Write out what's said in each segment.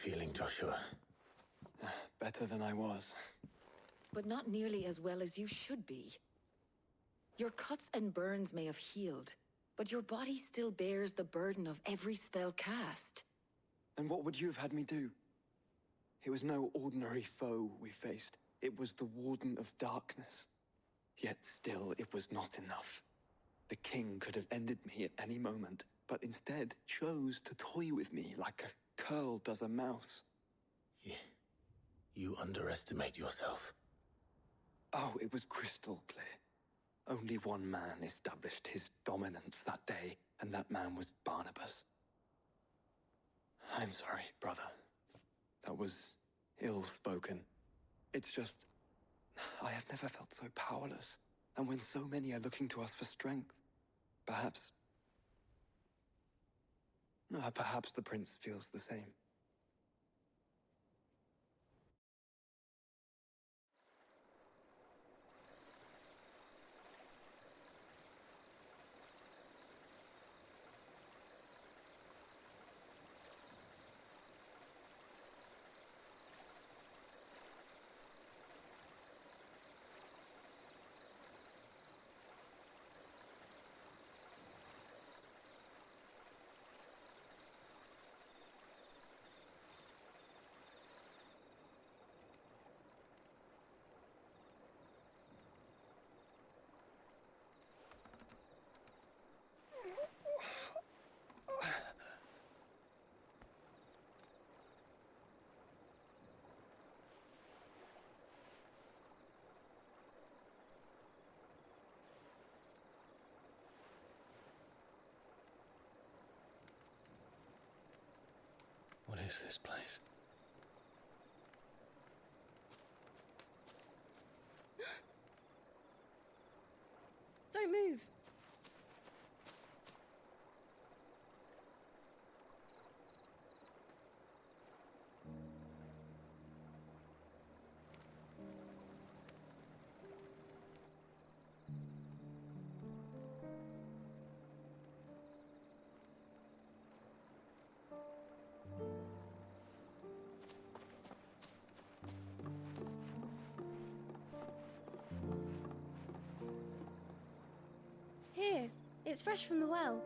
feeling, Joshua? Better than I was. But not nearly as well as you should be. Your cuts and burns may have healed, but your body still bears the burden of every spell cast. And what would you have had me do? It was no ordinary foe we faced. It was the Warden of Darkness. Yet still, it was not enough. The king could have ended me at any moment, but instead chose to toy with me like a curl does a mouse. You underestimate yourself. Oh, it was crystal clear. Only one man established his dominance that day, and that man was Barnabas. I'm sorry, brother. That was ill-spoken. It's just, I have never felt so powerless. And when so many are looking to us for strength, perhaps the prince feels the same. What is this place? Don't move. Here, it's fresh from the well.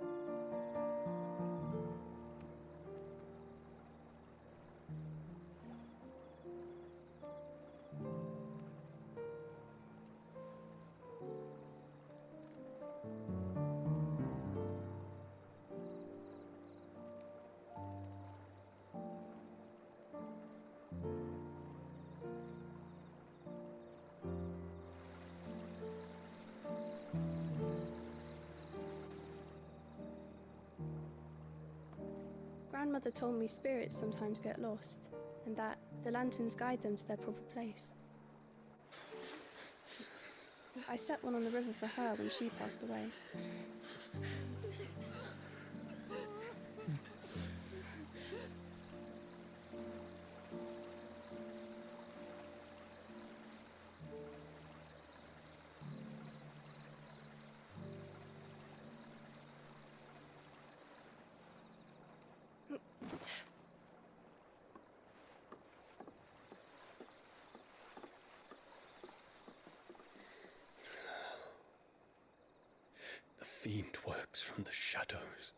Grandmother told me spirits sometimes get lost, and that the lanterns guide them to their proper place. I set one on the river for her when she passed away. The fiend works from the shadows.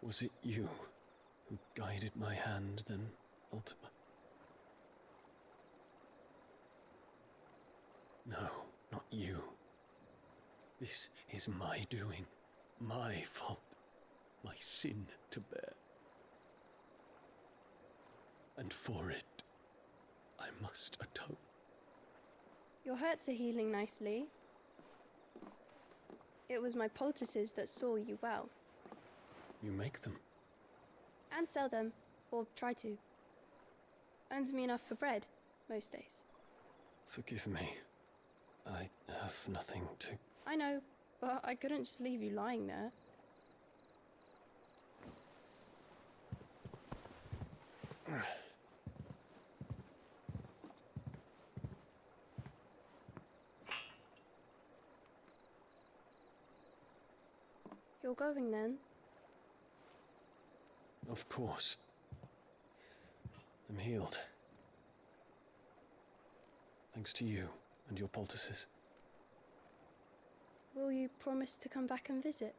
Was it you who guided my hand then, Ultima? No, not you. This is my doing, my fault, my sin to bear. And for it, I must atone. Your hurts are healing nicely. It was my poultices that saw you well. You make them? And sell them, or try to. Earns me enough for bread, most days. Forgive me. I have nothing to... I know, but I couldn't just leave you lying there. You're going then? Of course. I'm healed. Thanks to you and your poultices. Will you promise to come back and visit?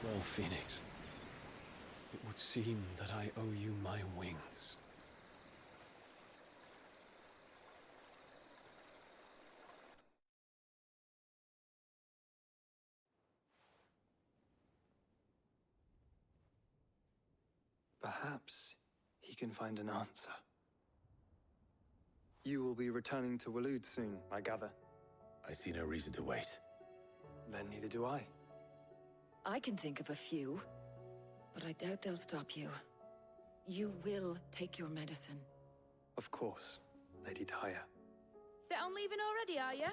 Well, Phoenix, it would seem that I owe you my wings. Perhaps he can find an answer. You will be returning to Waloed soon, I gather. I see no reason to wait. Then neither do I. I can think of a few, but I doubt they'll stop you. You will take your medicine. Of course, Lady Daya. Set on leaving already, are you?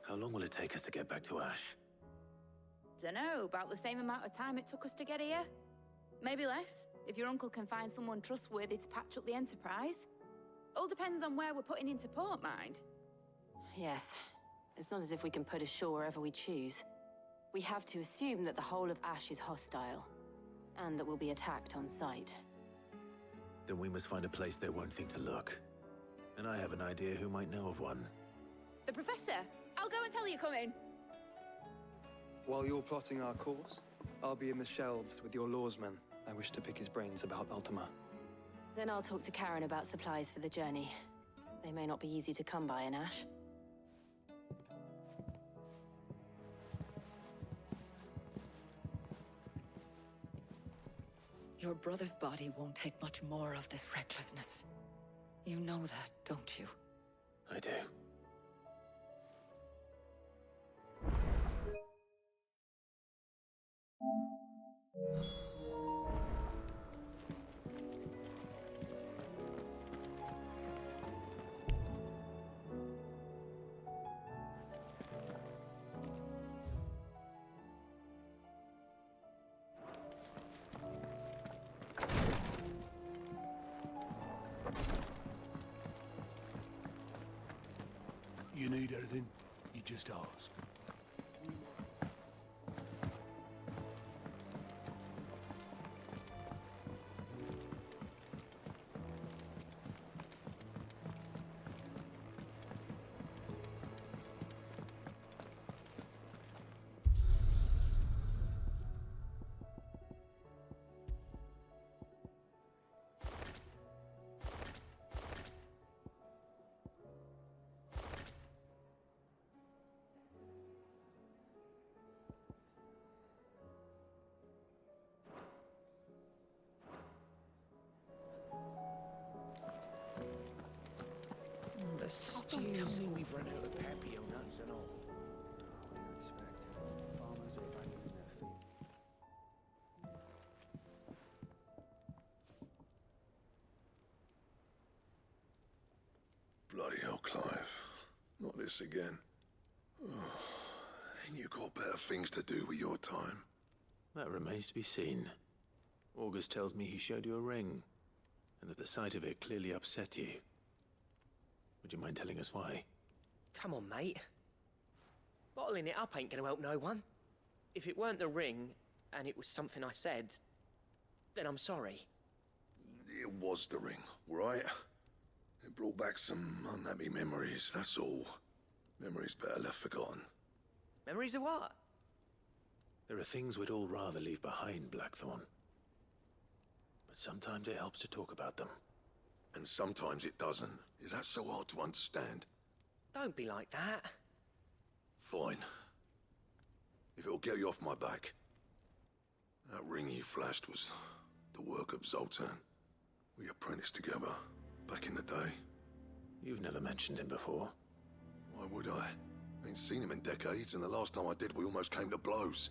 How long will it take us to get back to Ash? Dunno, about the same amount of time it took us to get here. Maybe less, if your uncle can find someone trustworthy to patch up the Enterprise. All depends on where we're putting into port, mind. Yes. It's not as if we can put ashore wherever we choose. We have to assume that the whole of Ash is hostile, and that we'll be attacked on sight. Then we must find a place they won't think to look. And I have an idea who might know of one. The Professor! I'll go and tell you come in. While you're plotting our course, I'll be in the shelves with your lawsman. I wish to pick his brains about Ultima. Then I'll talk to Karen about supplies for the journey. They may not be easy to come by in Ash. Your brother's body won't take much more of this recklessness. You know that, don't you? I do. You need anything, you just ask. The stew. We've run out of papio nuts and all. Bloody hell, Clive. Not this again. Oh, ain't you got better things to do with your time? That remains to be seen. August tells me he showed you a ring, and that the sight of it clearly upset you. Would you mind telling us why? Come on, mate. Bottling it up ain't gonna help no one. If it weren't the ring, and it was something I said, then I'm sorry. It was the ring, right? It brought back some unhappy memories, that's all. Memories better left forgotten. Memories of what? There are things we'd all rather leave behind, Blackthorn. But sometimes it helps to talk about them. And sometimes it doesn't. Is that so hard to understand? Don't be like that. Fine. If it'll get you off my back. That ring you flashed was the work of Zoltan. We apprenticed together, back in the day. You've never mentioned him before. Why would I? Ain't seen him in decades, and the last time I did, we almost came to blows.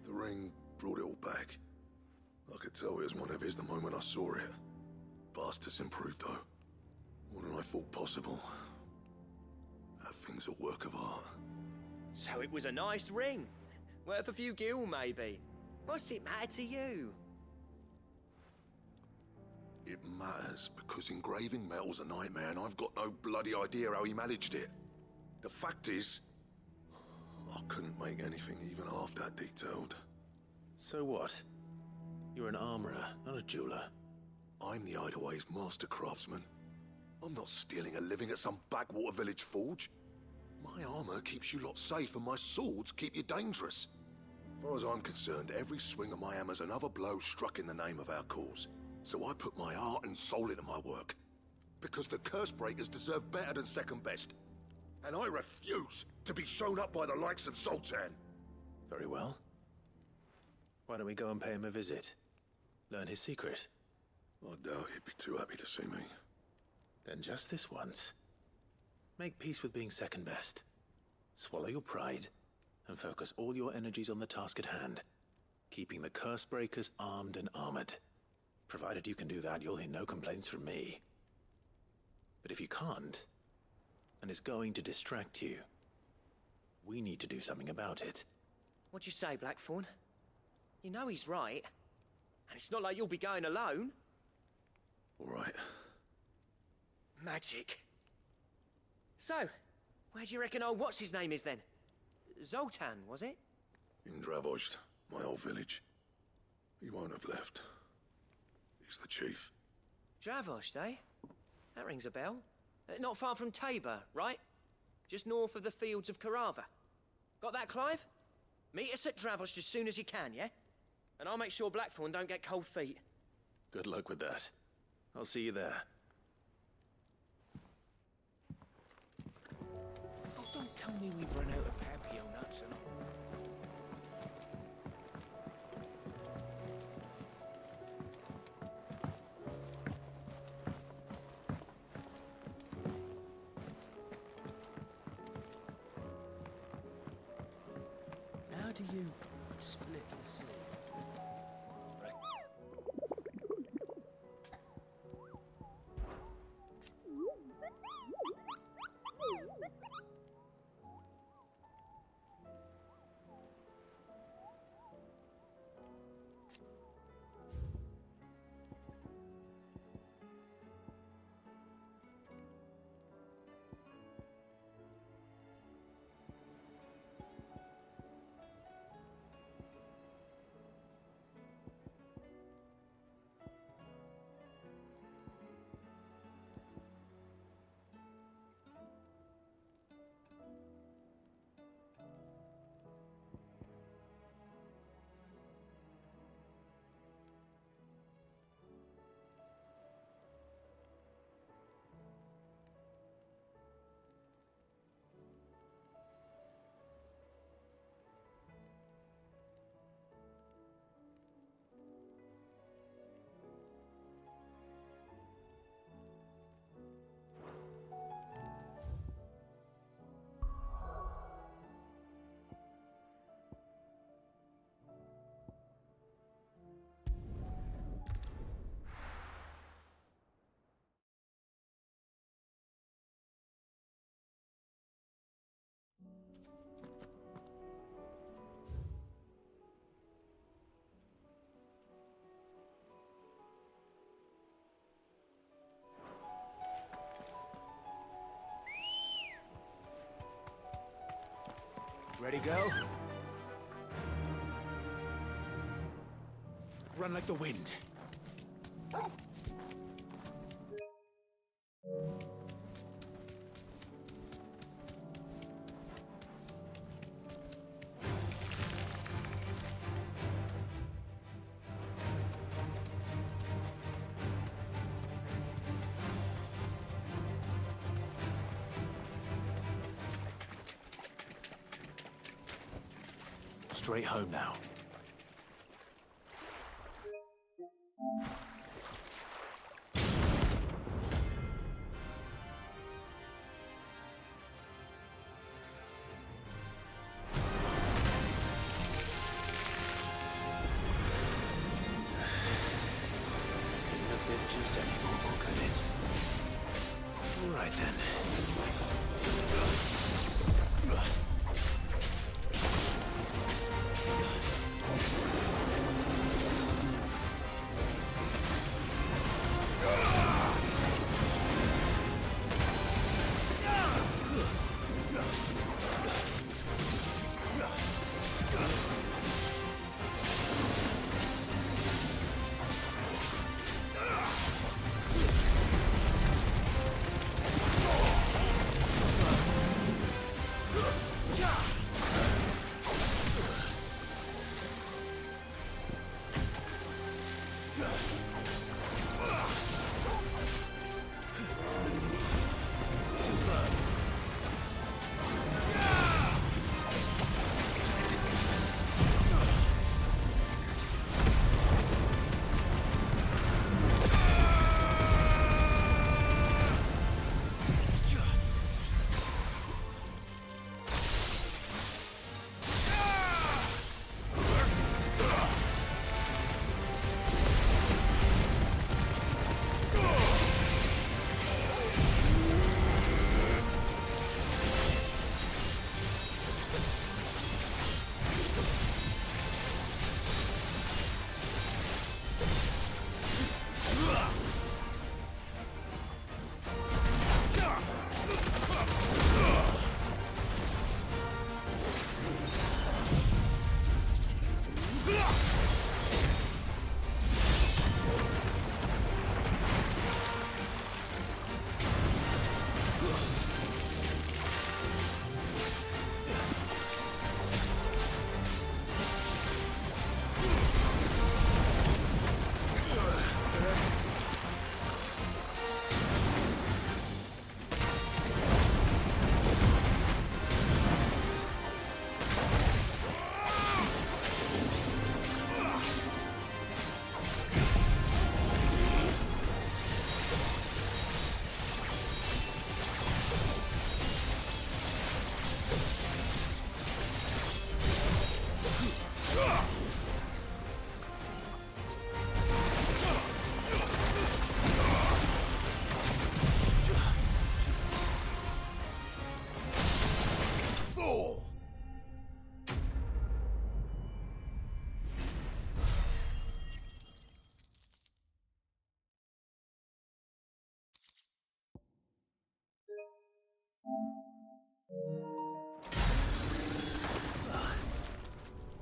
The ring brought it all back. I could tell it was one of his the moment I saw it. Vast has improved, though. More than I thought possible. That thing's a work of art. So it was a nice ring. Worth a few gil, maybe. What's it matter to you? It matters because engraving metal's a nightmare and I've got no bloody idea how he managed it. The fact is, I couldn't make anything even half that detailed. So what? You're an armorer, not a jeweler. I'm the Hideaway's master craftsman. I'm not stealing a living at some backwater village forge. My armor keeps you lot safe and my swords keep you dangerous. As far as I'm concerned, every swing of my hammer's another blow struck in the name of our cause. So I put my heart and soul into my work. Because the Cursebreakers deserve better than second best. And I refuse to be shown up by the likes of Zoltan. Very well. Why don't we go and pay him a visit? Learn his secret. I doubt he'd be too happy to see me. Then just this once. Make peace with being second best. Swallow your pride, and focus all your energies on the task at hand. Keeping the Cursebreakers armed and armored. Provided you can do that, you'll hear no complaints from me. But if you can't, and it's going to distract you, we need to do something about it. What'd you say, Blackthorn? You know he's right. And it's not like you'll be going alone. All right. Magic. So, where do you reckon old what's-his-name is then? Zoltan, was it? In Dravozd, my old village. He won't have left. He's the chief. Dravozd, eh? That rings a bell. Not far from Tabor, right? Just north of the fields of Carava. Got that, Clive? Meet us at Dravozd as soon as you can, yeah? And I'll make sure Blackthorn don't get cold feet. Good luck with that. I'll see you there. Oh, don't tell me we've run out of Papio nuts and all. How do you split the sea? Ready, go? Run like the wind. Straight home now. Couldn't have been just any more. right then.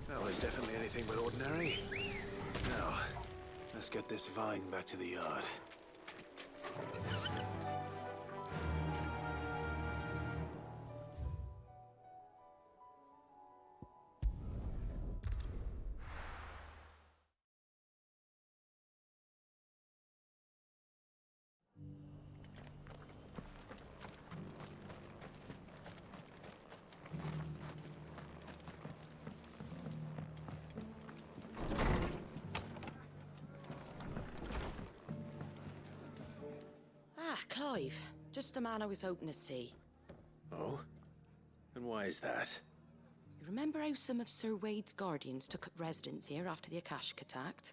That was definitely anything but ordinary. Now, let's get this vine back to the yard. Clive, just the man I was hoping to see. Oh? And why is that? You remember how some of Sir Wade's guardians took up residence here after the Akashic attacked?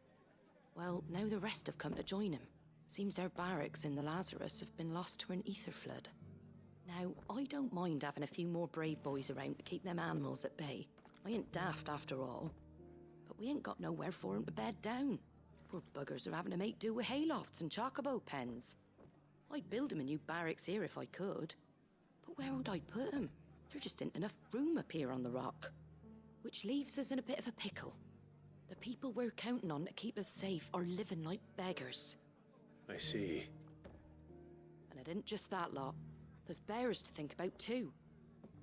Well, now the rest have come to join him. Seems their barracks in the Lazarus have been lost to an ether flood. Now, I don't mind having a few more brave boys around to keep them animals at bay. I ain't daft after all. But we ain't got nowhere for 'em to bed down. Poor buggers are having to make do with haylofts and chocobo pens. I'd build 'em a new barracks here if I could. But where would I put 'em? There just ain't enough room up here on the rock. Which leaves us in a bit of a pickle. The people we're counting on to keep us safe are living like beggars. I see. And it isn't just that lot. There's bears to think about too.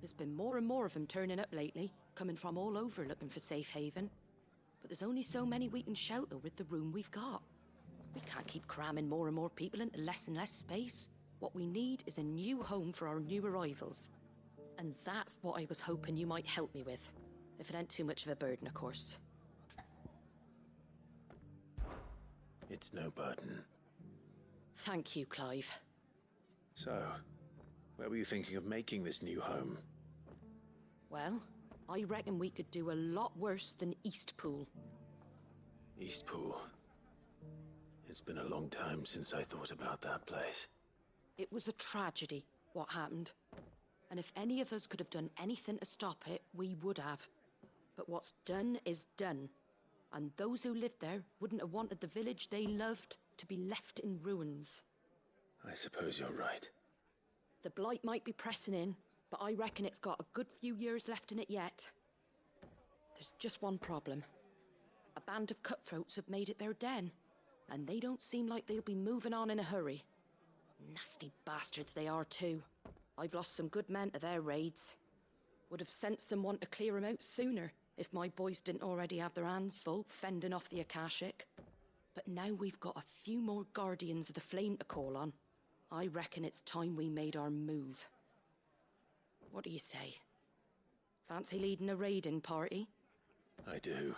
There's been more and more of them turning up lately, coming from all over looking for safe haven. But there's only so many we can shelter with the room we've got. We can't keep cramming more and more people into less and less space. What we need is a new home for our new arrivals. And that's what I was hoping you might help me with. If it ain't too much of a burden, of course. It's no burden. Thank you, Clive. So, where were you thinking of making this new home? Well, I reckon we could do a lot worse than Eastpool. Eastpool. It's been a long time since I thought about that place. It was a tragedy, what happened. And if any of us could have done anything to stop it, we would have. But what's done is done. And those who lived there wouldn't have wanted the village they loved to be left in ruins. I suppose you're right. The blight might be pressing in, but I reckon it's got a good few years left in it yet. There's just one problem. A band of cutthroats have made it their den, and they don't seem like they'll be moving on in a hurry. Nasty bastards they are too. I've lost some good men to their raids. Would have sent someone to clear them out sooner, if my boys didn't already have their hands full fending off the Akashic. But now we've got a few more Guardians of the Flame to call on. I reckon it's time we made our move. What do you say? Fancy leading a raiding party? I do.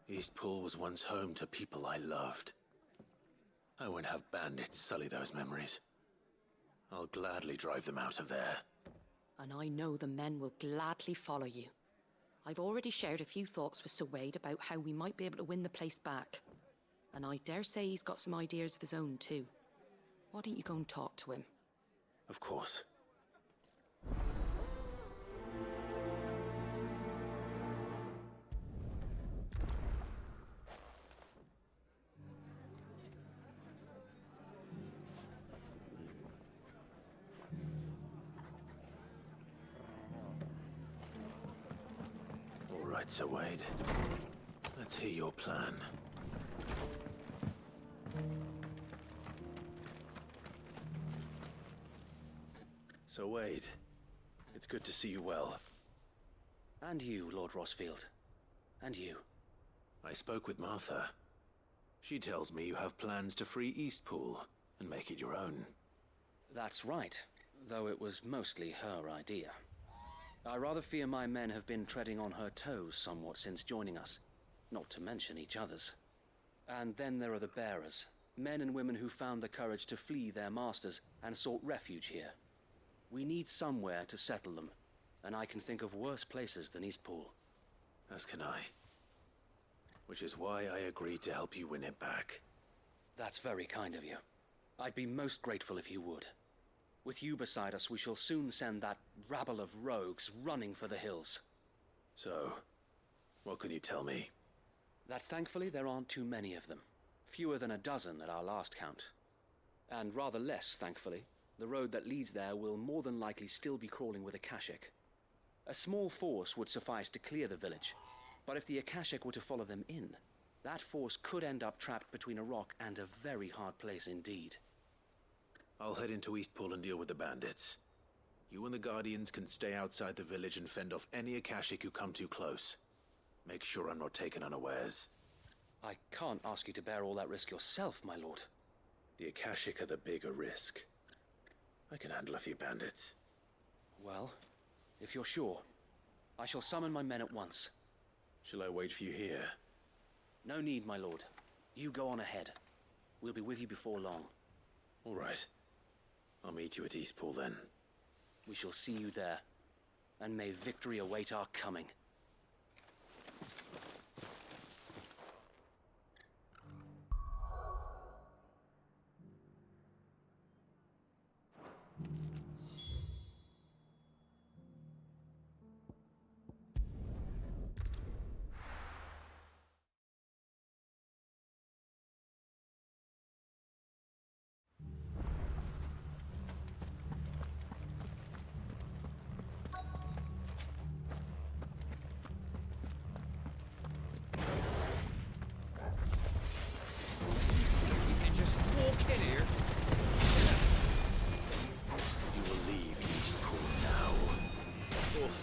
Eastpool was once home to people I loved. I won't have bandits sully those memories. I'll gladly drive them out of there. And I know the men will gladly follow you. I've already shared a few thoughts with Sir Wade about how we might be able to win the place back. And I dare say he's got some ideas of his own too. Why don't you go and talk to him? Of course. All right, Sir Wade. Let's hear your plan. So, Wade, it's good to see you well. And you, Lord Rosfield. And you. I spoke with Martha. She tells me you have plans to free Eastpool and make it your own. That's right, though it was mostly her idea. I rather fear my men have been treading on her toes somewhat since joining us, not to mention each other's. And then there are the bearers, men and women who found the courage to flee their masters and sought refuge here. We need somewhere to settle them, and I can think of worse places than Eastpool. As can I. Which is why I agreed to help you win it back. That's very kind of you. I'd be most grateful if you would. With you beside us, we shall soon send that rabble of rogues running for the hills. So, what can you tell me? That thankfully there aren't too many of them. Fewer than a dozen at our last count. And rather less, thankfully. The road that leads there will more than likely still be crawling with Akashic. A small force would suffice to clear the village, but if the Akashic were to follow them in, that force could end up trapped between a rock and a very hard place indeed. I'll head into Eastpool and deal with the bandits. You and the Guardians can stay outside the village and fend off any Akashic who come too close. Make sure I'm not taken unawares. I can't ask you to bear all that risk yourself, my lord. The Akashic are the bigger risk. I can handle a few bandits. Well, if you're sure, I shall summon my men at once. Shall I wait for you here? No need, my lord. You go on ahead. We'll be with you before long. All right. I'll meet you at Eastpool then. We shall see you there. And may victory await our coming.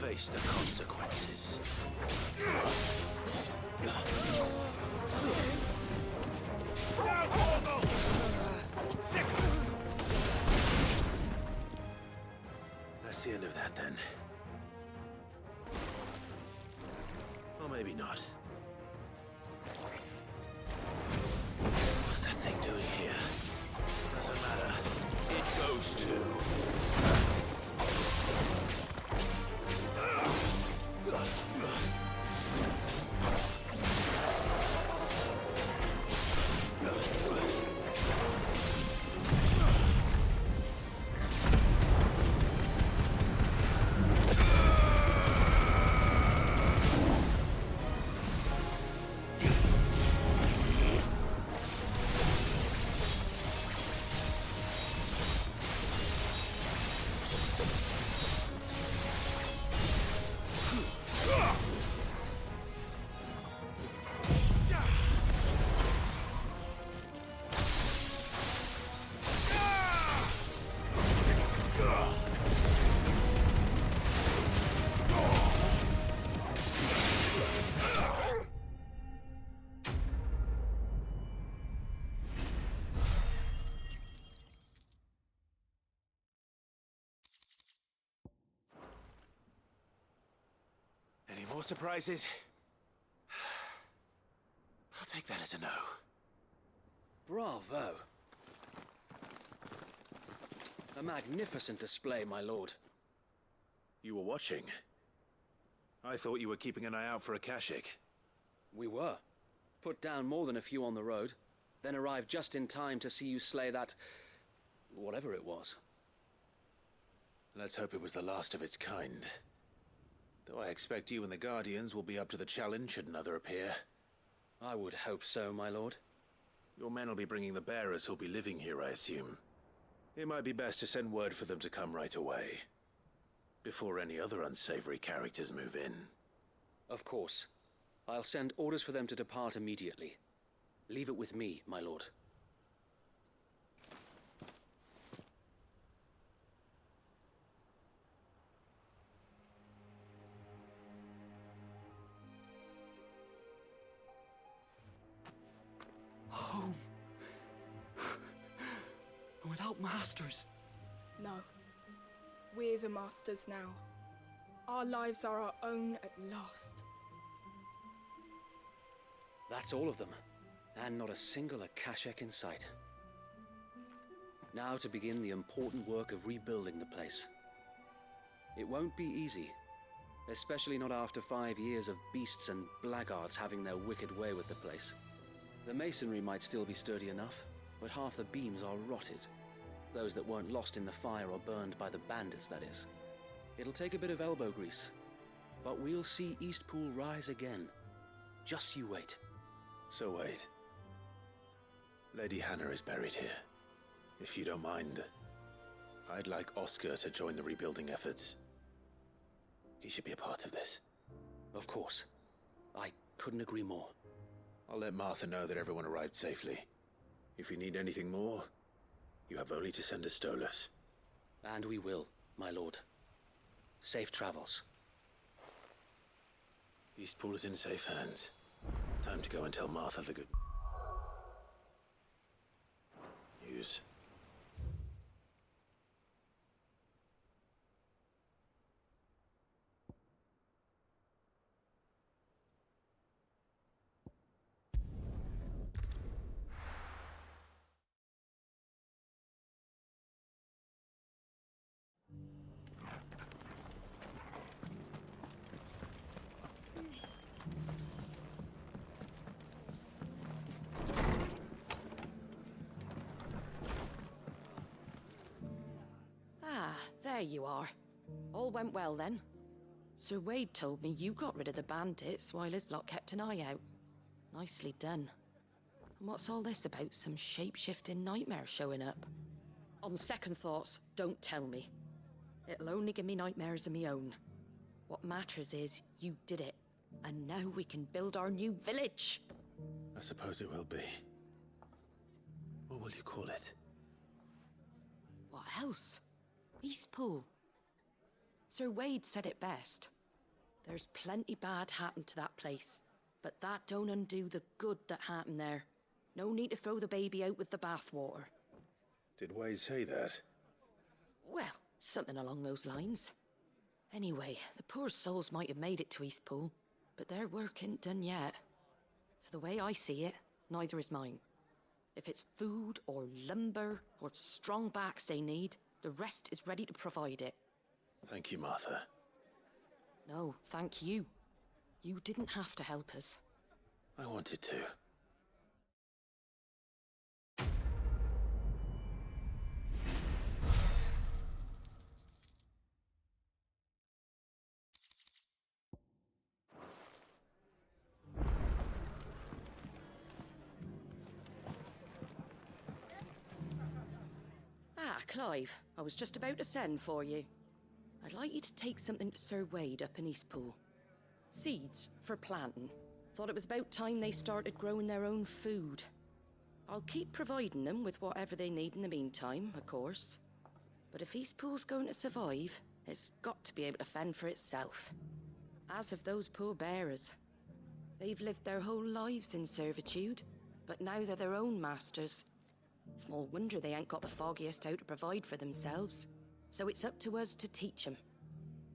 Face the consequences. That's the end of that then. Or maybe not. What's that thing doing here? Doesn't matter. It goes too. More surprises? I'll take that as a no. Bravo. A magnificent display, my lord. You were watching. I thought you were keeping an eye out for a Kashik. We were. Put down more than a few on the road, then arrived just in time to see you slay that... whatever it was. Let's hope it was the last of its kind. Though I expect you and the Guardians will be up to the challenge should another appear. I would hope so, my lord. Your men will be bringing the bearers who'll be living here, I assume. It might be best to send word for them to come right away, before any other unsavory characters move in. Of course. I'll send orders for them to depart immediately. Leave it with me, my lord. Home. Without masters. No. We're the masters now. Our lives are our own at last. That's all of them. And not a single Akashak in sight. Now to begin the important work of rebuilding the place. It won't be easy. Especially not after 5 years of beasts and blackguards having their wicked way with the place. The masonry might still be sturdy enough, but half the beams are rotted. Those that weren't lost in the fire or burned by the bandits, that is. It'll take a bit of elbow grease, but we'll see Eastpool rise again. Just you wait. So wait. Lady Hannah is buried here. If you don't mind, I'd like Oscar to join the rebuilding efforts. He should be a part of this. Of course. I couldn't agree more. I'll let Martha know that everyone arrived safely. If you need anything more, you have only to send a Stolas. And we will, my lord. Safe travels. Eastpool is in safe hands. Time to go and tell Martha the good news. There you are. All went well then. Sir Wade told me you got rid of the bandits while his lot kept an eye out. Nicely done. And what's all this about some shape-shifting nightmare showing up? On second thoughts, don't tell me. It'll only give me nightmares of me own. What matters is you did it. And now we can build our new village. I suppose it will be. What will you call it? What else? Eastpool. Sir Wade said it best. There's plenty bad happened to that place, but that don't undo the good that happened there. No need to throw the baby out with the bathwater. Did Wade say that? Well, something along those lines. Anyway, the poor souls might have made it to Eastpool, but their work ain't done yet. So the way I see it, neither is mine. If it's food or lumber or strong backs they need, the rest is ready to provide it. Thank you, Martha. No, thank you. You didn't have to help us. I wanted to. Clive, I was just about to send for you. I'd like you to take something to Sir Wade up in Eastpool. Seeds for planting. Thought it was about time they started growing their own food. I'll keep providing them with whatever they need in the meantime, of course. But if Eastpool's going to survive, it's got to be able to fend for itself. As of those poor bearers. They've lived their whole lives in servitude, but now they're their own masters. Small wonder they ain't got the foggiest out to provide for themselves. So it's up to us to teach them.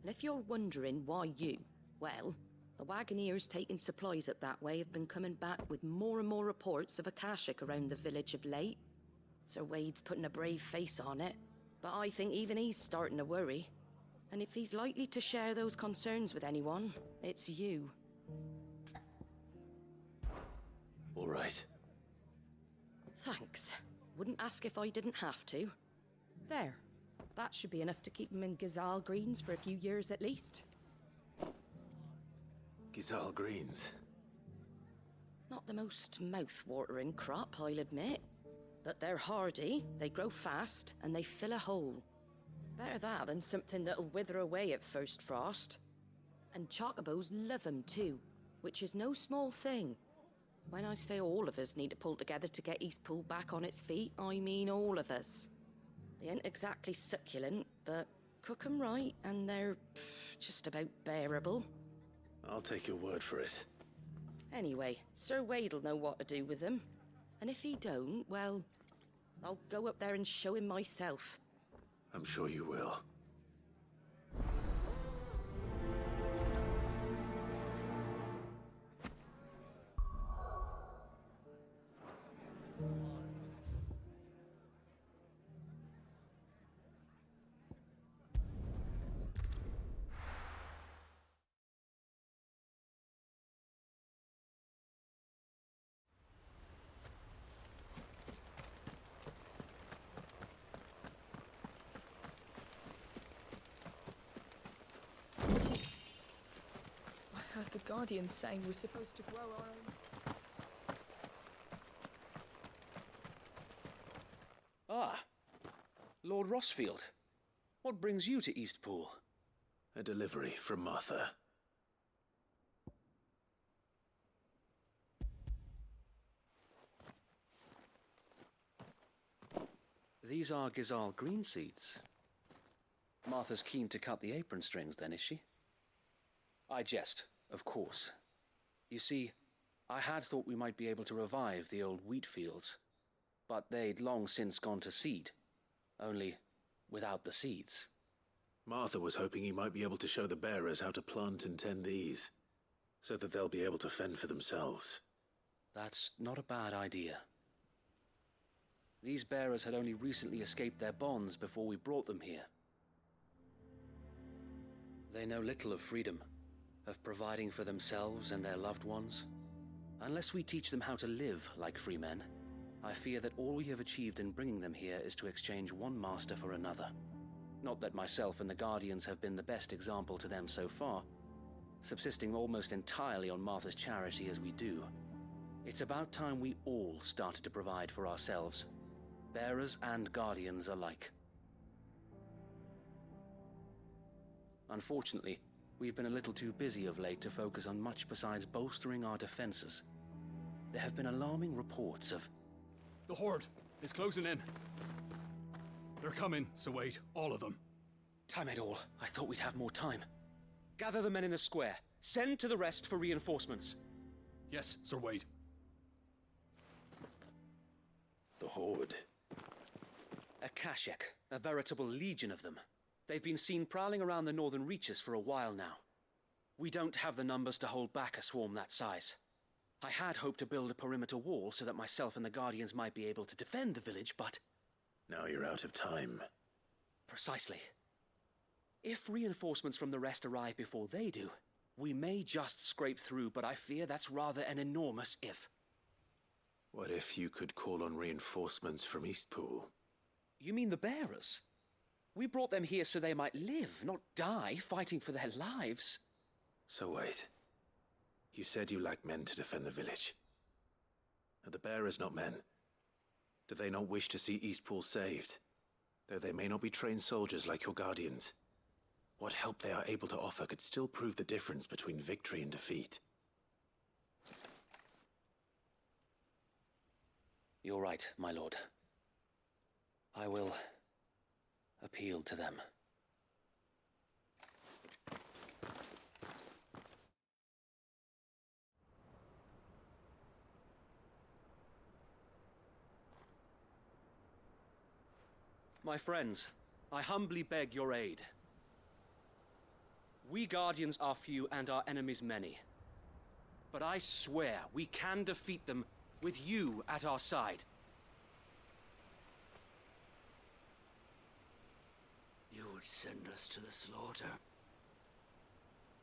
And if you're wondering why you, well, The Wagoneers taking supplies up that way have been coming back with more and more reports of Akashic around the village of late. Sir Wade's putting a brave face on it, but I think even he's starting to worry. And if he's likely to share those concerns with anyone, it's you. All right. Thanks. Wouldn't ask if I didn't have to. There. That should be enough to keep him in Gazal Greens for a few years at least. Gazal Greens? Not the most mouth-watering crop, I'll admit. But they're hardy, they grow fast, and they fill a hole. Better that than something that'll wither away at first frost. And chocobos love 'em too, which is no small thing. When I say all of us need to pull together to get Eastpool back on its feet, I mean all of us. They ain't exactly succulent, but cook 'em right and they're just about bearable. I'll take your word for it. Anyway, Sir Wade'll know what to do with them. And if he don't, well, I'll go up there and show him myself. I'm sure you will. I heard the Guardians saying we're supposed to grow our own. Ah, Lord Rossfield. What brings you to Eastpool? A delivery from Martha. These are Gazal green seeds. Martha's keen to cut the apron strings, then, is she? I jest, of course. You see, I had thought we might be able to revive the old wheat fields, but they'd long since gone to seed, only without the seeds. Martha was hoping you might be able to show the bearers how to plant and tend these, so that they'll be able to fend for themselves. That's not a bad idea. These bearers had only recently escaped their bonds before we brought them here. They know little of freedom, of providing for themselves and their loved ones. Unless we teach them how to live like free men, I fear that all we have achieved in bringing them here is to exchange one master for another. Not that myself and the Guardians have been the best example to them so far, subsisting almost entirely on Martha's charity as we do. It's about time we all started to provide for ourselves, bearers and Guardians alike. Unfortunately, we've been a little too busy of late to focus on much besides bolstering our defenses. There have been alarming reports of... The Horde is closing in. They're coming, Sir Wade, all of them. Damn it all, I thought we'd have more time. Gather the men in the square. Send to the rest for reinforcements. Yes, Sir Wade. The Horde. Akashic, a veritable legion of them. They've been seen prowling around the northern reaches for a while now. We don't have the numbers to hold back a swarm that size. I had hoped to build a perimeter wall so that myself and the Guardians might be able to defend the village, but... Now you're out of time. Precisely. If reinforcements from the rest arrive before they do, we may just scrape through, but I fear that's rather an enormous if. What if you could call on reinforcements from Eastpool? You mean the bearers? We brought them here so they might live, not die, fighting for their lives. So wait. You said you lack men to defend the village. Are the bearers not men? Do they not wish to see Eastpool saved? Though they may not be trained soldiers like your Guardians. What help they are able to offer could still prove the difference between victory and defeat. You're right, my lord. I will appeal to them. My friends, I humbly beg your aid. We Guardians are few and our enemies many, But I swear we can defeat them with you at our side. You would send us to the slaughter.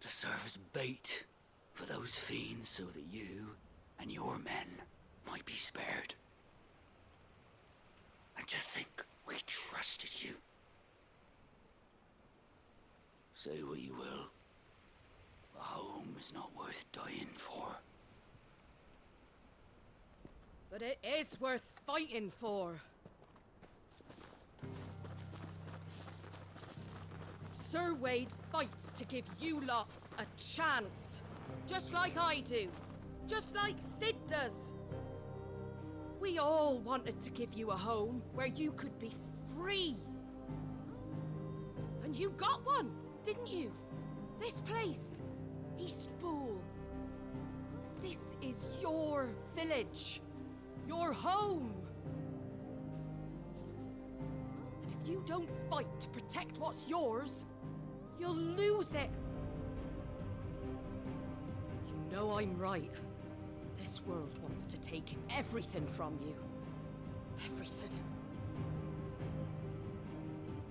To serve as bait for those fiends so that you and your men might be spared. And to think we trusted you. Say what you will. A home is not worth dying for. But it is worth fighting for. Sir Wade fights to give you lot a chance. Just like I do. Just like Sid does. We all wanted to give you a home where you could be free. And you got one, didn't you? This place, Eastpool. This is your village. Your home. And if you don't fight to protect what's yours, you'll lose it. You know I'm right. This world wants to take everything from you. Everything.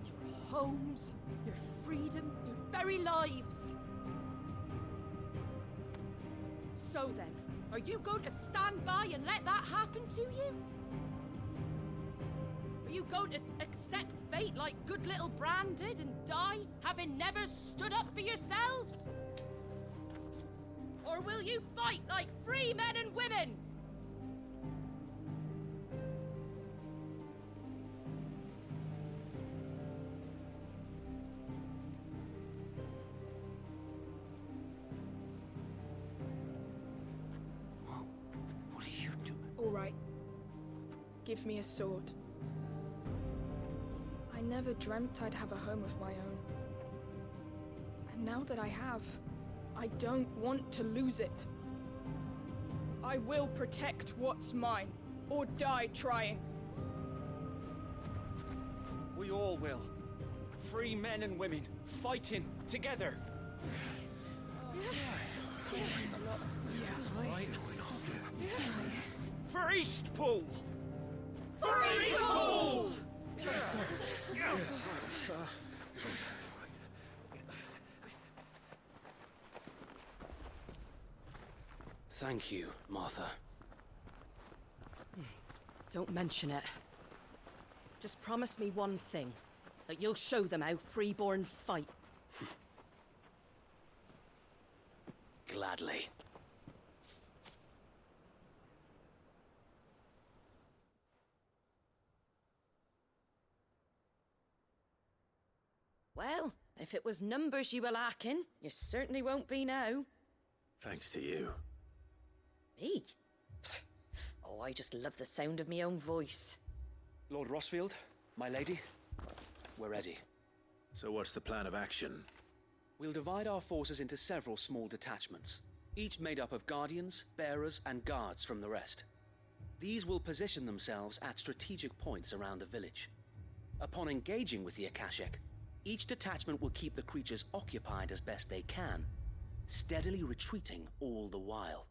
Your homes, your freedom, your very lives. So then, are you going to stand by and let that happen to you? Are you going to accept fate like good little Bran did and die, having never stood up for yourselves? Or will you fight like free men and women? What are you doing? All right. Give me a sword. I never dreamt I'd have a home of my own. And now that I have, I don't want to lose it. I will protect what's mine, or die trying. We all will. Free men and women, fighting together. For Eastpool! For Eastpool! Thank you, Martha. Don't mention it. Just promise me one thing. That you'll show them how freeborn fight. Gladly. Well, if it was numbers you were lacking, you certainly won't be now. Thanks to you. Me? Oh, I just love the sound of my own voice. Lord Rosfield, my lady, we're ready. So what's the plan of action? We'll divide our forces into several small detachments, each made up of guardians, bearers, and guards from the rest. These will position themselves at strategic points around the village. Upon engaging with the Akashic, each detachment will keep the creatures occupied as best they can, steadily retreating all the while.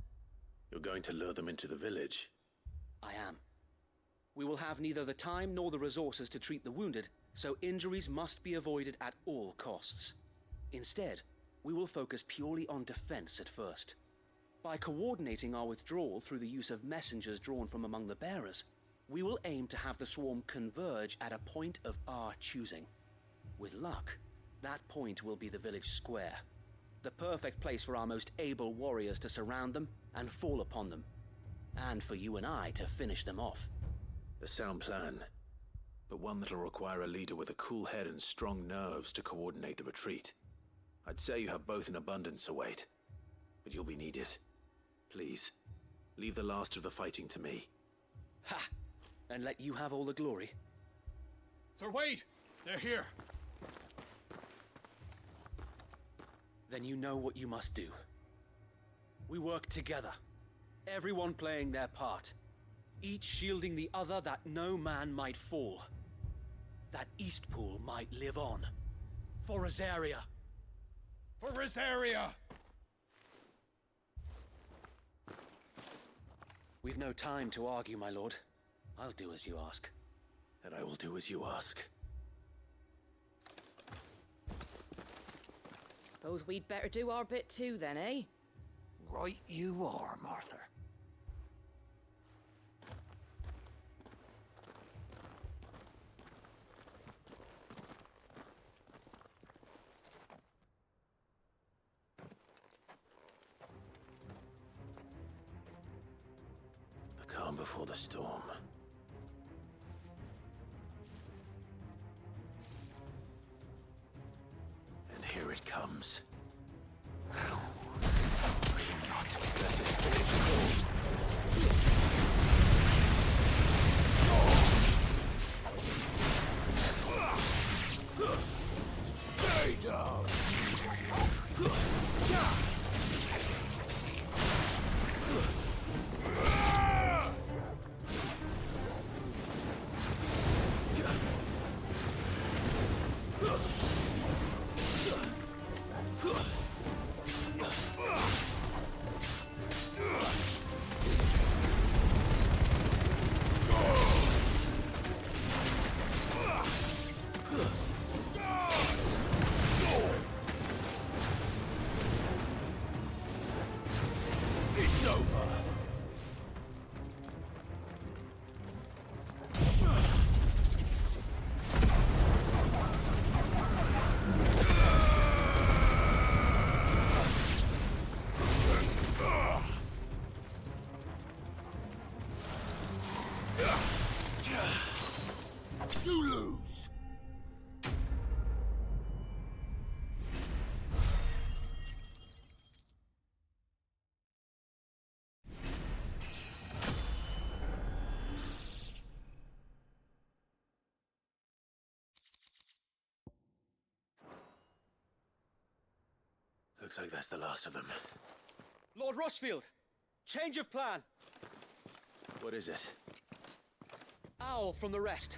You're going to lure them into the village? I am. We will have neither the time nor the resources to treat the wounded, so injuries must be avoided at all costs. Instead, we will focus purely on defense at first. By coordinating our withdrawal through the use of messengers drawn from among the bearers, we will aim to have the swarm converge at a point of our choosing. With luck, that point will be the village square, the perfect place for our most able warriors to surround them and fall upon them, and for you and I to finish them off. A sound plan, but one that'll require a leader with a cool head and strong nerves to coordinate the retreat. I'd say you have both in abundance, Sir Wade, but you'll be needed. Please, leave the last of the fighting to me. Ha! And let you have all the glory. Sir Wade! They're here! Then you know what you must do. We work together, everyone playing their part, each shielding the other that no man might fall, that Eastpool might live on. For Rosaria! For Rosaria! We've no time to argue, my lord. I'll do as you ask. And I will do as you ask. Suppose we'd better do our bit too, then, eh? Right you are, Martha. The calm before the storm. And here it comes. Stay down! It's over! You lose! Looks like that's the last of them. Lord Rosfield! Change of plan! What is it? Owl from the rest.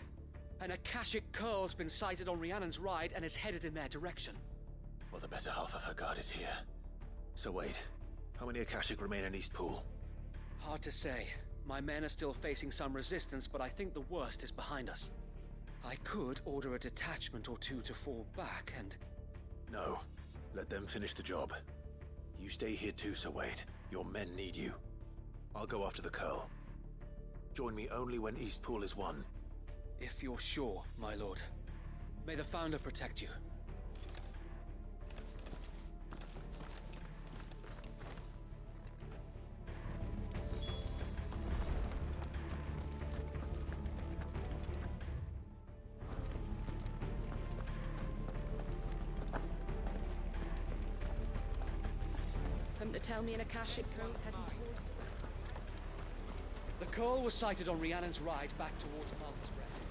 An Akashic Curl's been sighted on Rhiannon's Ride and is headed in their direction. Well, the better half of her guard is here. So wait, how many Akashic remain in East Pool? Hard to say. My men are still facing some resistance, but I think the worst is behind us. I could order a detachment or two to fall back and... No. Let them finish the job. You stay here too, Sir Wade. Your men need you. I'll go after the Curl. Join me only when East Pool is won. If you're sure, my lord. May the Founder protect you. Come to tell me an Akashic Curl's heading towards... The Curl was sighted on Rhiannon's Ride back towards Martha's Rest.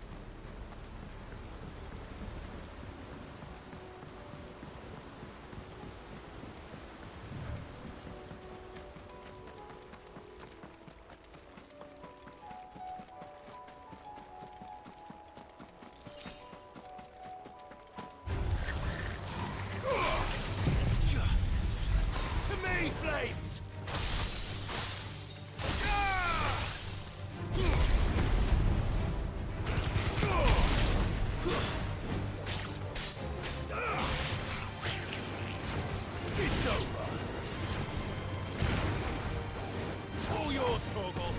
To me, Flames! It's over! All yours, Torgal!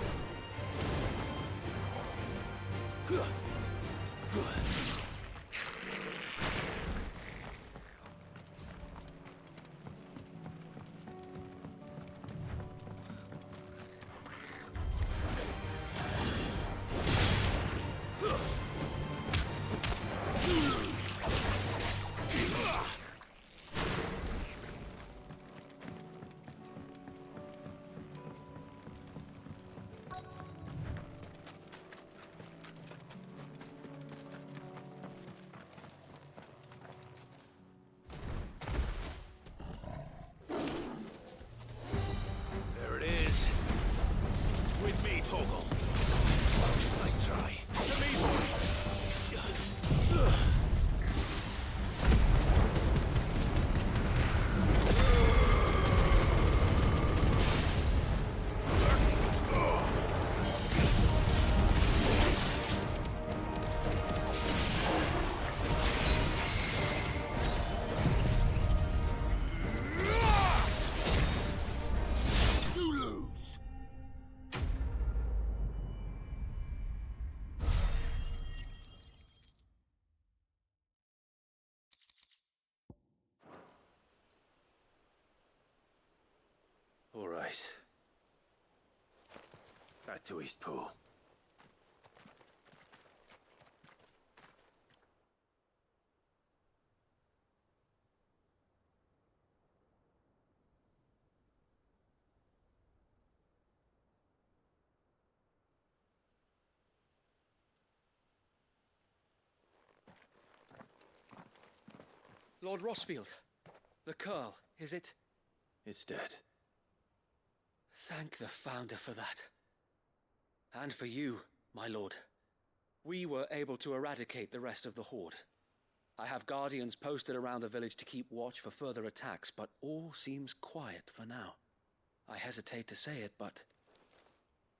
Back to Eastpool. Lord Rosfield, the Curl, is it? It's dead. Thank the Founder for that. And for you, my lord. We were able to eradicate the rest of the Horde. I have guardians posted around the village to keep watch for further attacks, but all seems quiet for now. I hesitate to say it, but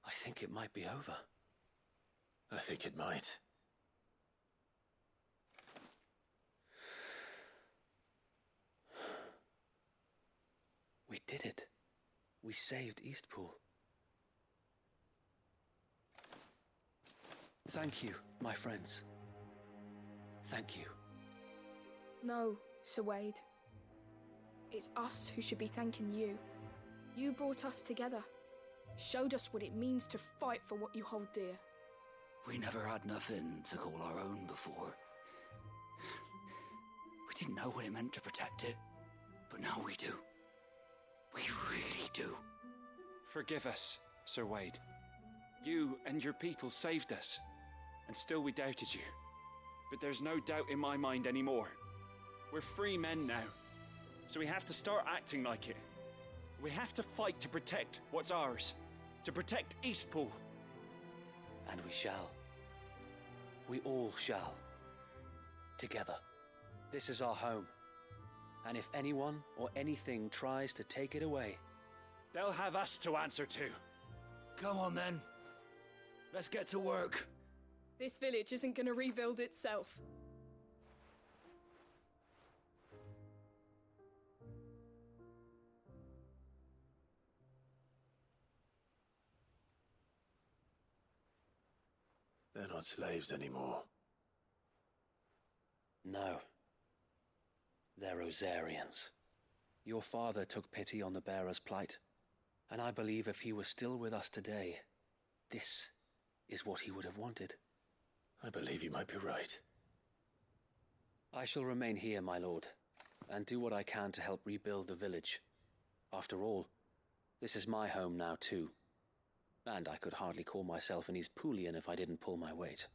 I think it might be over. I think it might. We did it. We saved Eastpool. Thank you, my friends. Thank you. No, Sir Wade. It's us who should be thanking you. You brought us together. Showed us what it means to fight for what you hold dear. We never had nothing to call our own before. We didn't know what it meant to protect it, but now we do. We really do. Forgive us, Sir Wade. You and your people saved us, and still we doubted you. But there's no doubt in my mind anymore. We're free men now, so we have to start acting like it. We have to fight to protect what's ours, to protect Eastpool. And we shall. We all shall. Together. This is our home. And if anyone or anything tries to take it away, they'll have us to answer to. Come on then. Let's get to work. This village isn't gonna rebuild itself. They're not slaves anymore. No. They're Rosarians. Your father took pity on the bearer's plight, and I believe if he was still with us today, this is what he would have wanted. I believe you might be right. I shall remain here, my lord, and do what I can to help rebuild the village. After all, this is my home now too, and I could hardly call myself an Eastpoolian if I didn't pull my weight.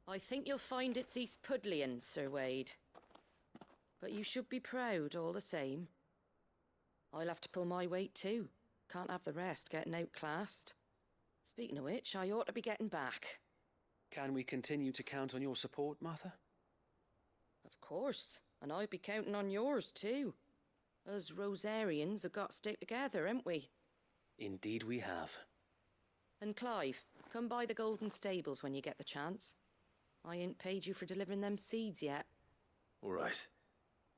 I think you'll find it's Eastpudlian, Sir Wade. But you should be proud all the same. I'll have to pull my weight too. Can't have the rest getting outclassed. Speaking of which, I ought to be getting back. Can we continue to count on your support, Martha? Of course, and I'll be counting on yours too. Us Rosarians have got to stick together, haven't we? Indeed we have. And Clive, come by the Golden Stables when you get the chance. I ain't paid you for delivering them seeds yet. All right.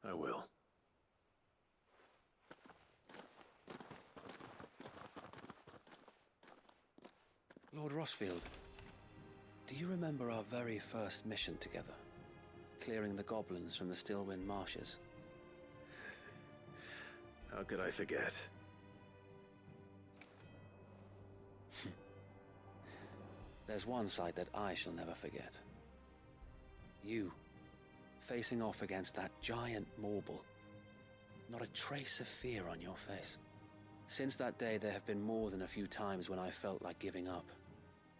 I will. Lord Rosfield, do you remember our very first mission together? Clearing the goblins from the Stillwind Marshes? How could I forget? There's one sight that I shall never forget. You, facing off against that giant Morble. Not a trace of fear on your face. Since that day, there have been more than a few times when I felt like giving up.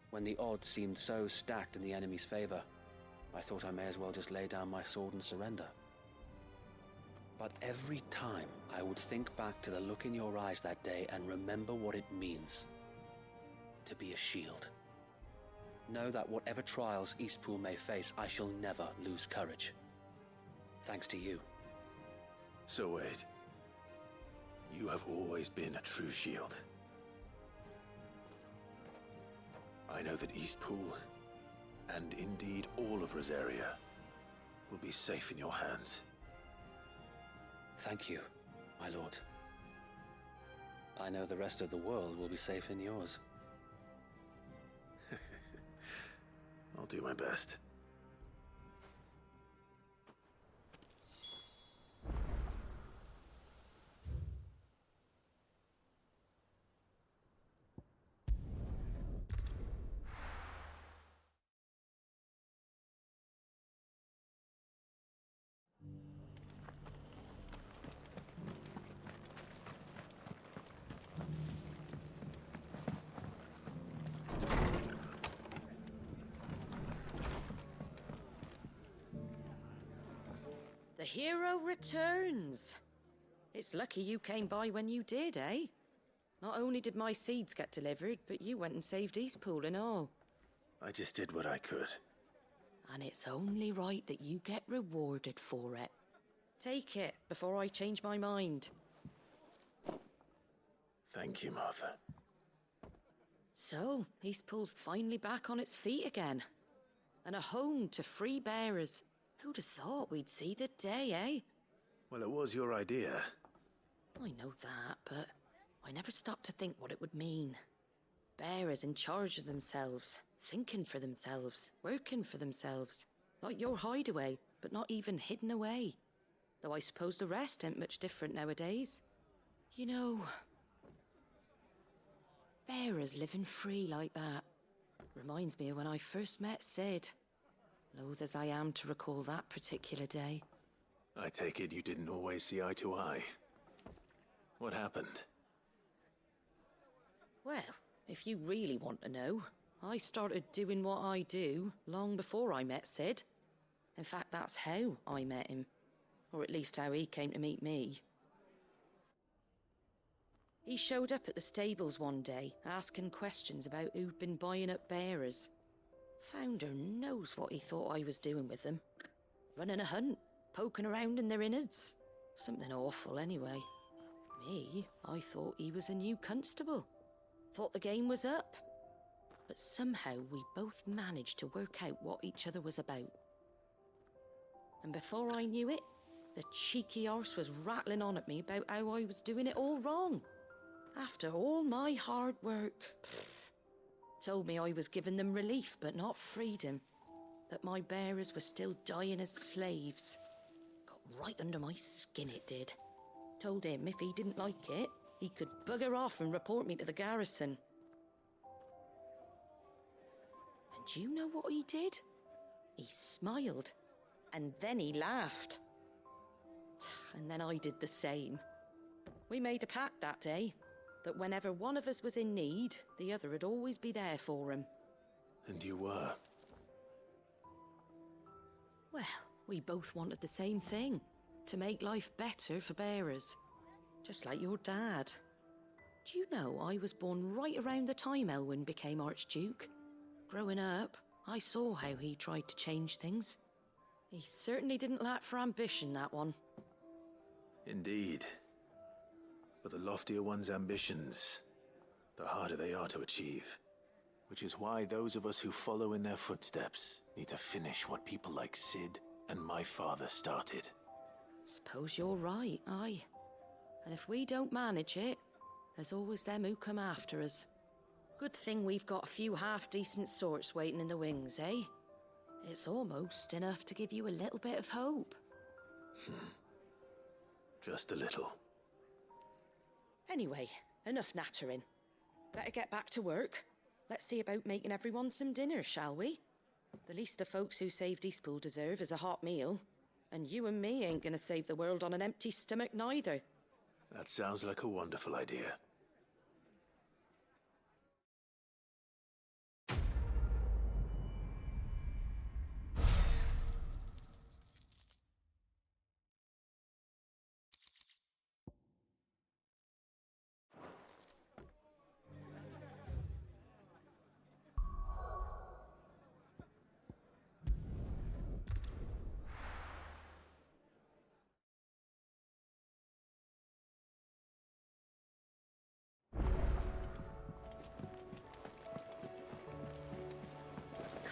When the odds seemed so stacked in the enemy's favor, I thought I may as well just lay down my sword and surrender. But every time, I would think back to the look in your eyes that day and remember what it means to be a shield. Know that whatever trials Eastpool may face, I shall never lose courage. Thanks to you. Sir Wade, you have always been a true shield. I know that Eastpool, and indeed all of Rosaria, will be safe in your hands. Thank you, my lord. I know the rest of the world will be safe in yours. I'll do my best. The hero returns. It's lucky you came by when you did, eh? Not only did my seeds get delivered, but you went and saved Eastpool and all. I just did what I could. And it's only right that you get rewarded for it. Take it before I change my mind. Thank you, Martha. So, Eastpool's finally back on its feet again. And a home to free bearers. Who'd have thought we'd see the day, eh? Well, it was your idea. I know that, but I never stopped to think what it would mean. Bearers in charge of themselves, thinking for themselves, working for themselves. Not your hideaway, but not even hidden away. Though I suppose the rest ain't much different nowadays. You know, bearers living free like that reminds me of when I first met Sid. Loath as I am to recall that particular day. I take it you didn't always see eye to eye. What happened? Well, if you really want to know, I started doing what I do long before I met Sid. In fact, that's how I met him. Or at least how he came to meet me. He showed up at the stables one day, asking questions about who'd been buying up bearers. Founder knows what he thought I was doing with them. Running a hunt, poking around in their innards. Something awful anyway. Me, I thought he was a new constable. Thought the game was up. But somehow we both managed to work out what each other was about. And before I knew it, the cheeky arse was rattling on at me about how I was doing it all wrong. After all my hard work. Told me I was giving them relief, but not freedom. That my bearers were still dying as slaves. Got right under my skin, it did. Told him if he didn't like it, he could bugger off and report me to the garrison. And you know what he did? He smiled. And then he laughed. And then I did the same. We made a pact that day, that whenever one of us was in need, the other would always be there for him. And you were? Well, we both wanted the same thing. To make life better for bearers. Just like your dad. Do you know I was born right around the time Elwyn became Archduke? Growing up, I saw how he tried to change things. He certainly didn't lack for ambition, that one. Indeed. But the loftier one's ambitions, the harder they are to achieve. Which is why those of us who follow in their footsteps need to finish what people like Sid and my father started. Suppose you're right, aye. And if we don't manage it, there's always them who come after us. Good thing we've got a few half-decent sorts waiting in the wings, eh? It's almost enough to give you a little bit of hope. Just a little. Anyway, enough nattering. Better get back to work. Let's see about making everyone some dinner, shall we? The least the folks who saved Eastpool deserve is a hot meal. And you and me ain't gonna save the world on an empty stomach neither. That sounds like a wonderful idea.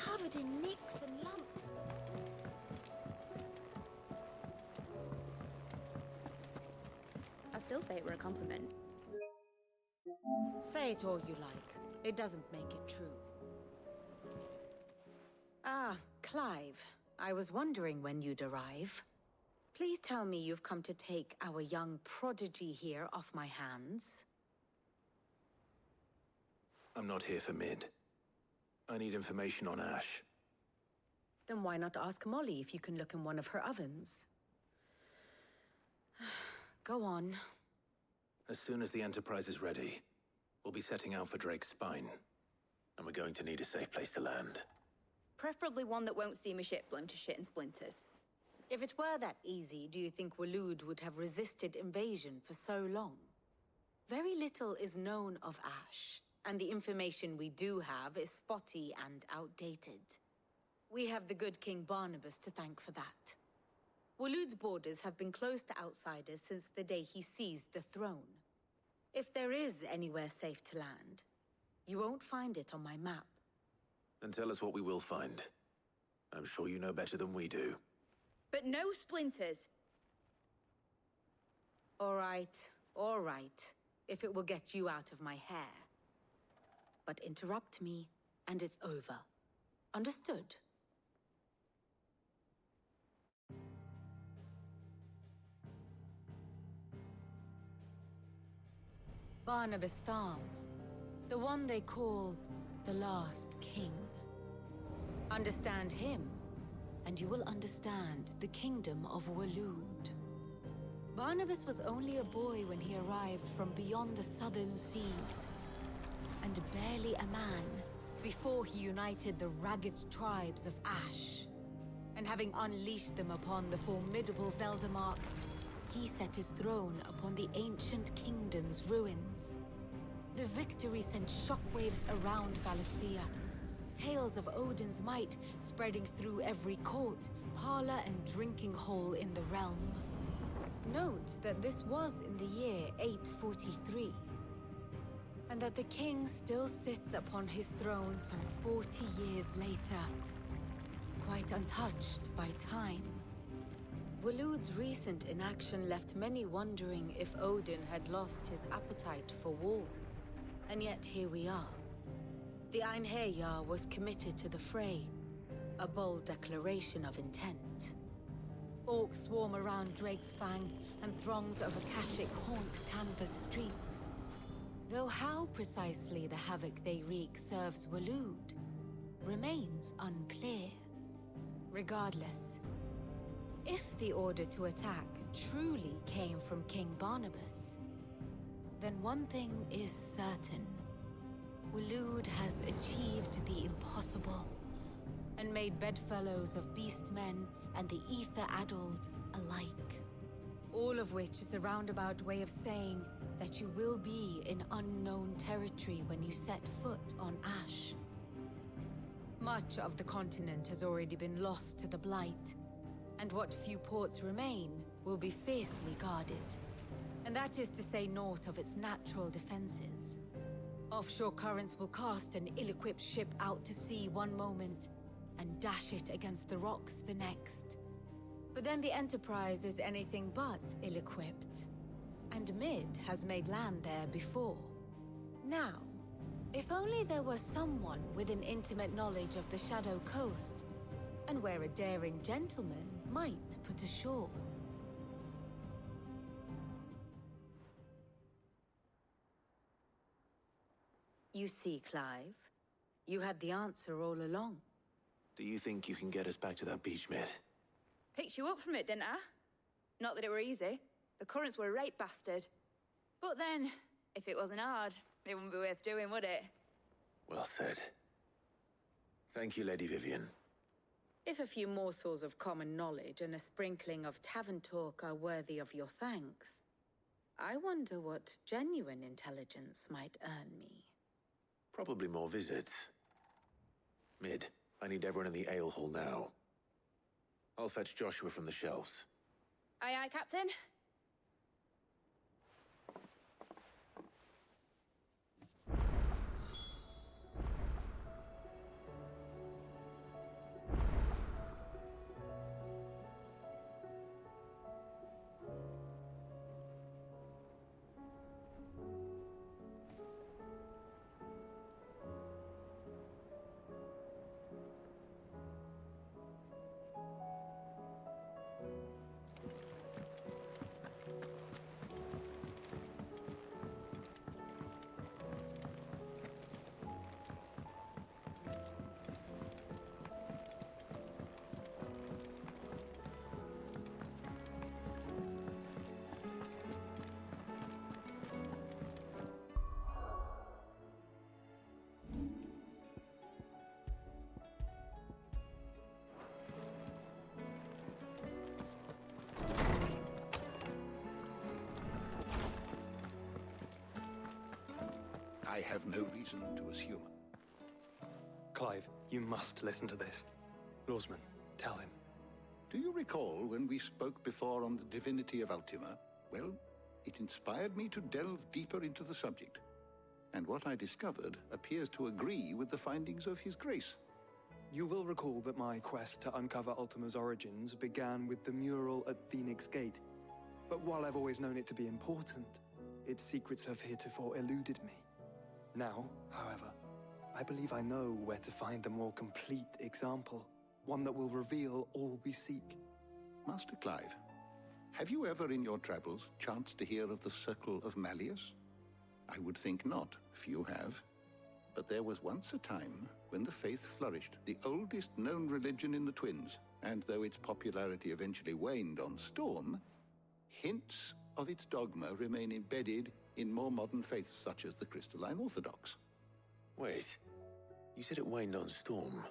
Covered in nicks and lumps. I still say it were a compliment. Say it all you like. It doesn't make it true. Ah, Clive. I was wondering when you'd arrive. Please tell me you've come to take our young prodigy here off my hands. I'm not here for Mid. I need information on Ash. Then why not ask Molly if you can look in one of her ovens? Go on. As soon as the Enterprise is ready, we'll be setting out for Drake's Spine. And we're going to need a safe place to land. Preferably one that won't see my ship blown to shit and splinters. If it were that easy, do you think Waloed would have resisted invasion for so long? Very little is known of Ash, and the information we do have is spotty and outdated. We have the good King Barnabas to thank for that. Waloed's borders have been closed to outsiders since the day he seized the throne. If there is anywhere safe to land, you won't find it on my map. Then tell us what we will find. I'm sure you know better than we do. But no splinters. All right, if it will get you out of my hair. But interrupt me, and it's over. Understood? Barnabas Tham, the one they call the Last King. Understand him, and you will understand the kingdom of Waloed. Barnabas was only a boy when he arrived from beyond the southern seas, and barely a man before he united the ragged tribes of Ash. And having unleashed them upon the formidable Veldamark, he set his throne upon the ancient kingdom's ruins. The victory sent shockwaves around Valisthea, tales of Odin's might spreading through every court, parlor, and drinking hole in the realm. Note that this was in the year 843, and that the king still sits upon his throne some 40 years later, quite untouched by time. Waloed's recent inaction left many wondering if Odin had lost his appetite for war. And yet here we are. The Einherjar was committed to the fray, a bold declaration of intent. Orcs swarm around Drake's Fang, and throngs of Akashic haunt Canvas streets. Though how precisely the havoc they wreak serves Waloed remains unclear. Regardless, if the order to attack truly came from King Barnabas, then one thing is certain. Waloed has achieved the impossible, and made bedfellows of beastmen and the ether-addled alike. All of which is a roundabout way of saying that you will be in unknown territory when you set foot on Ash. Much of the continent has already been lost to the Blight, and what few ports remain will be fiercely guarded. And that is to say naught of its natural defenses. Offshore currents will cast an ill-equipped ship out to sea one moment, and dash it against the rocks the next. But then the Enterprise is anything but ill-equipped. And Mid has made land there before. Now, if only there were someone with an intimate knowledge of the Shadow Coast, and where a daring gentleman might put ashore. You see, Clive, you had the answer all along. Do you think you can get us back to that beach, Mid? Picked you up from it, didn't I? Not that it were easy. The currents were a right bastard. But then, if it wasn't hard, it wouldn't be worth doing, would it? Well said. Thank you, Lady Vivian. If a few morsels of common knowledge and a sprinkling of tavern talk are worthy of your thanks, I wonder what genuine intelligence might earn me. Probably more visits. Mid, I need everyone in the ale hall now. I'll fetch Joshua from the shelves. Aye, aye, Captain. I have no reason to assume. Clive, you must listen to this. Lawsman, tell him. Do you recall when we spoke before on the divinity of Ultima? Well, it inspired me to delve deeper into the subject. And what I discovered appears to agree with the findings of His Grace. You will recall that my quest to uncover Ultima's origins began with the mural at Phoenix Gate. But while I've always known it to be important, its secrets have heretofore eluded me. Now, however, I believe I know where to find the more complete example, one that will reveal all we seek. Master Clive, have you ever in your travels chanced to hear of the Circle of Malleus? I would think not, few have. But there was once a time when the faith flourished, the oldest known religion in the Twins, and though its popularity eventually waned on Storm, hints of its dogma remain embedded in more modern faiths such as the Crystalline Orthodox. Wait, you said it waned on Storm.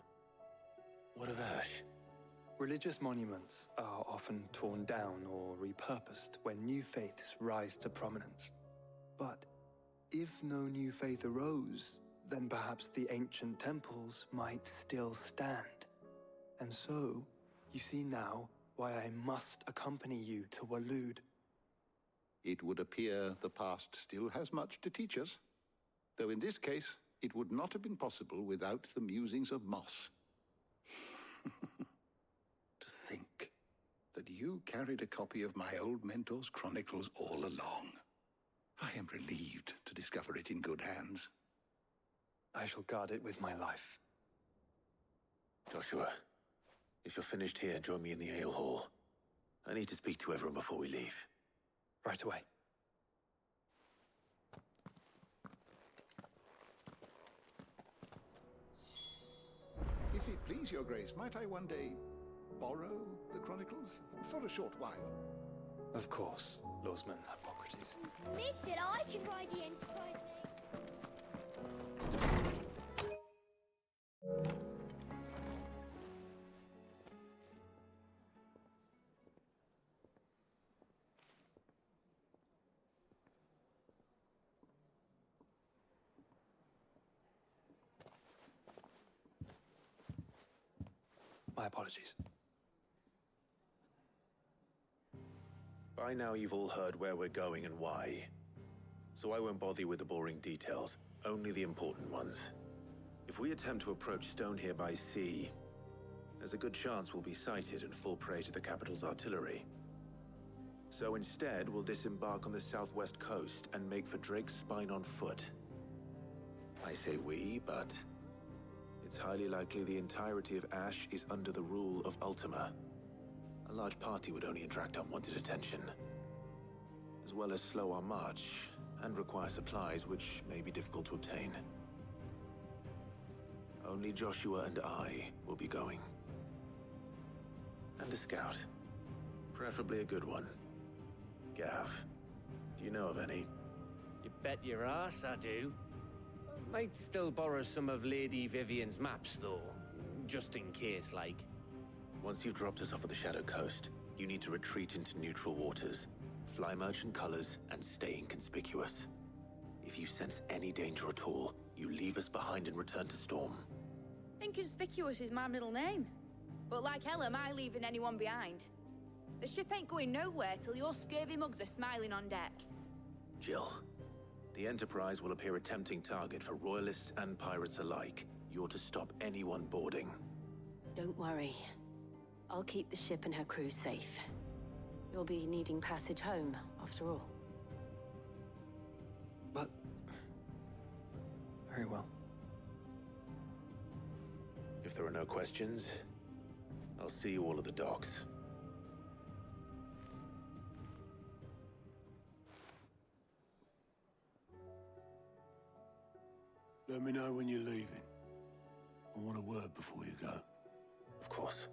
What of Ash? Religious monuments are often torn down or repurposed when new faiths rise to prominence. But if no new faith arose, then perhaps the ancient temples might still stand. And so, you see now why I must accompany you to Waloed. It would appear the past still has much to teach us, though in this case, it would not have been possible without the musings of Moss. To think that you carried a copy of my old mentor's chronicles all along. I am relieved to discover it in good hands. I shall guard it with my life. Joshua, if you're finished here, join me in the ale hall. I need to speak to everyone before we leave. Right away. If it please your grace, might I one day borrow the chronicles? For a short while. Of course, Lawsman Hippocrates. Mid said I can ride the Enterprise My apologies. By now you've all heard where we're going and why. So I won't bother you with the boring details, only the important ones. If we attempt to approach Stone here by sea, there's a good chance we'll be sighted and fall prey to the capital's artillery. So instead, we'll disembark on the southwest coast and make for Drake's Spine on foot. I say we, but it's highly likely the entirety of Ash is under the rule of Ultima. A large party would only attract unwanted attention, as well as slow our march and require supplies which may be difficult to obtain. Only Joshua and I will be going. And a scout. Preferably a good one. Gav, do you know of any? You bet your ass I do. Might still borrow some of Lady Vivian's maps, though. Just in case, like. Once you've dropped us off at the Shadow Coast, you need to retreat into neutral waters, fly merchant colors, and stay inconspicuous. If you sense any danger at all, you leave us behind and return to Storm. Inconspicuous is my middle name. But like hell am I leaving anyone behind. The ship ain't going nowhere till your scurvy mugs are smiling on deck. Jill, the Enterprise will appear a tempting target for royalists and pirates alike. You're to stop anyone boarding. Don't worry. I'll keep the ship and her crew safe. You'll be needing passage home, after all. But... very well. If there are no questions, I'll see you all at the docks. Let me know when you're leaving. I want a word before you go. Of course.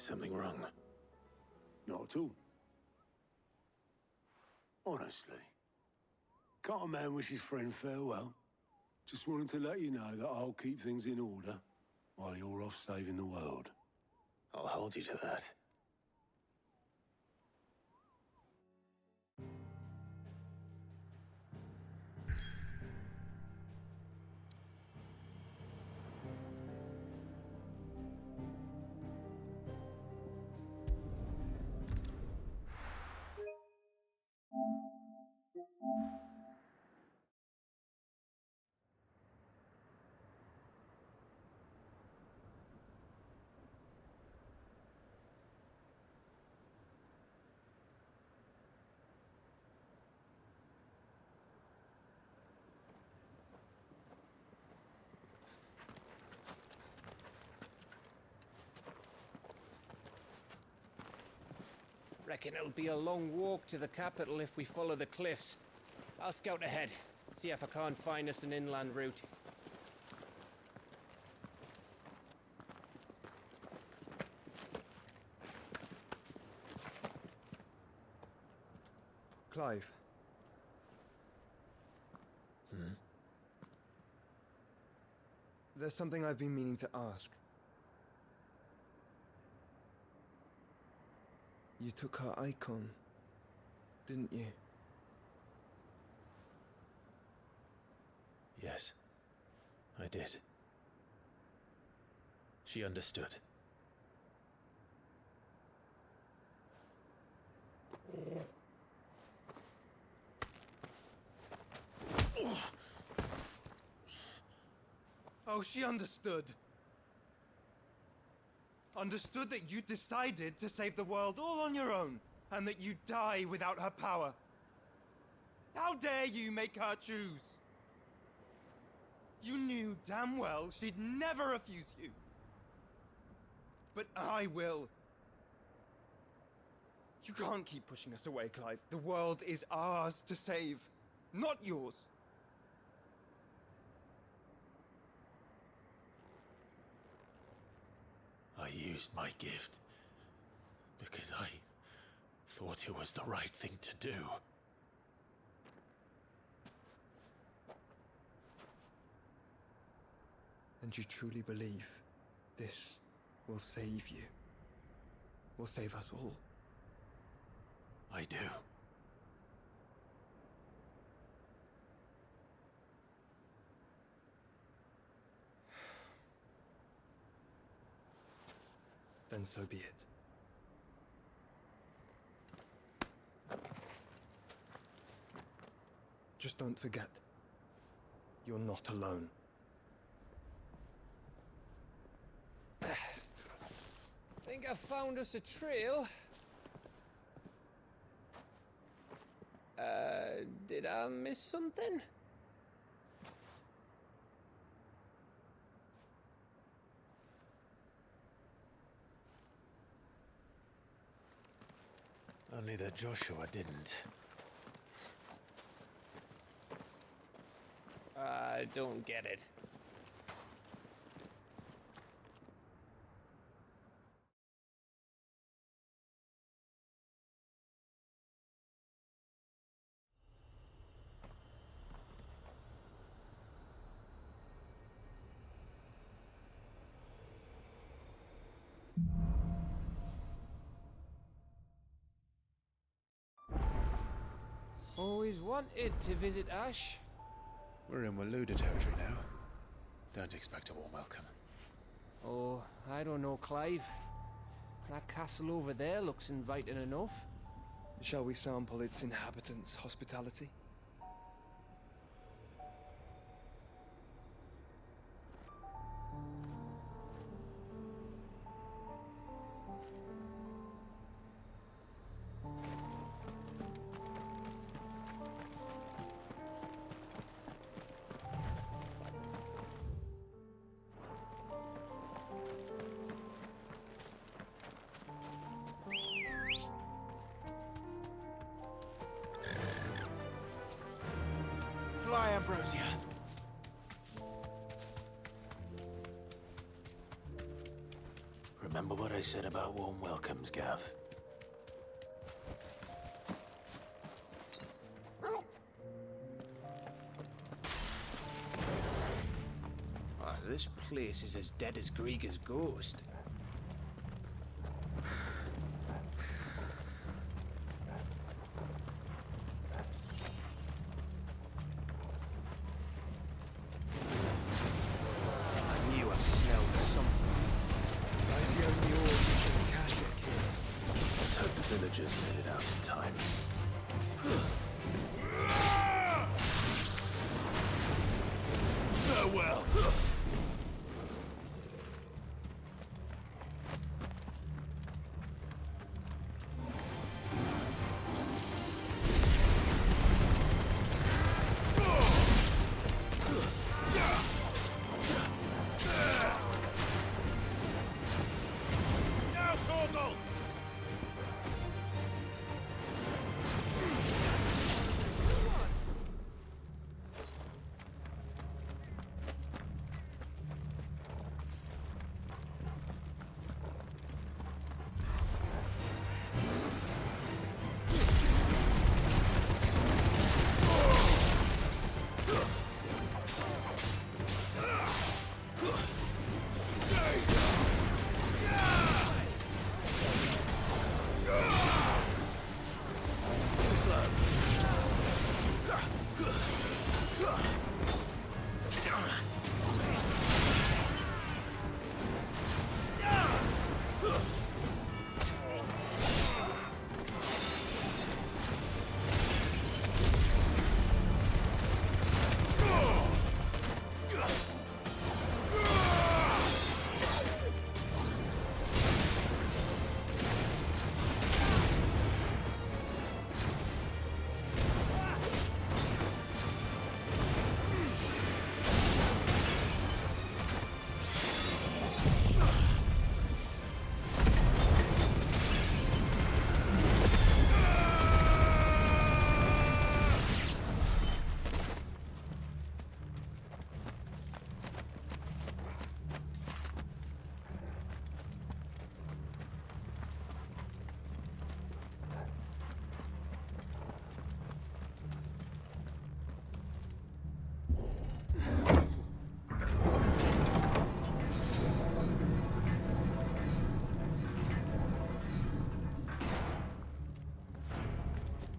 something wrong? Not at all. Honestly. Can't a man wish his friend farewell? Just wanted to let you know that I'll keep things in order while you're off saving the world. I'll hold you to that. Reckon it'll be a long walk to the capital if we follow the cliffs. I'll scout ahead, see if I can't find us an inland route. Clive. There's something I've been meaning to ask. You took her icon, didn't you? Yes, I did. She understood. Oh, she understood. Understood that you decided to save the world all on your own, and that you'd die without her power. How dare you make her choose? You knew damn well she'd never refuse you. But I will. You can't keep pushing us away, Clive. The world is ours to save, not yours. I used my gift because I thought it was the right thing to do. And you truly believe this will save you? Will save us all? I do. Then so be it. Just don't forget, you're not alone. Think I found us a trail. Did I miss something? Only that Joshua didn't. I don't get it. Always wanted to visit Ash. We're in Waluda territory now. Don't expect a warm welcome. Oh, I don't know, Clive. That castle over there looks inviting enough. Shall we sample its inhabitants' hospitality? Fly, Ambrosia. Remember what I said about warm welcomes, Gav? This place is as dead as Grieger's ghost. I knew I smelled something. I see only orcs and Kashik here. Let's hope the villagers made it out in time. Farewell!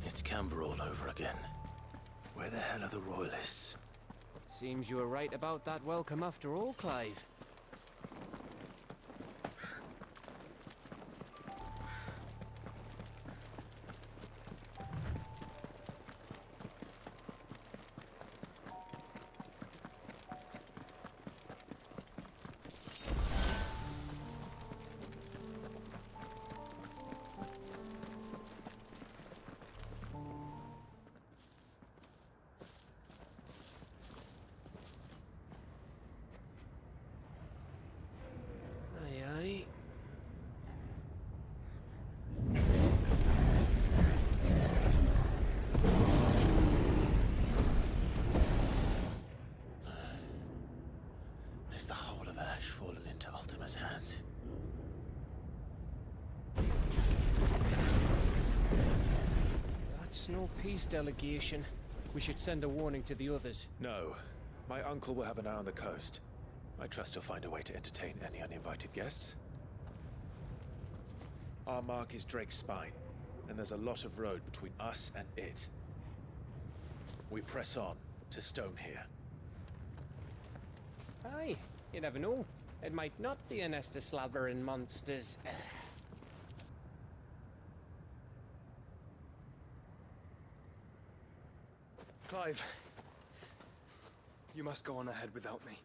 It's Camber all over again. Where the hell are the royalists? Seems you were right about that welcome after all, Clive. Is the whole of Ash fallen into Ultima's hands? That's no peace delegation. We should send a warning to the others. No. My uncle will have an eye on the coast. I trust he'll find a way to entertain any uninvited guests. Our mark is Drake's Spine, and there's a lot of road between us and it. We press on to Stonehere. Aye, you never know. It might not be a nest of slavering monsters. Clive, you must go on ahead without me.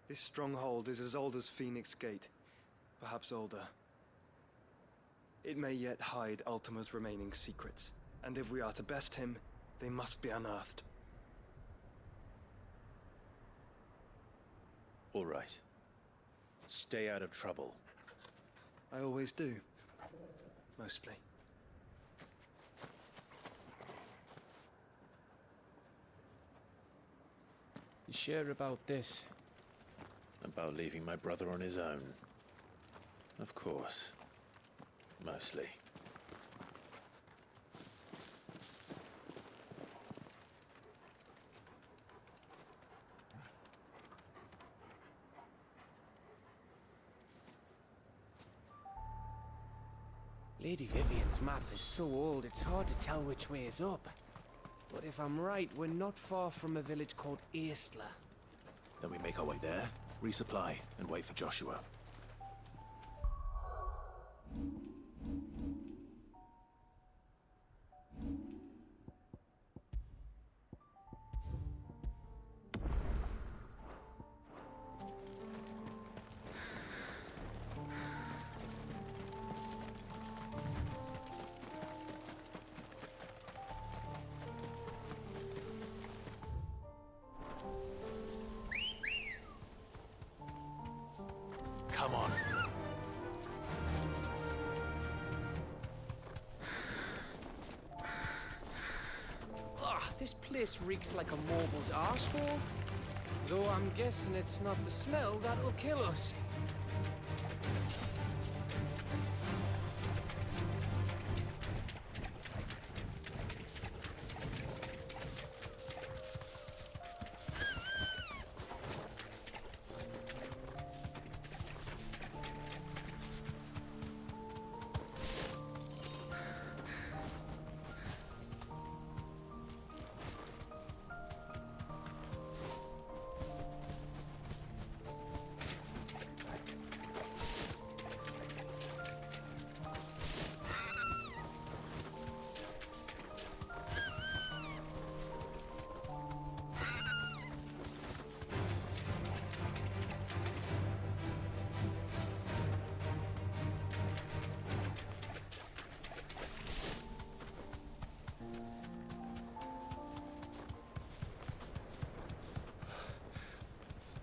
This stronghold is as old as Phoenix Gate, perhaps older. It may yet hide Ultima's remaining secrets, and if we are to best him, they must be unearthed. All right. Stay out of trouble. I always do. Mostly. You sure about this? About leaving my brother on his own. Of course. Mostly. Lady Vivian's map is so old it's hard to tell which way is up. But if I'm right, we're not far from a village called Aistla. Then we make our way there, resupply, and wait for Joshua. Come on. This place reeks like a mobile's arsehole. Though I'm guessing it's not the smell that'll kill us.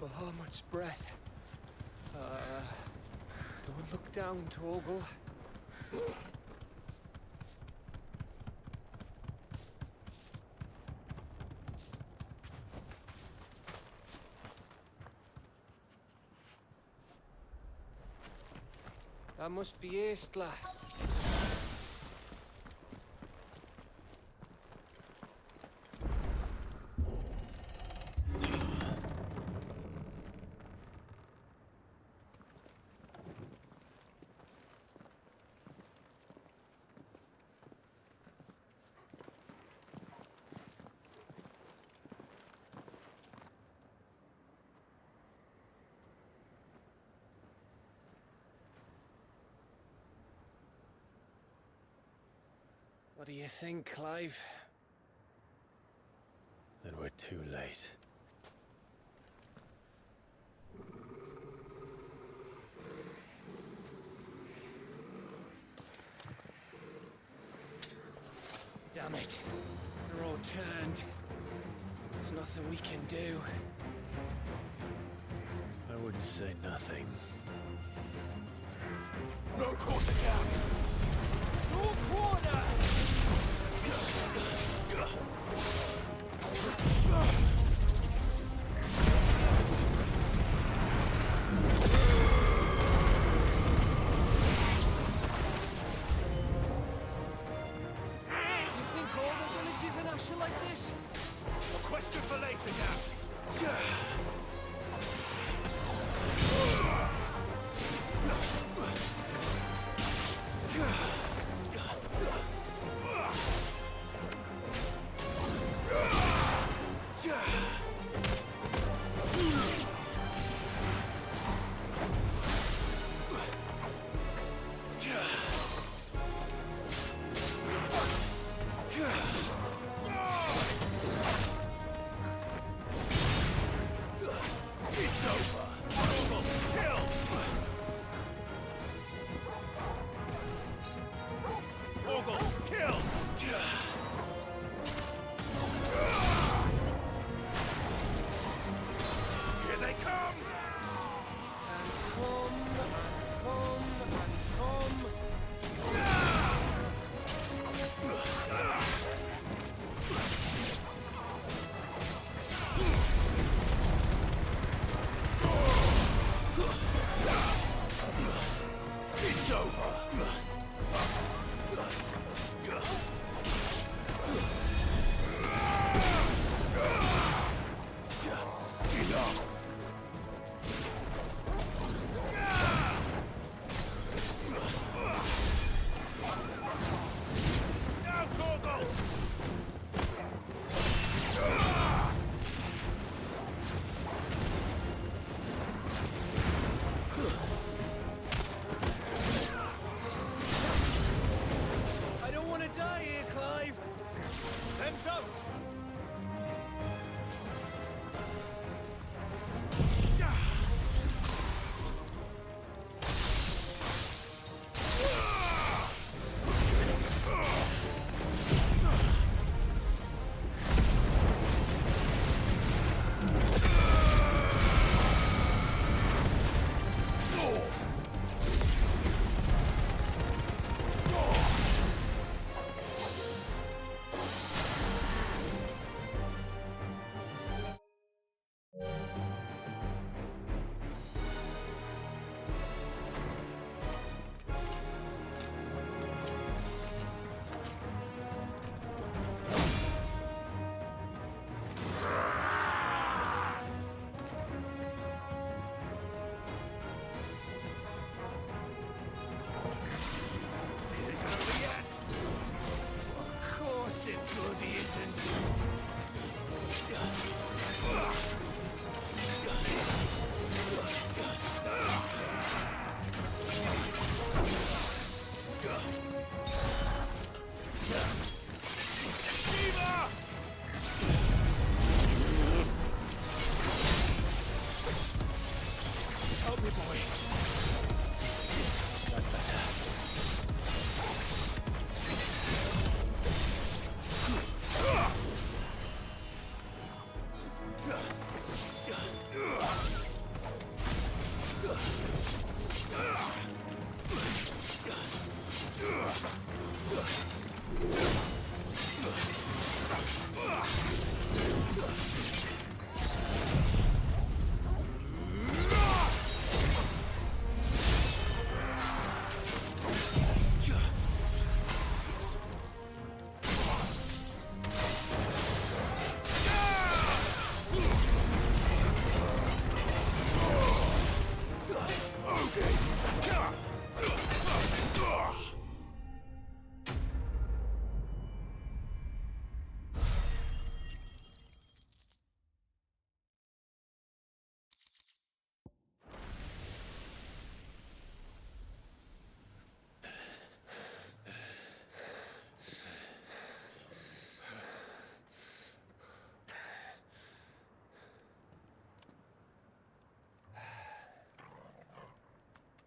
Bahamut's breath. Don't look down, Torgal. That must be Aistla. What do you think, Clive? Then we're too late. Damn it. They're all turned. There's nothing we can do. I wouldn't say nothing. No quarter down! No quarter! You think all the villages in Ash are like this? A question for later, Gav. It's over. Kill.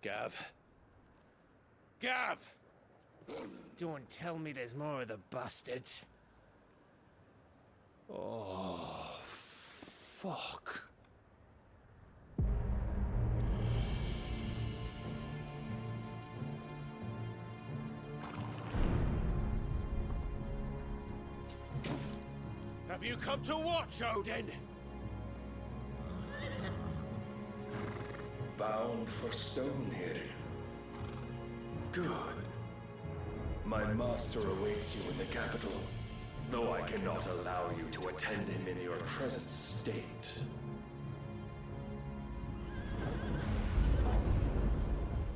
Gav. Gav! Don't tell me there's more of the bastards. Oh, fuck. Have you come to watch, Odin? Bound for Stonehill. Good. My master awaits you in the capital, though I cannot allow you to attend him in your present state.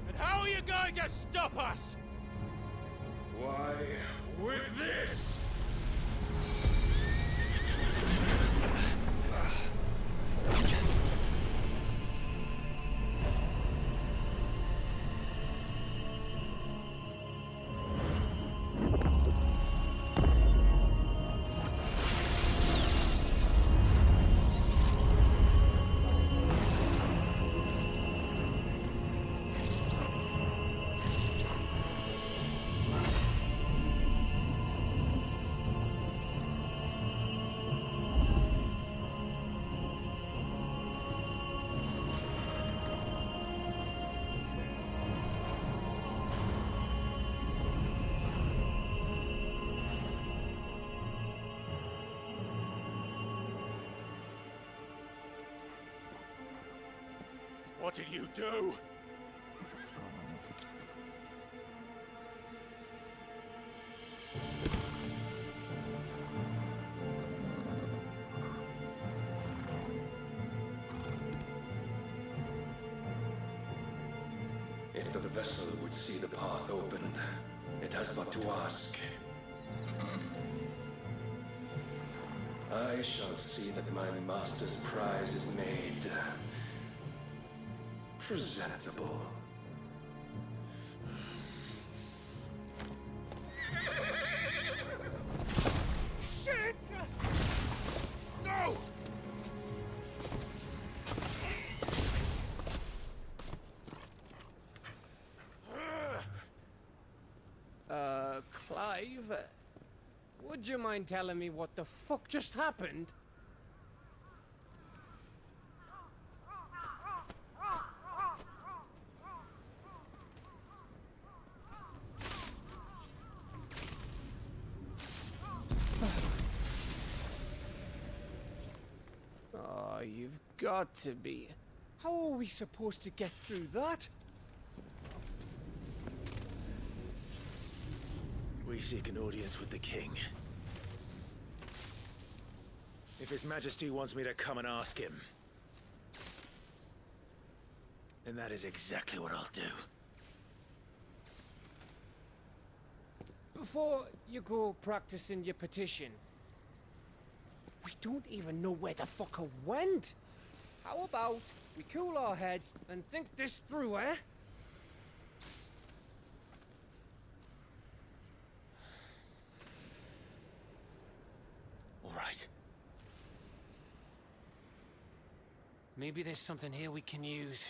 And how are you going to stop us? Why, with this! What did you do? If the vessel would see the path opened, it has but to ask. I shall see that my master's prize is made presentable. Shit! No! Clive? Would you mind telling me what the fuck just happened? Oh, you've got to be. How are we supposed to get through that? We seek an audience with the king. If His Majesty wants me to come and ask him, then that is exactly what I'll do. Before you go practicing your petition, we don't even know where the fucker went. How about we cool our heads and think this through, eh? All right. Maybe there's something here we can use.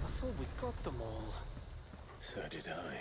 I thought we got them all. So did I.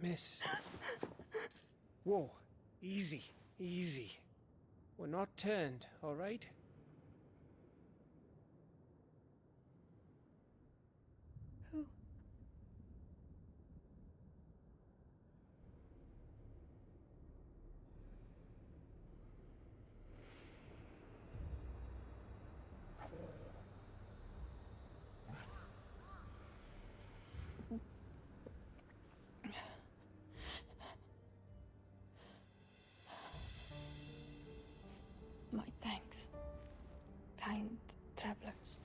Miss. Whoa. Easy. Easy. We're not turned, all right? Who? My thanks, kind travelers.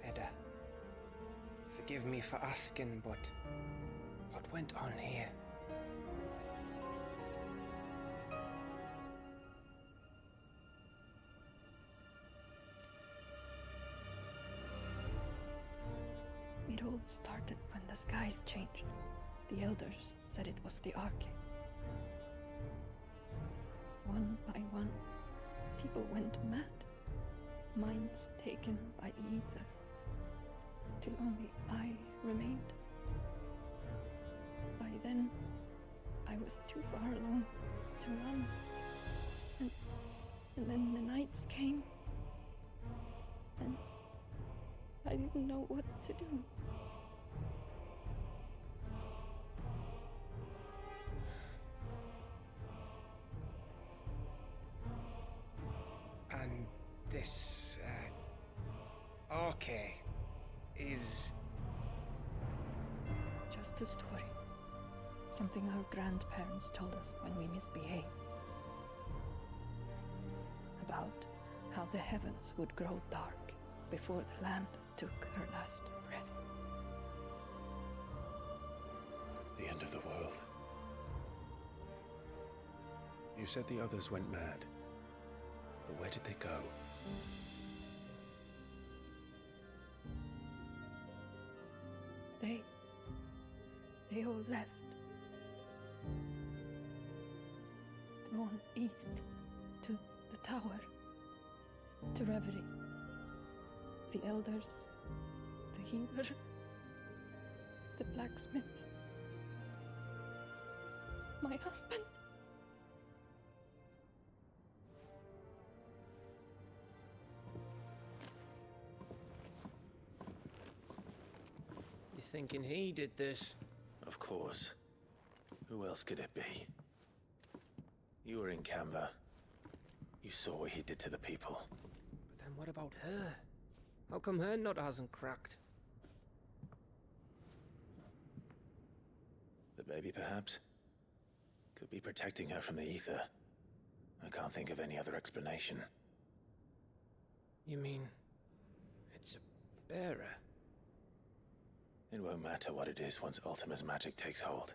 Edda, forgive me for asking, but what went on here? It all started when the skies changed. The elders said it was the Arche. One by one, people went mad. Minds taken by the ether. Till only I remained. By then, I was too far along to run. And then the nights came. And I didn't know what to do. And this, Arche is... Just a story. Something our grandparents told us when we misbehaved. About how the heavens would grow dark before the land took her last breath. The end of the world. You said the others went mad. But where did they go? They all left. Drawn east to the tower, to Reverie. The elders, the healer, the blacksmith, my husband. You thinking he did this? Of course. Who else could it be? You were in Canva. You saw what he did to the people. But then what about her? How come her nut hasn't cracked? The baby, perhaps? Could be protecting her from the ether. I can't think of any other explanation. You mean... it's a bearer? It won't matter what it is once Ultima's magic takes hold.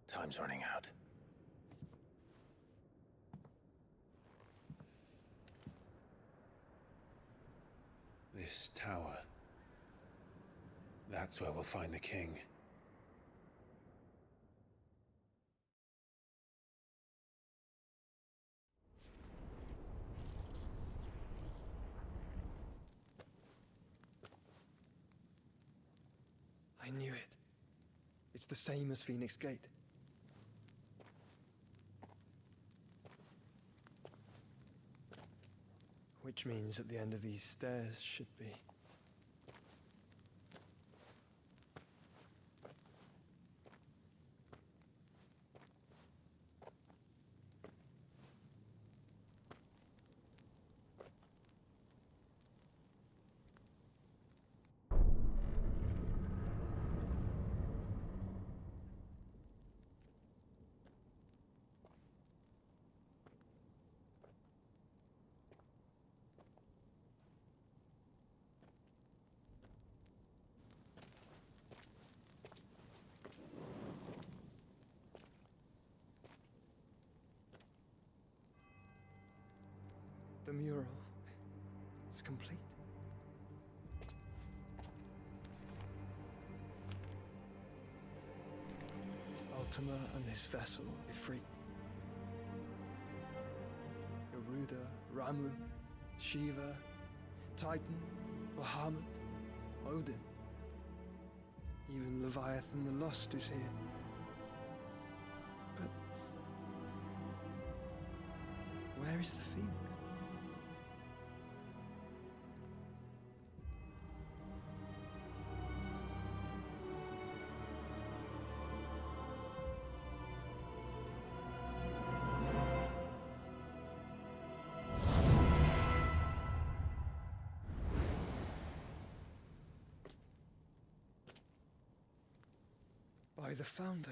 Time's running out. This tower. That's where we'll find the king. I knew it. It's the same as Phoenix Gate. Which means at the end of these stairs should be... The mural is complete. Ultima and his vessel, Ifrit. Garuda Amun, Shiva, Titan, Bahamut, Odin. Even Leviathan the Lost is here. But where is the Phoenix? By the Founder.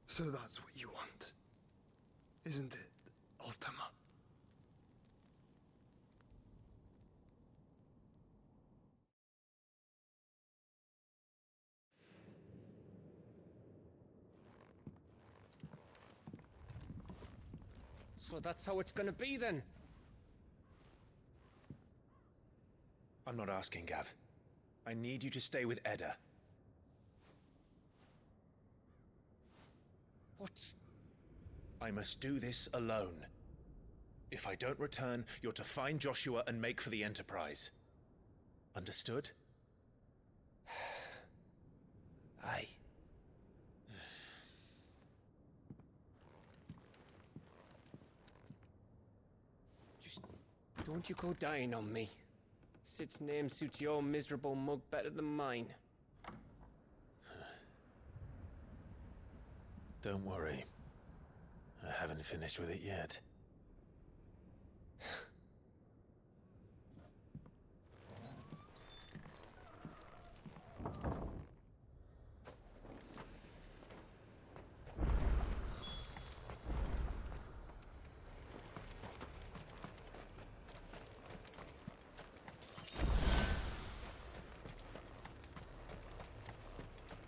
So that's what you want, isn't it, Ultima? So that's how it's gonna be then? I'm not asking, Gav. I need you to stay with Edda. What? I must do this alone. If I don't return, you're to find Joshua and make for the Enterprise. Understood? Aye. Just don't you go dying on me. Sid's name suits your miserable mug better than mine. Don't worry. I haven't finished with it yet.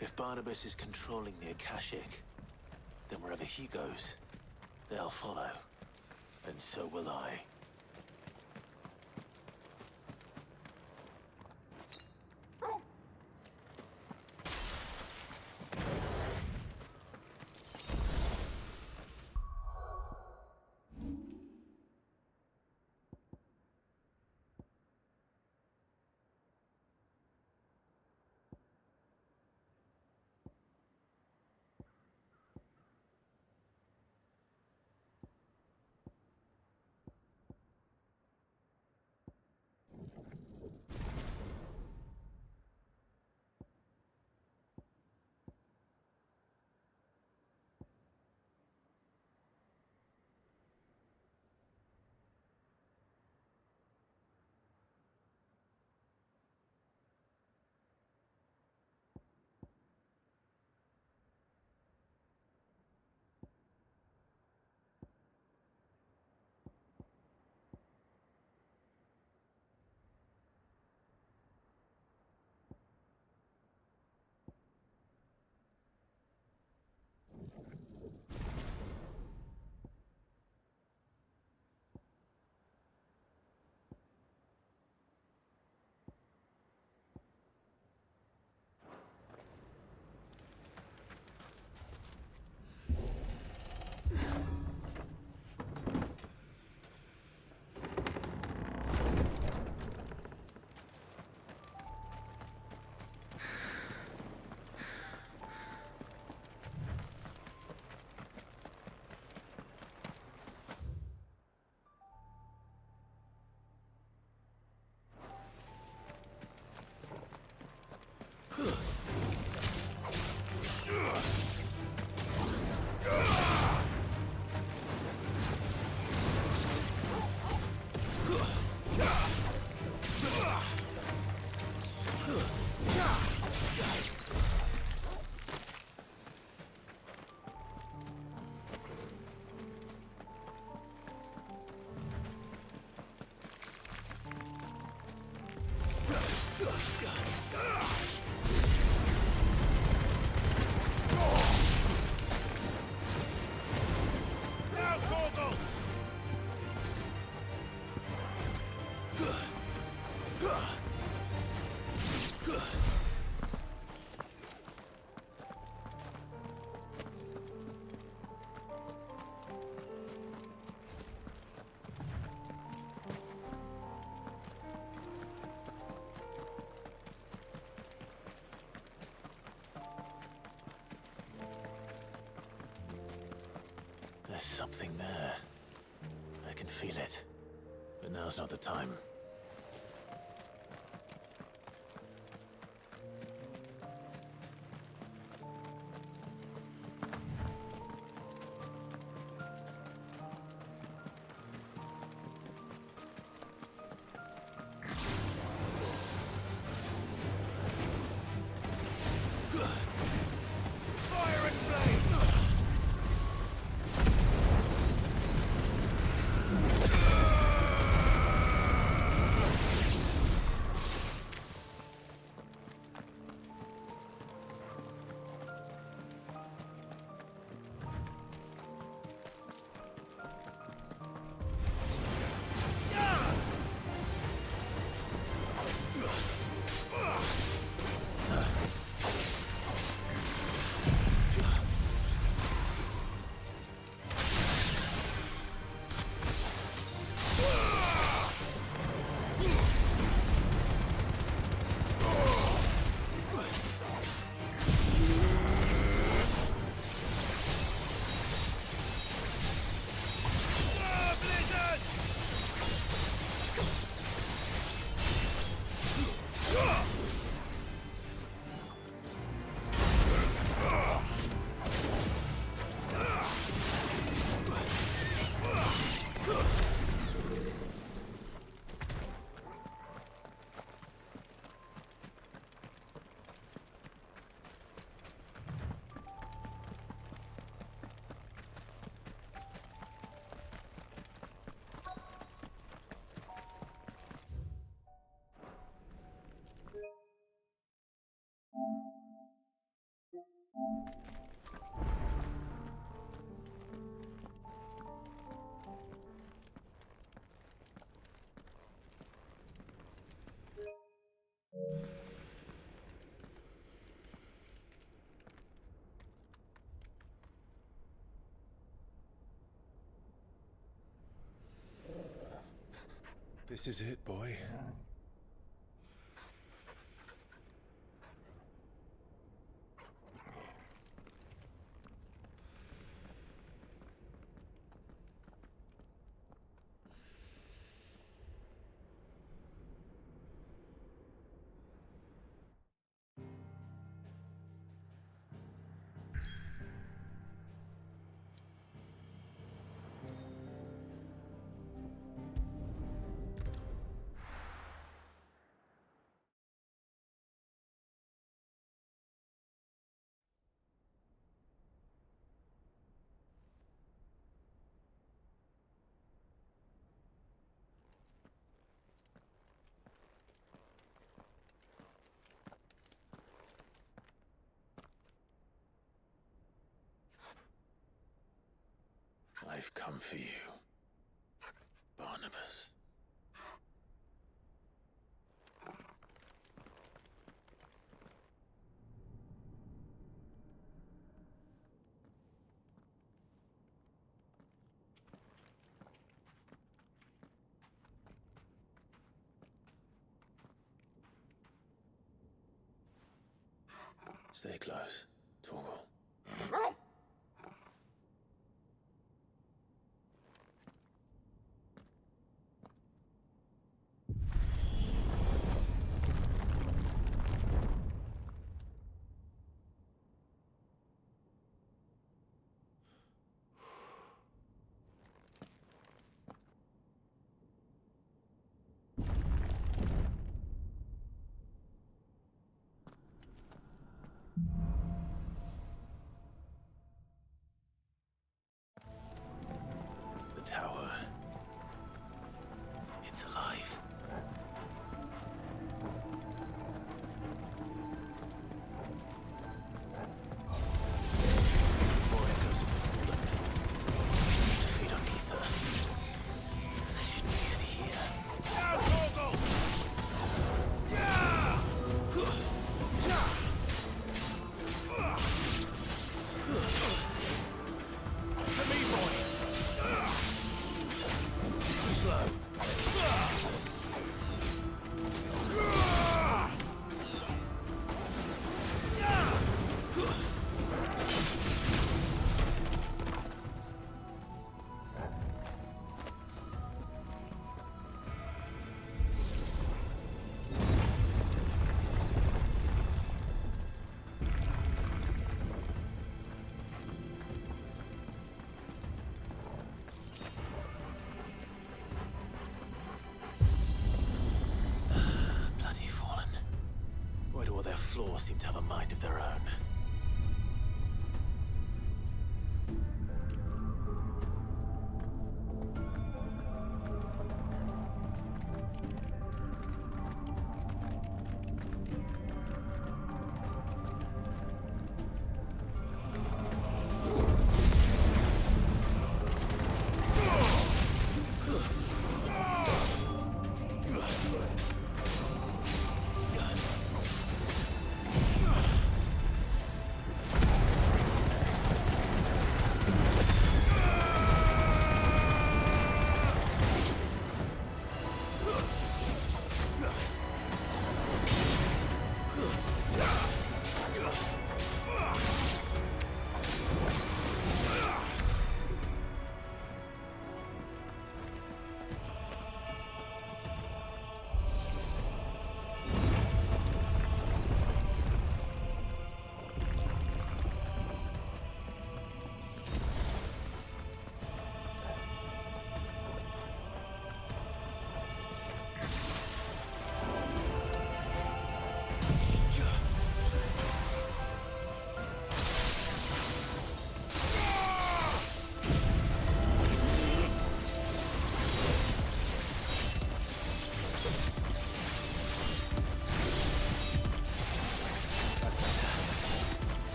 If Barnabas is controlling the Akashic, then wherever he goes, they'll follow. And so will I. There's something there. I can feel it. But now's not the time. This is it, boy. I've come for you, Barnabas. Stay close, Torgal. floor seem to have a mind of their own.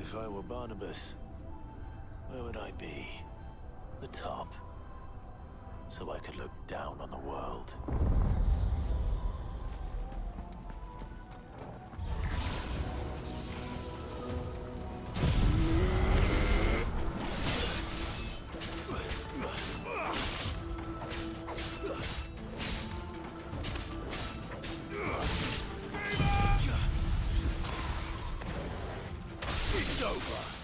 If I were Barnabas, where would I be? The top. So I could look down on the world. over.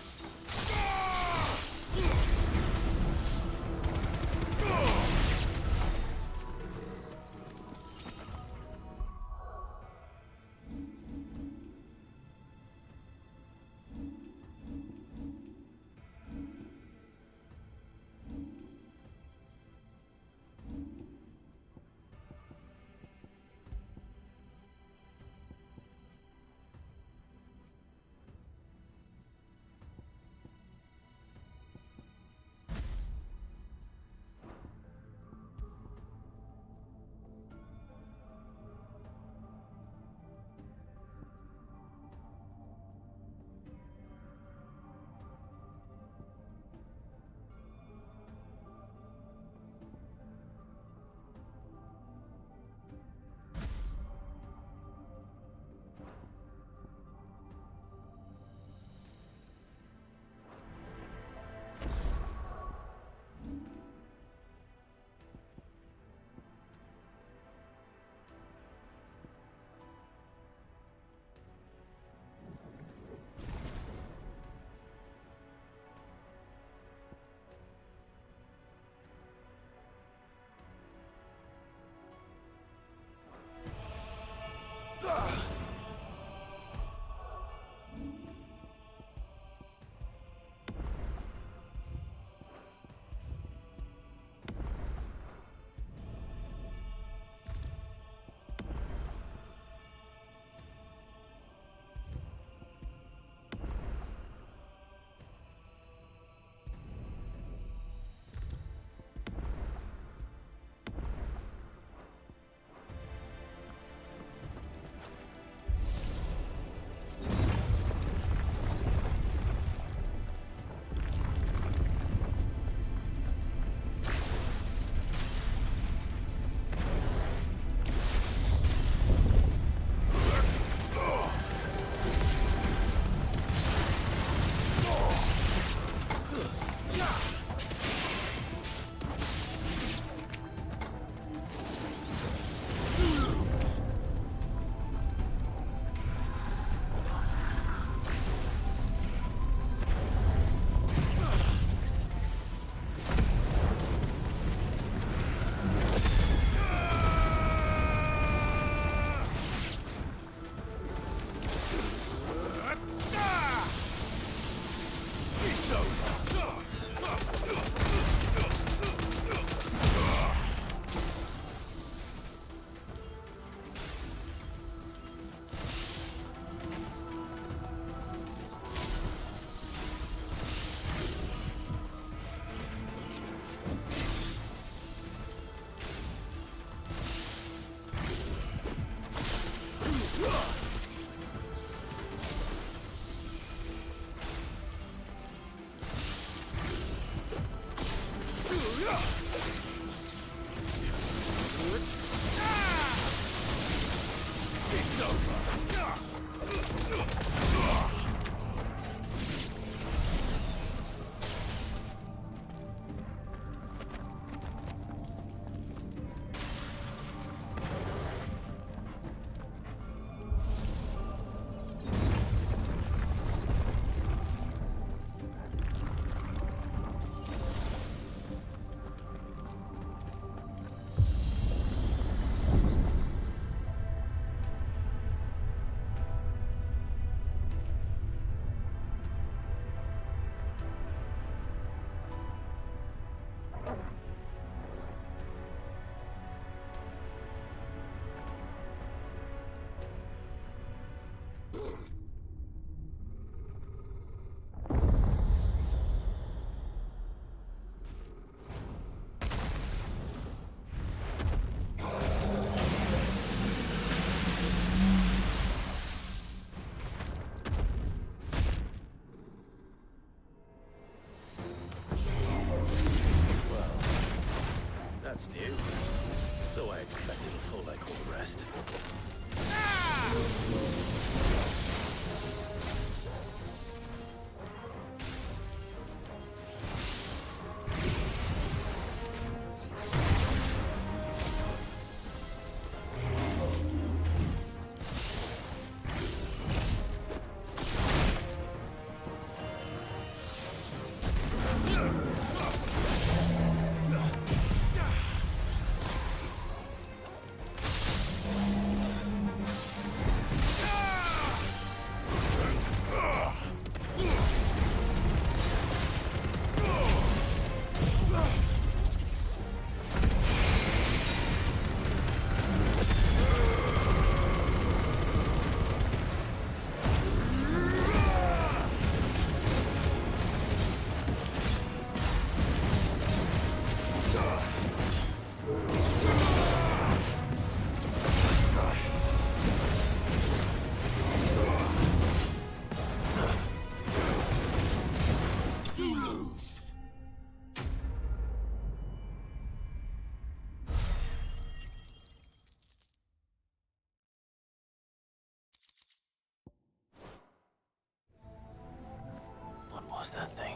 lost that thing.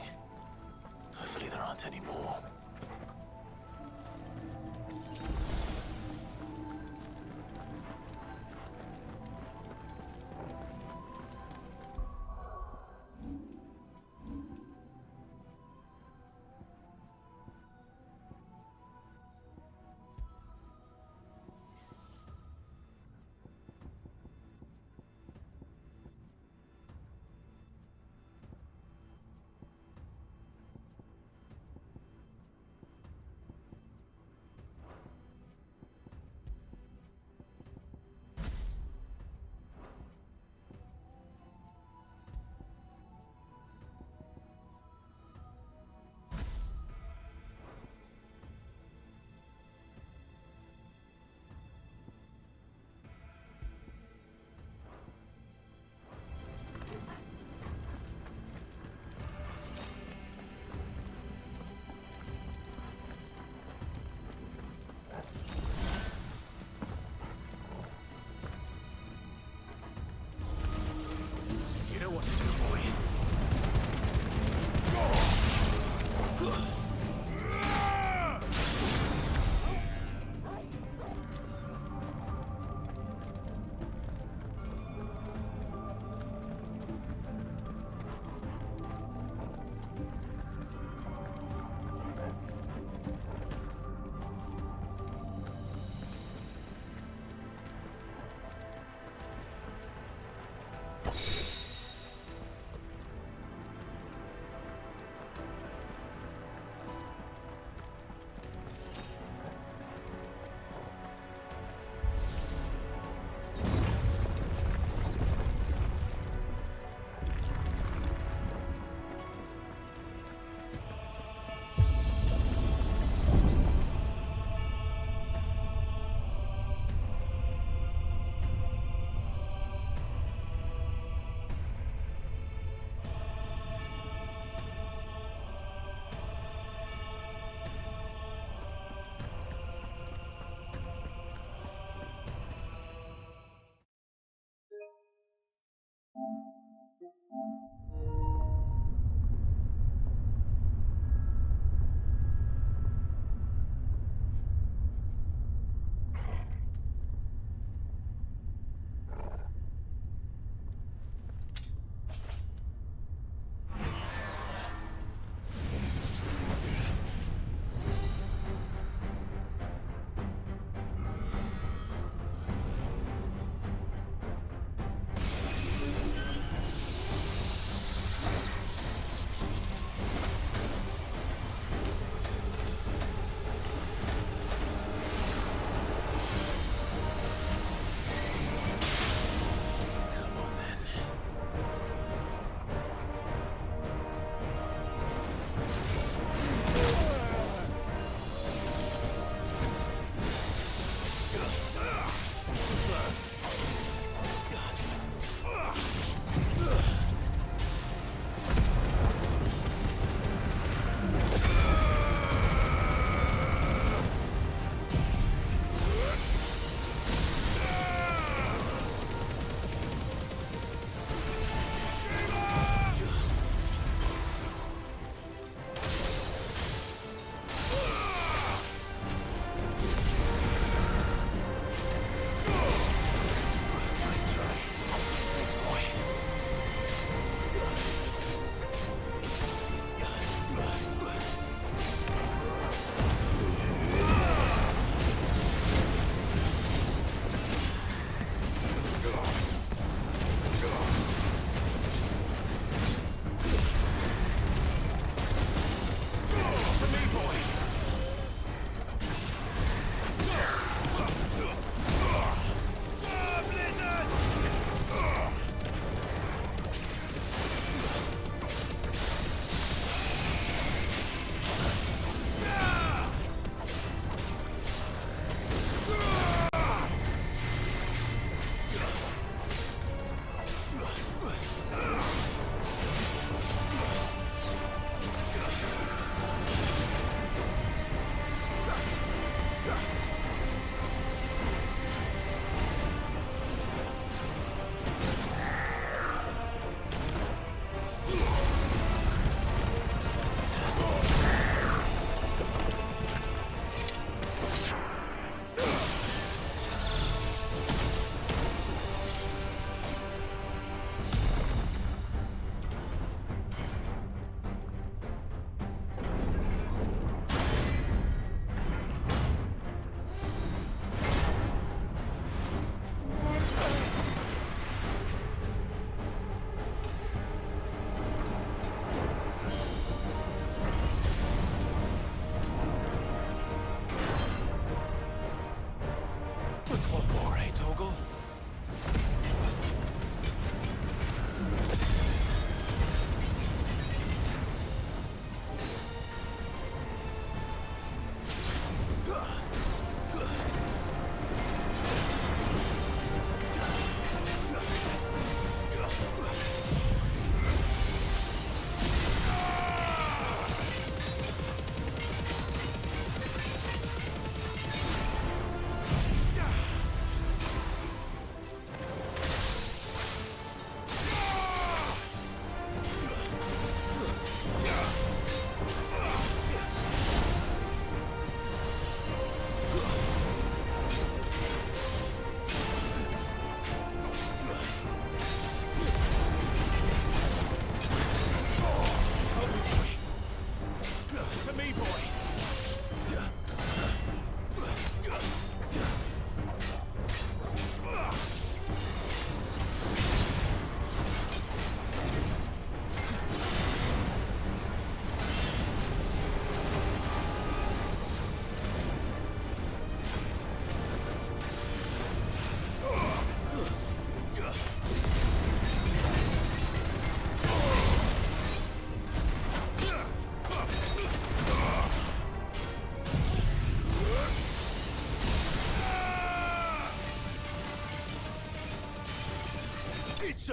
Hopefully there aren't any more. What to do, boy?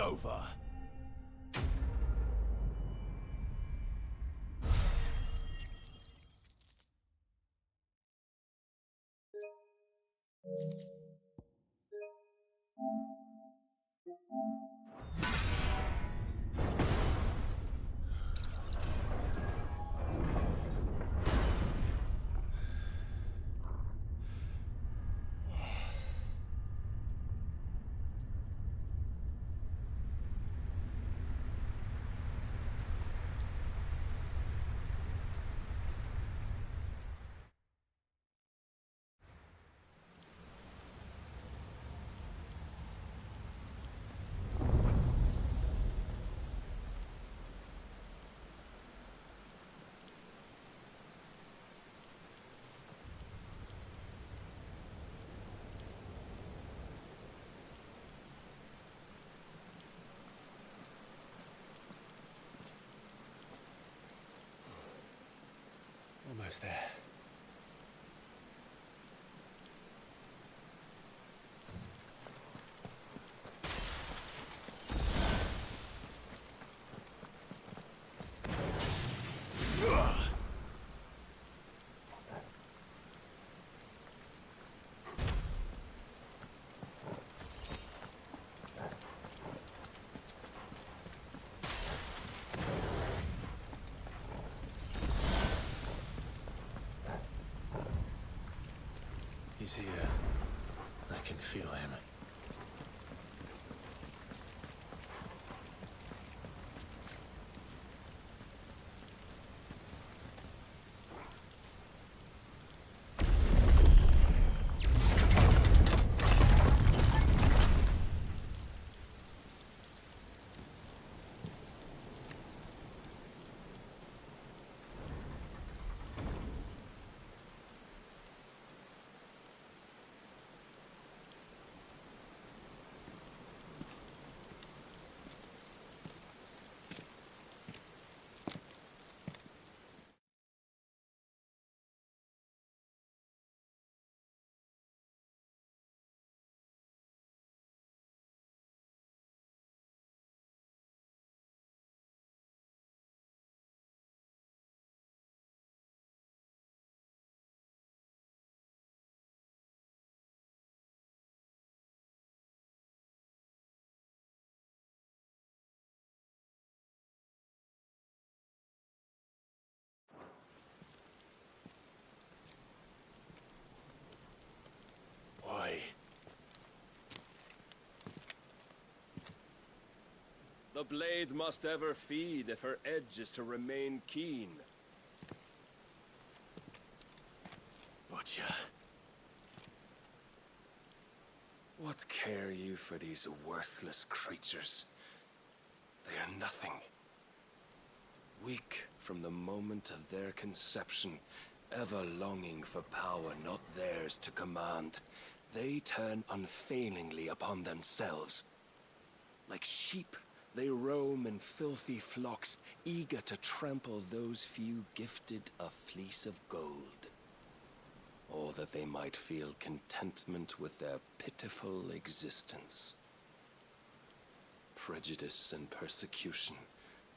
over. Almost there. He's here. I can feel him. Why? The blade must ever feed if her edge is to remain keen. Butcher. What care you for these worthless creatures? They are nothing. Weak from the moment of their conception, ever longing for power not theirs to command, they turn unfailingly upon themselves. Like sheep, they roam in filthy flocks, eager to trample those few gifted a fleece of gold. Or that they might feel contentment with their pitiful existence. Prejudice and persecution,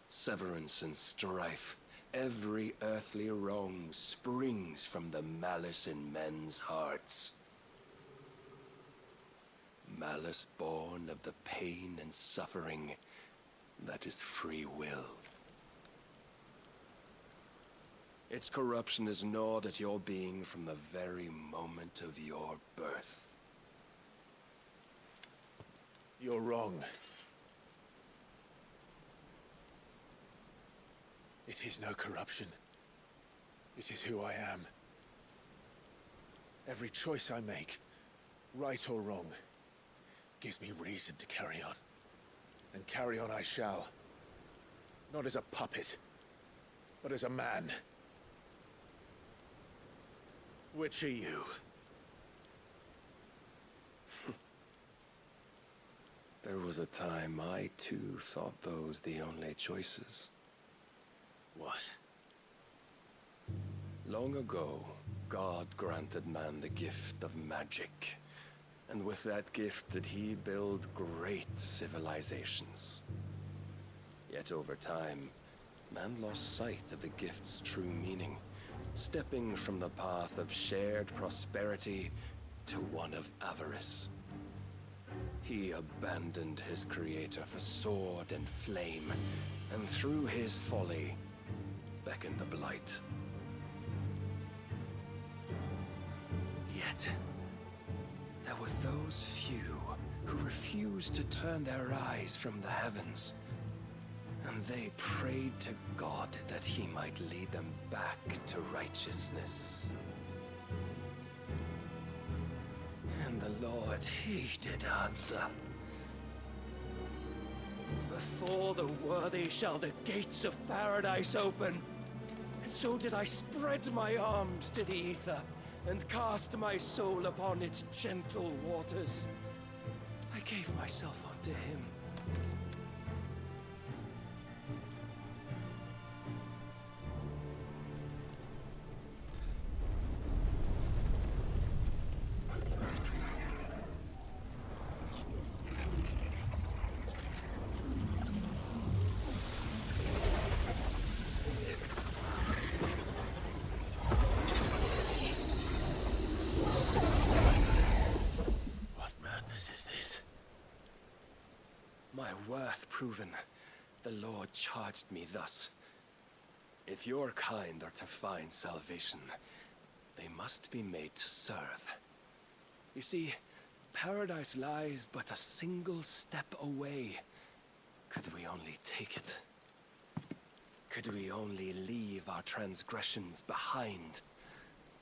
severance and strife, every earthly wrong springs from the malice in men's hearts. Malice born of the pain and suffering that is free will. Its corruption is gnawed at your being from the very moment of your birth. You're wrong. It is no corruption. It is who I am. Every choice I make, right or wrong, gives me reason to carry on. And carry on I shall. Not as a puppet, but as a man. Which are you? There was a time I too thought those the only choices. What? Long ago, God granted man the gift of magic. And with that gift did he build great civilizations. Yet over time, man lost sight of the gift's true meaning, stepping from the path of shared prosperity to one of avarice. He abandoned his creator for sword and flame, and through his folly, beckoned the Blight. Yet, there were those few who refused to turn their eyes from the heavens, and they prayed to God that he might lead them back to righteousness. And the Lord, he did answer. Before the worthy shall the gates of paradise open. And so did I spread my arms to the ether, and cast my soul upon its gentle waters. I gave myself unto him. Worth proven, the Lord charged me thus. If your kind are to find salvation, they must be made to serve. You see, paradise lies but a single step away. Could we only take it? Could we only leave our transgressions behind?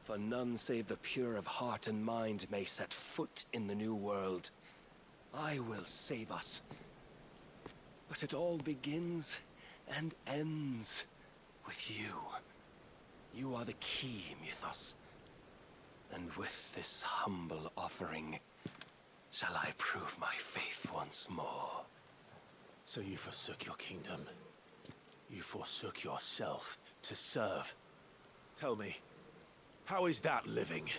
For none save the pure of heart and mind may set foot in the new world. I will save us. But it all begins and ends with you. You are the key, Mythos. And with this humble offering, shall I prove my faith once more. So you forsook your kingdom. You forsook yourself to serve. Tell me, how is that living?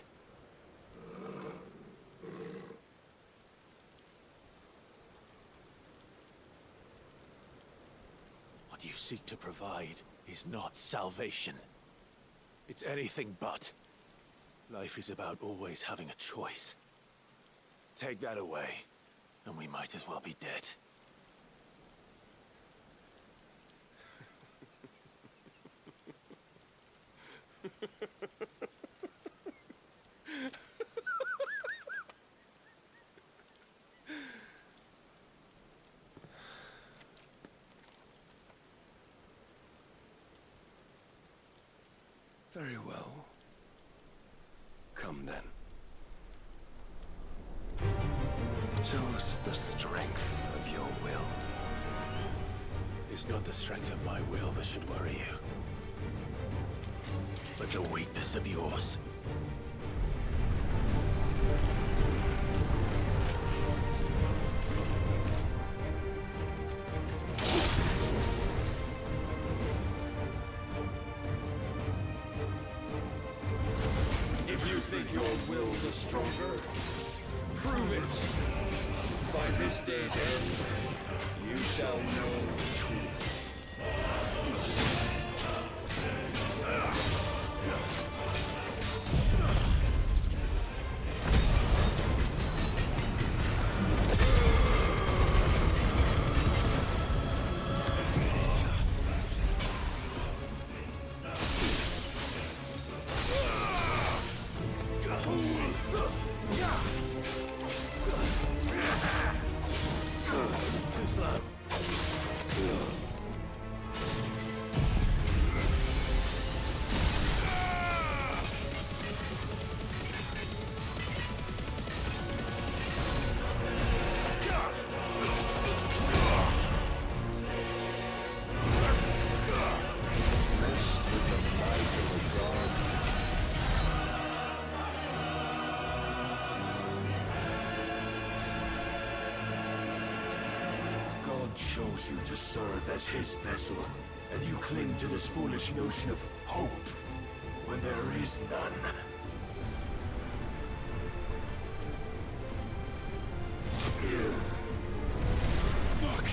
What you seek to provide is not salvation. It's anything but. Life is about always having a choice. Take that away, and we might as well be dead. Very well. Come then. Show us the strength of your will. It's not the strength of my will that should worry you, but the weakness of yours. If you think your will is stronger, prove it. By this day's end, you shall know the truth. Too slow. Chose you to serve as his vessel, and you cling to this foolish notion of hope when there is none. Fuck!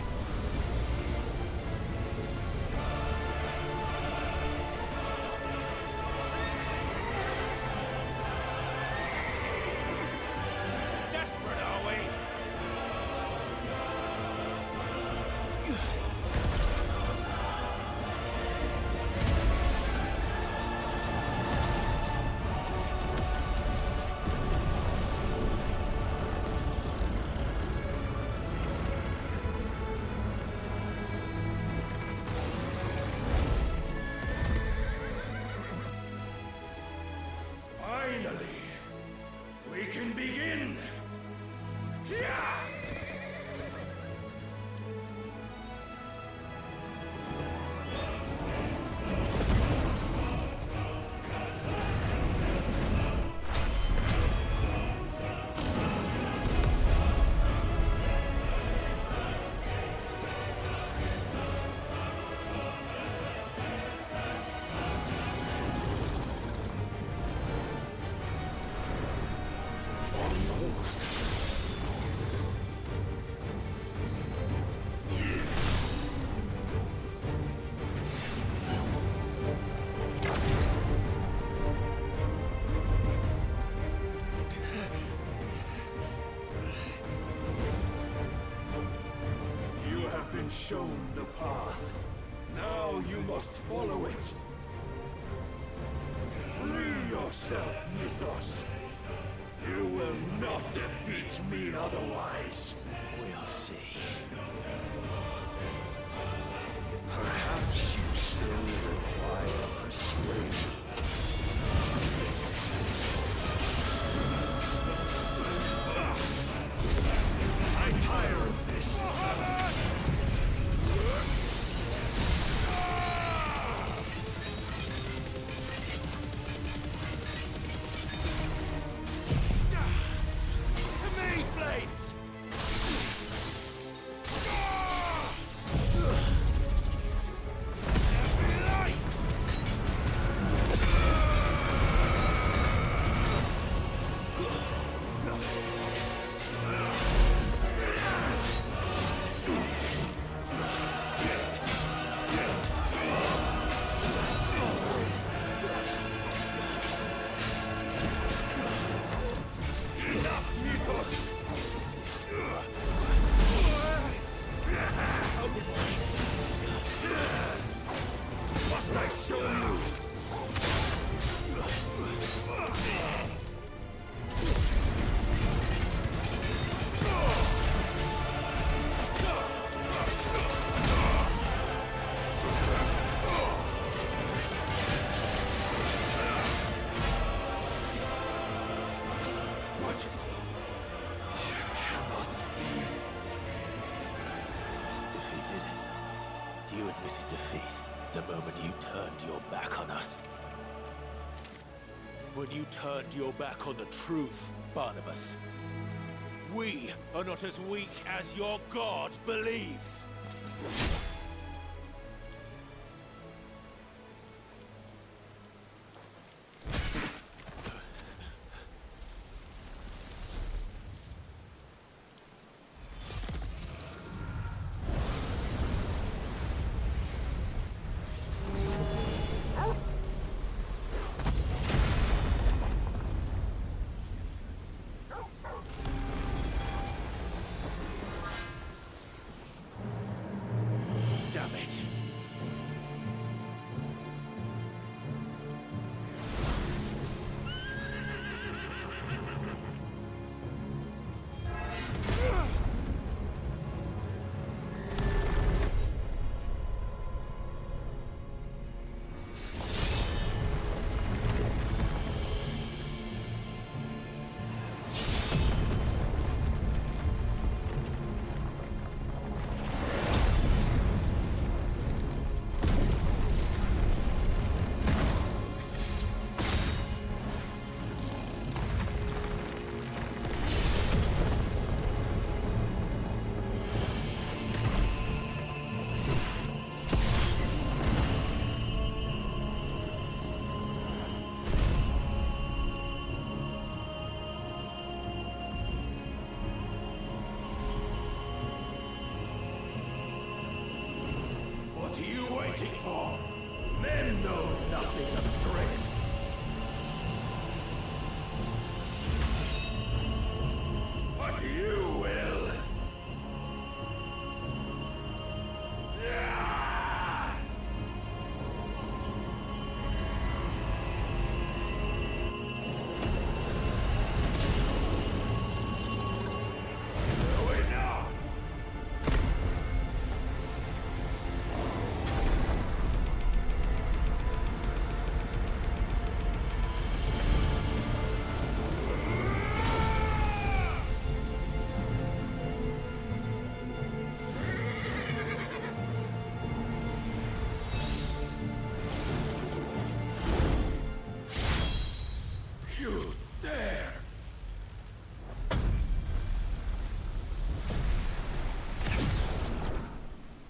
Desperate, are we? Finally, we can begin. Yeah! You have been shown the path. Now you must follow it. Free yourself, Mythos. You will not defeat me otherwise. We'll see. Perhaps you still require persuasion. I'm tired of this. To me, flames! Must I show you? What? You cannot be Defeated. You admitted defeat the moment you turned your back on us. When you turned your back on the truth, Barnabas. We are not as weak as your god believes. you waiting for? Men know nothing of strength. But you will.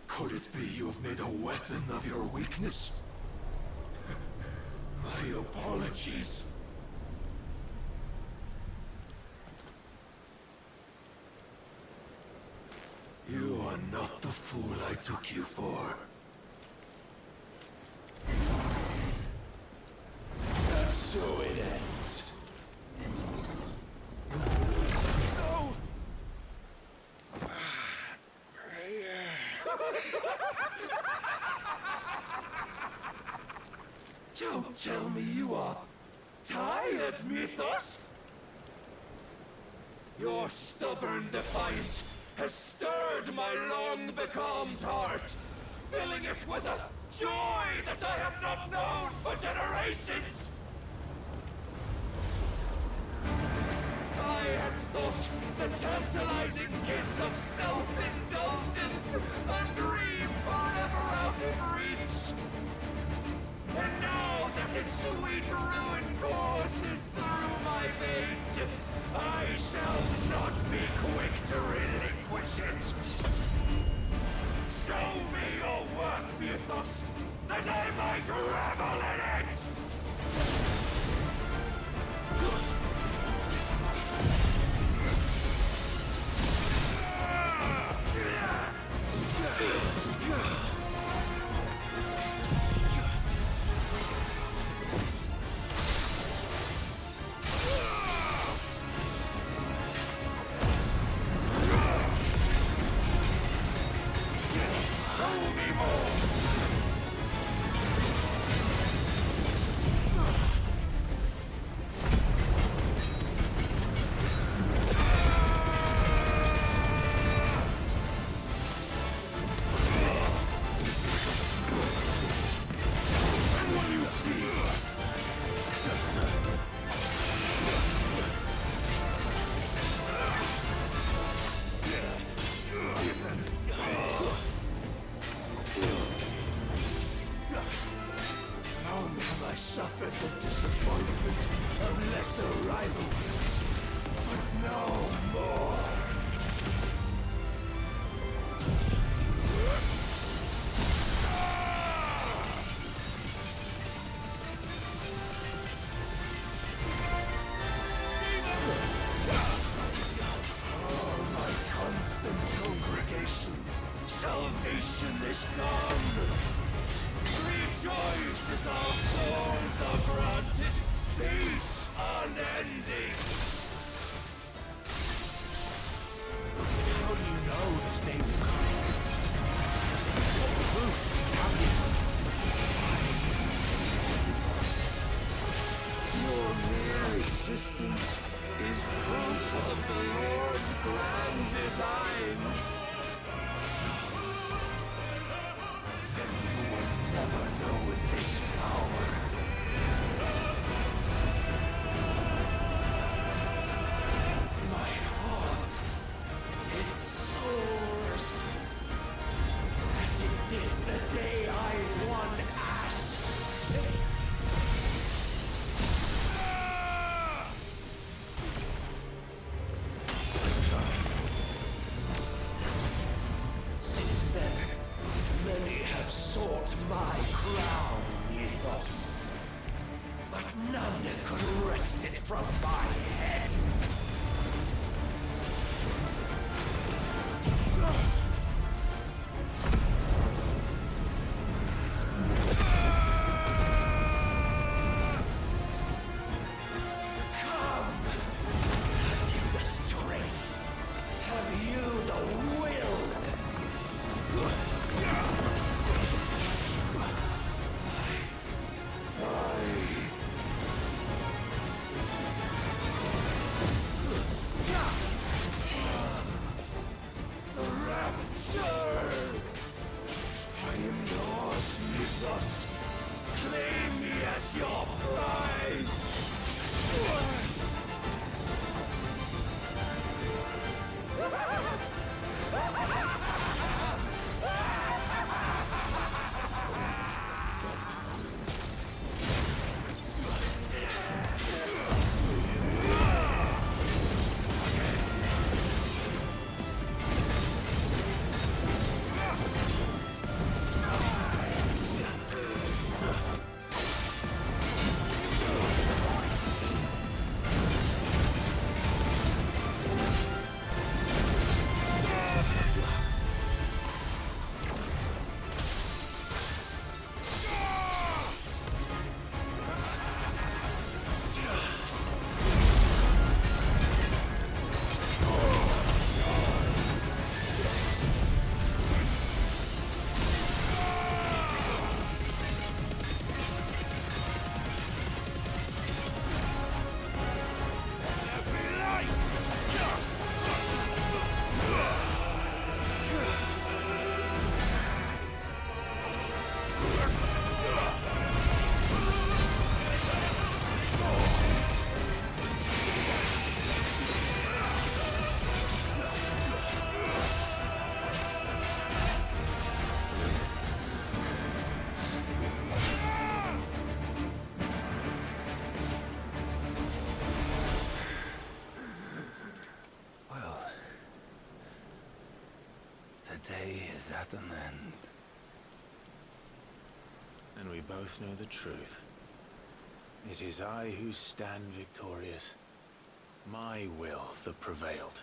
Could it be you have made a weapon of your weakness? My apologies. You are not the fool I took you for. And so it ends. No! Don't tell me you are tired, Mythos! Your stubborn defiance has stirred my long-becalmed heart, filling it with a joy that I have not known for generations! I had thought the tantalizing kiss of self-indulgence a dream forever out of reach. And now that its sweet ruin courses through my veins, I shall not be quick to relinquish it. Show me your work, Mythos, that I might revel in it! Suffered the disappointment of lesser rivals, but no more. Oh, my constant congregation, salvation is gone. Rejoice as our souls are granted peace unending. How do you know this day will come? What proof have you? Your mere existence is proof of the Lord's grand design. Then you will never know this power. My heart, it soars, as it did the day I won Ash. Since then, many have sought my crown, Mythos, but none could wrest it from my head. worthless! Claim me as your prize! The day is at an end. And we both know the truth. It is I who stand victorious. My will that prevailed.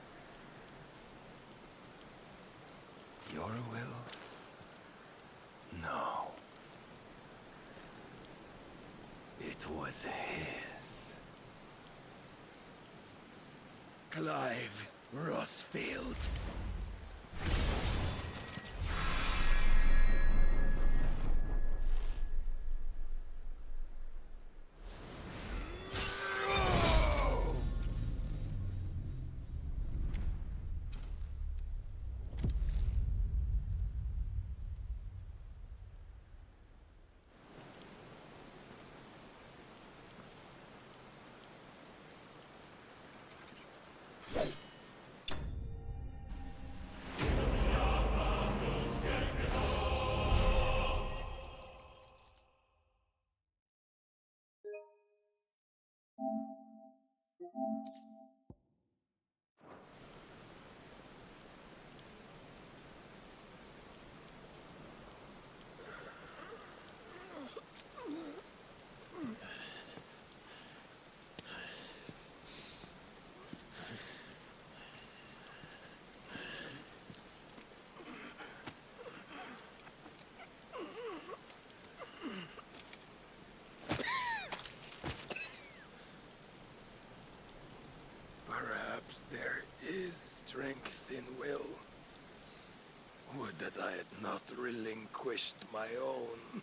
Your will? No. It was his. Clive Rossfield. Perhaps there is strength in will. Would that I had not relinquished my own.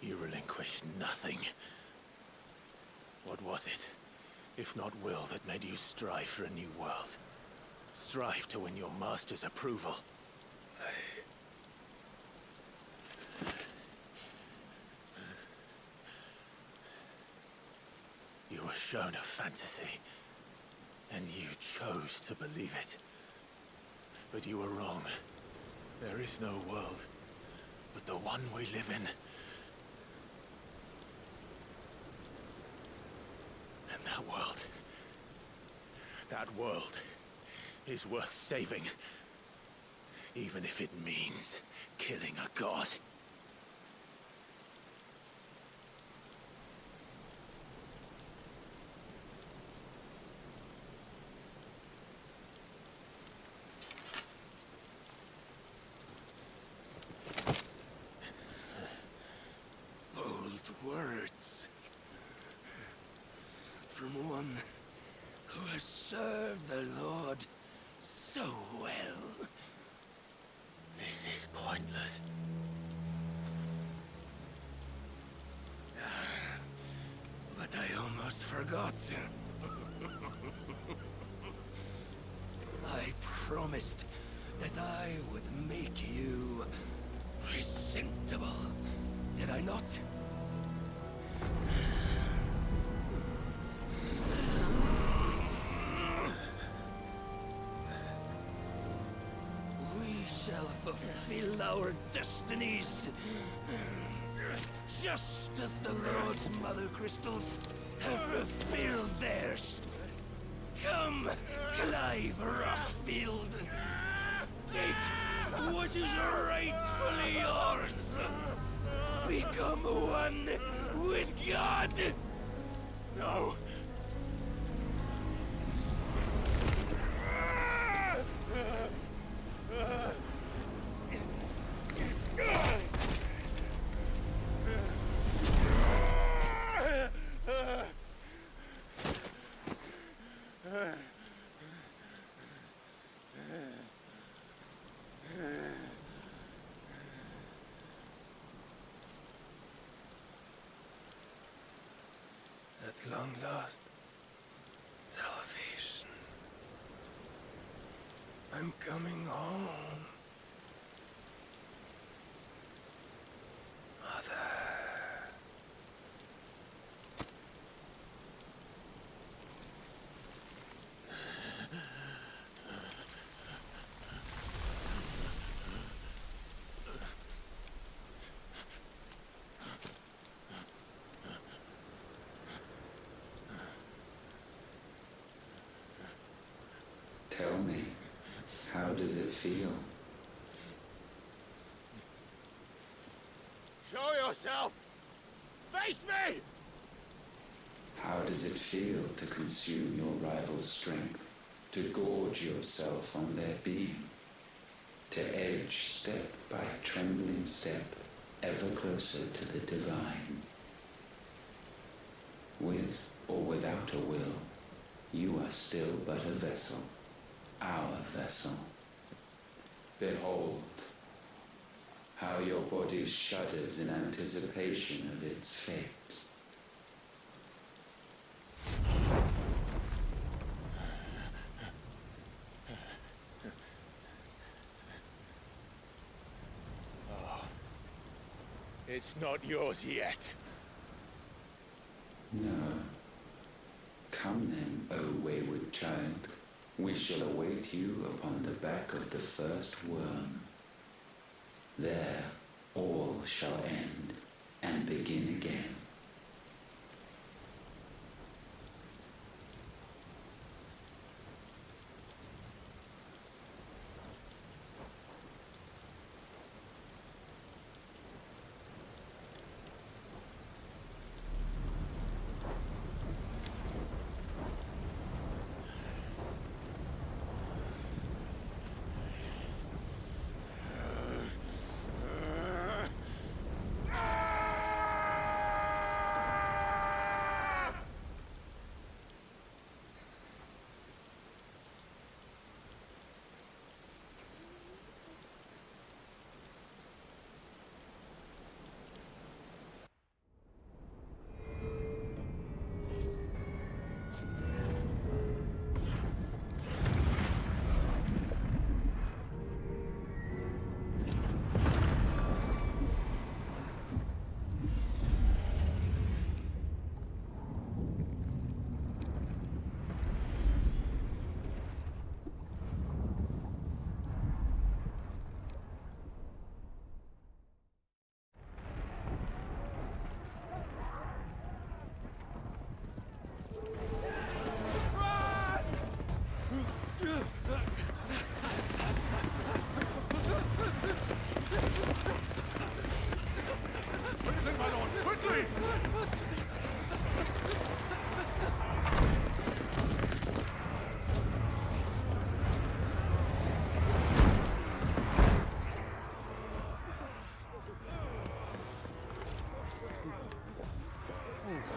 You relinquished nothing. What was it, if not will, that made you strive for a new world? Strive to win your master's approval? You were shown a fantasy, and you chose to believe it. But you were wrong. There is no world but the one we live in. And that world is worth saving. Even if it means killing a god. Bold words. From one who has served the Lord so well. This is pointless. But But I almost forgot. I promised that I would make you presentable. Did I not? We shall fulfill our destinies, just as the Lord's Mother Crystals have fulfilled theirs. Come, Clive Rossfield. Take what is rightfully yours. Become one with God. No. At long last, salvation. I'm coming home. Mother. Tell me, how does it feel? Show yourself! Face me! How does it feel to consume your rival's strength, to gorge yourself on their beam, to edge step by trembling step ever closer to the divine? With or without a will, you are still but a vessel, our vessel. Behold, how your body shudders in anticipation of its fate. Oh, it's not yours yet. No. Come then, O wayward child. We shall await you upon the back of the first worm. There, all shall end and begin again.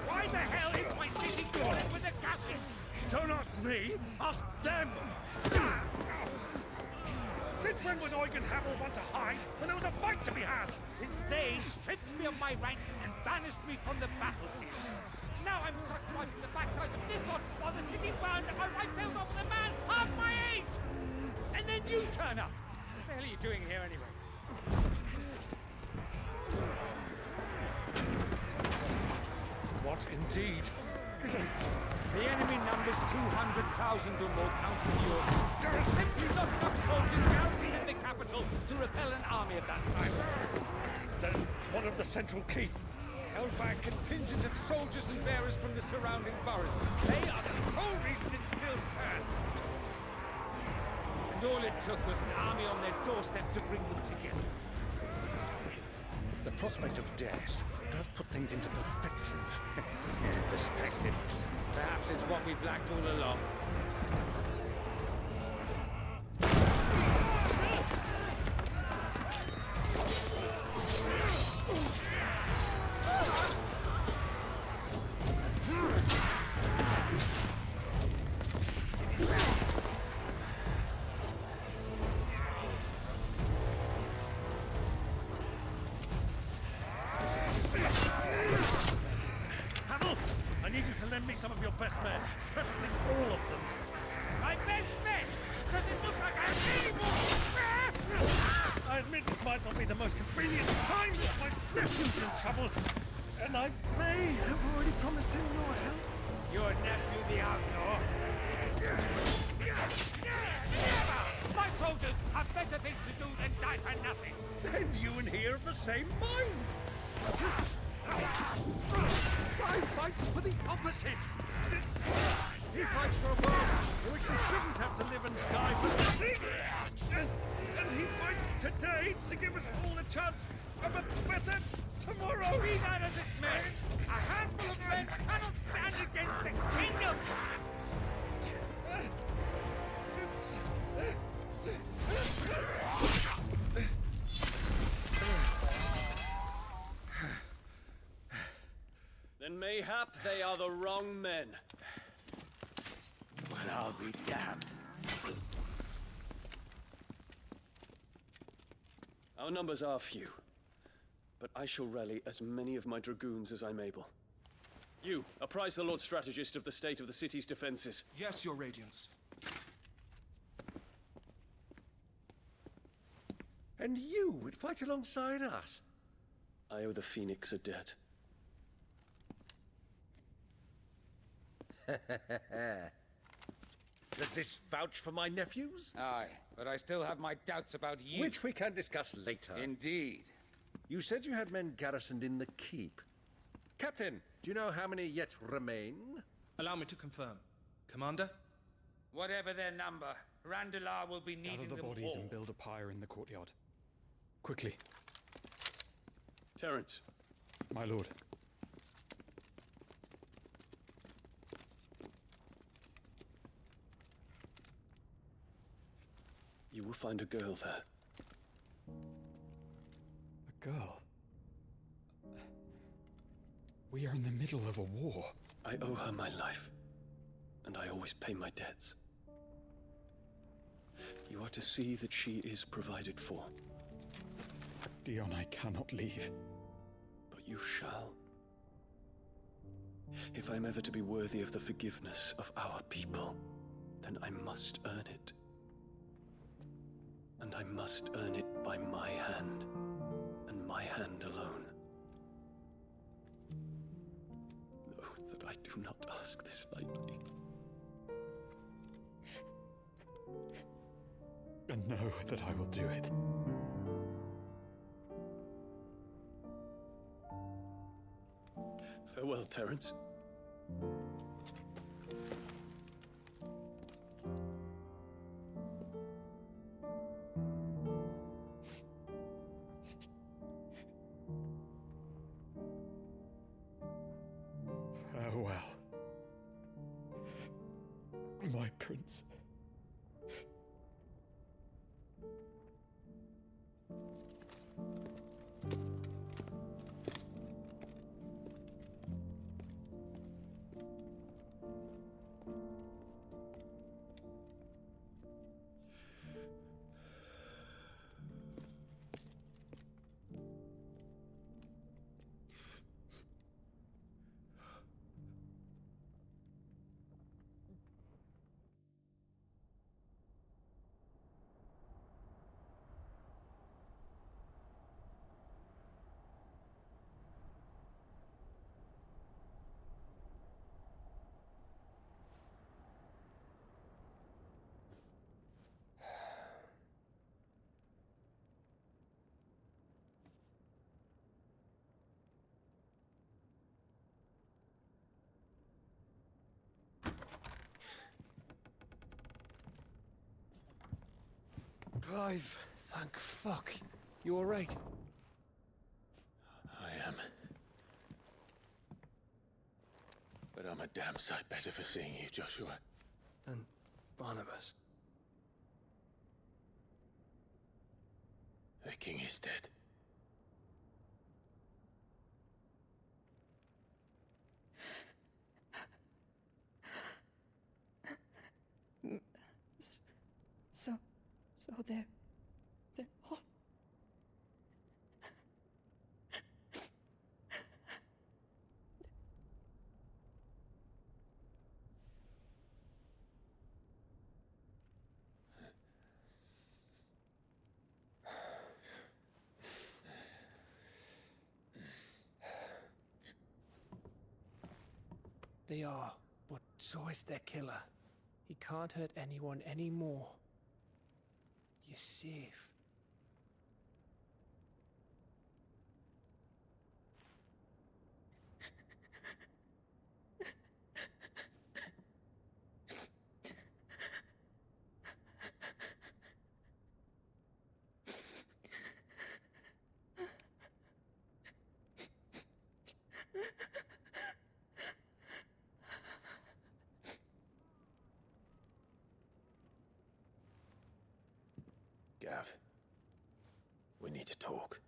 Why the hell is my city falling with the captain? Don't ask me, ask them! Since when was Eugen Hamel one to hide when there was a fight to be had? Since they stripped me of my rank and banished me from the battlefield. Now I'm stuck wiping the backsides of this one while the city burns and my wife tails off with a man half my age! And then you turn up! What the hell are you doing here anyway? What indeed? The enemy numbers 200,000 or more counting yours. There are simply not enough soldiers garrisoned in the capital to repel an army of that size. Then what of the central keep? Held by a contingent of soldiers and bearers from the surrounding boroughs. They are the sole reason it still stands. And all it took was an army on their doorstep to bring them together. The prospect of death does put things into perspective. Perspective. Perhaps it's what we've lacked all along. Hamill, I need you to lend me some of your best men. Preferably all of them. My best men! Does it look like I'm able? I admit this might not be the most convenient time, but my nephew's in trouble. And I may have already promised him your help. Your nephew, the outlaw? Never! My soldiers have better things to do than die for nothing. Then you and he are of the same mind. I fights for the opposite. He fights for a world in which we shouldn't have to live and die for nothing. And he fights today to give us all a chance of a better tomorrow. Be that as it may, a handful of men cannot stand against the kingdom. Then mayhap they are the wrong men. Well, I'll be damned. Our numbers are few, but I shall rally as many of my dragoons as I'm able. You, apprise the Lord Strategist of the state of the city's defenses. Yes, Your Radiance. And you would fight alongside us? I owe the Phoenix a debt. Does this vouch for my nephews? Aye, but I still have my doubts about you. Which we can discuss later. Indeed. You said you had men garrisoned in the keep. Captain, do you know how many yet remain? Allow me to confirm. Commander? Whatever their number, Randalar will be needing Gather the them bodies all. and build a pyre in the courtyard. Quickly. Terence. My lord. You will find a girl there. A girl? We are in the middle of a war. I owe her my life, and I always pay my debts. You are to see that she is provided for. Dion, I cannot leave. But you shall. If I am ever to be worthy of the forgiveness of our people, then I must earn it. And I must earn it by my hand, and my hand alone. Know that I do not ask this lightly. And know that I will do it. Farewell, Terence. Farewell, my prince. Clive! Thank fuck. You alright? I am. But I'm a damn sight better for seeing you, Joshua. And Barnabas. The king is dead. So they're all... They are, but so is their killer. He can't hurt anyone anymore. You're safe. Gav, we need to talk.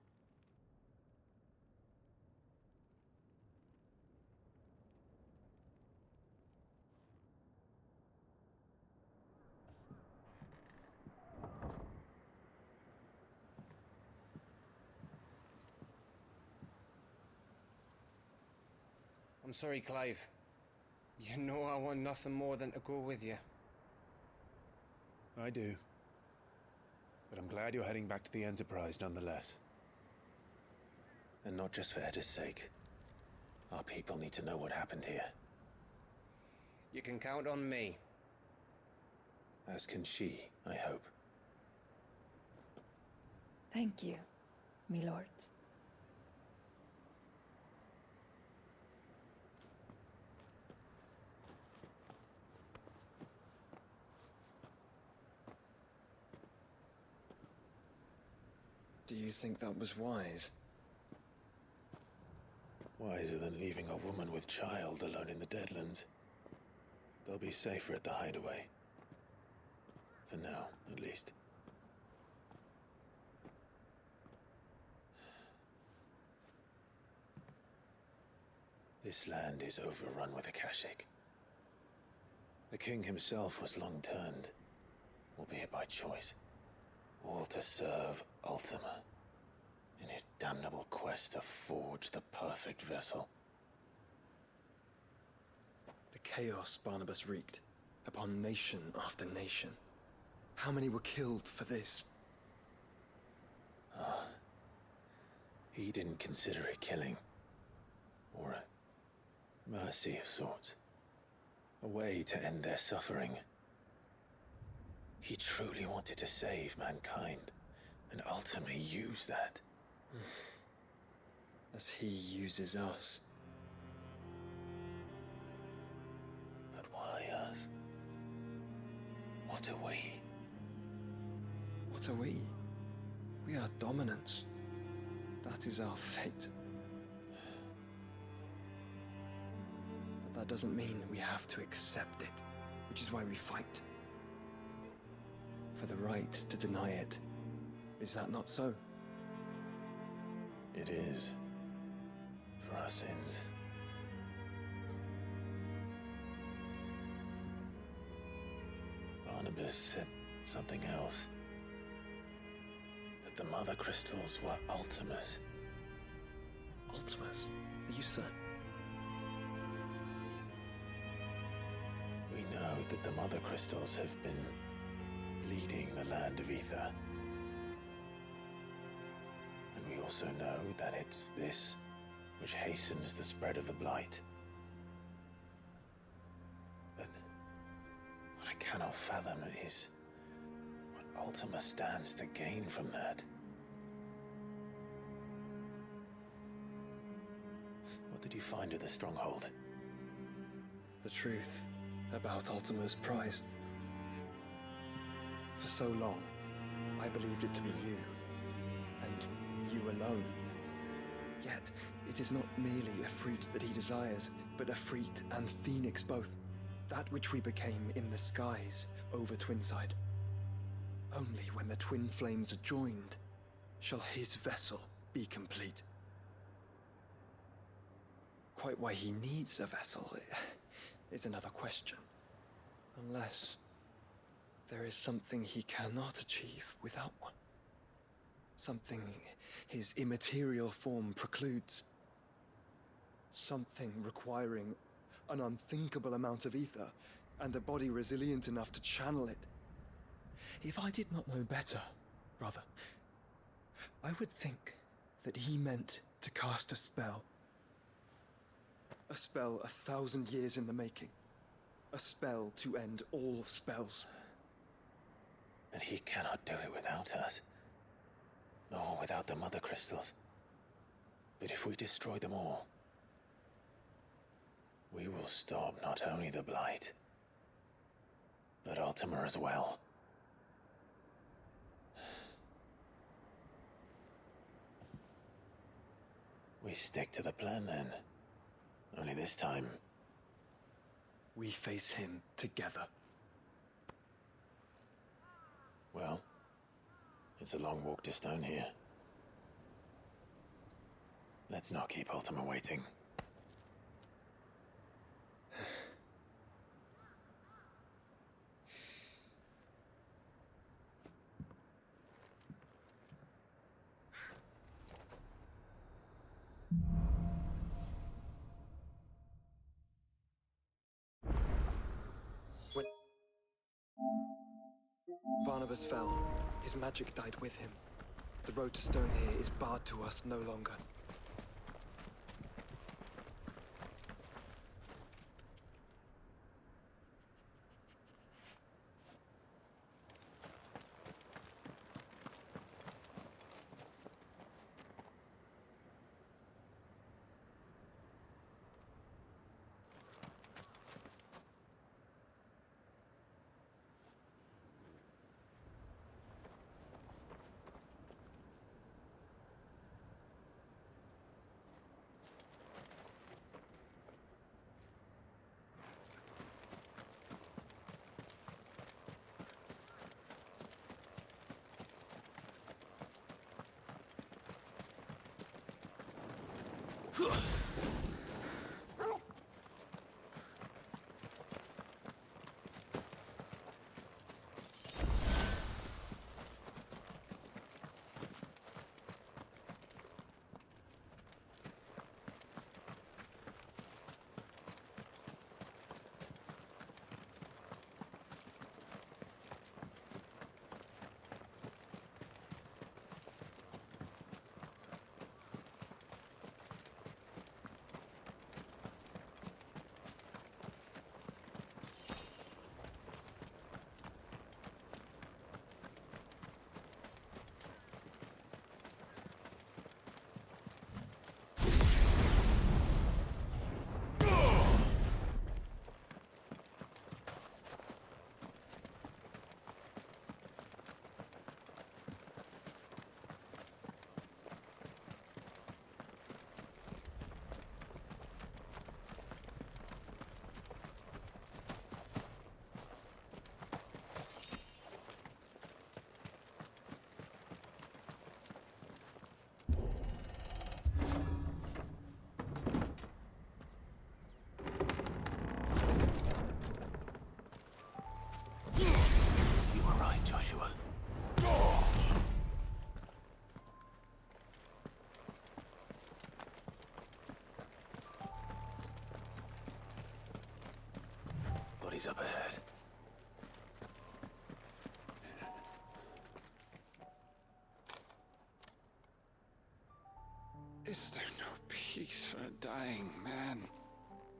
I'm sorry, Clive. You know I want nothing more than to go with you. I do. But I'm glad you're heading back to the Enterprise nonetheless. And not just for Etta's sake. Our people need to know what happened here. You can count on me. As can she, I hope. Thank you, my lords. Do you think that was wise? Wiser than leaving a woman with child alone in the Deadlands. They'll be safer at the hideaway. For now, at least. This land is overrun with Akashic. The king himself was long turned, albeit by choice. All to serve Ultima, in his damnable quest to forge the perfect vessel. The chaos Barnabas wreaked upon nation after nation. How many were killed for this? He didn't consider it killing. Or a mercy of sorts. A way to end their suffering. He truly wanted to save mankind, and ultimately use that. As he uses us. But why us? What are we? What are we? We are dominance. That is our fate. But that doesn't mean we have to accept it, which is why we fight. For the right to deny it. Is that not so? It is. For our sins. Barnabas said something else. That the Mother Crystals were Ultimas. Ultimas? Are you certain? We know that the Mother Crystals have been leading the land of Ether. And we also know that it's this which hastens the spread of the Blight. But what I cannot fathom is what Ultima stands to gain from that. What did you find at the Stronghold? The truth about Ultima's prize. For so long, I believed it to be you, and you alone. Yet, it is not merely Ifrit that he desires, but Ifrit and Phoenix both. That which we became in the skies over Twinside. Only when the twin flames are joined shall his vessel be complete. Quite why he needs a vessel is another question. Unless there is something he cannot achieve without one. Something his immaterial form precludes. Something requiring an unthinkable amount of ether, and a body resilient enough to channel it. If I did not know better, brother, I would think that he meant to cast a spell. A spell 1,000 years in the making. A spell to end all spells. But he cannot do it without us. Nor without the Mother Crystals. But if we destroy them all, we will stop not only the Blight, but Ultima as well. We stick to the plan then. Only this time, we face him together. Well, it's a long walk to Stone here. Let's not keep Ultima waiting. When Barnabas fell, his magic died with him. The road to Stone here is barred to us no longer. Joshua. Bodies up ahead. Is there no peace for a dying man?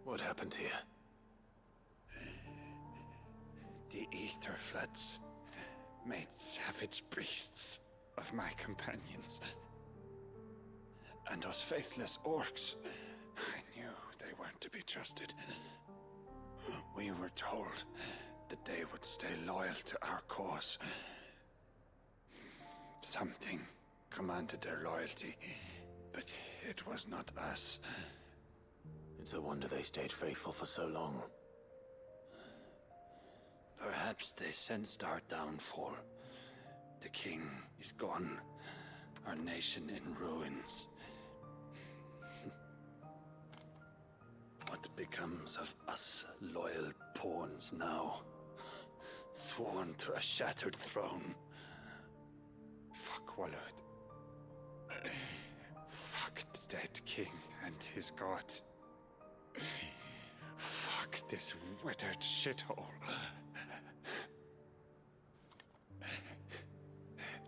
What happened here? The Aetherfloods made savage beasts of my companions. And those faithless orcs, I knew they weren't to be trusted. We were told that they would stay loyal to our cause. something commanded their loyalty, but it was not us. It's a wonder they stayed faithful for so long. Perhaps they sensed our downfall. The king is gone, our nation in ruins. What becomes of us loyal pawns now? Sworn to a shattered throne. Fuck Waloed. Fuck the dead king and his god. Fuck this withered shithole.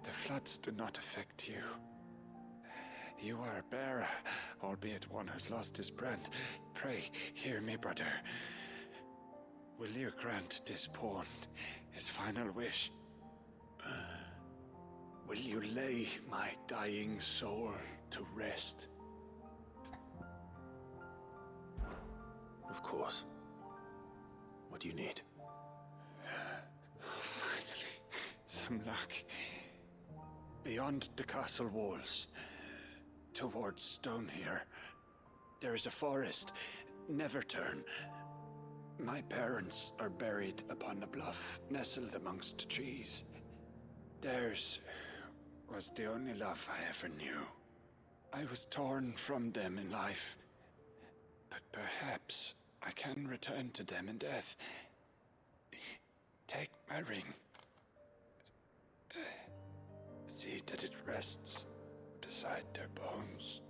The floods do not affect you. You are a bearer, albeit one who's lost his brand. Pray, hear me, brother. Will you grant this pawn his final wish? Will you lay my dying soul to rest? Of course. What do you need? Finally, some luck. Beyond the castle walls, towards Stonehere, there is a forest. Neverturn. My parents are buried upon a bluff, nestled amongst the trees. Theirs was the only love I ever knew. I was torn from them in life, but perhaps I can return to them in death. Take my ring. See that it rests beside their bones.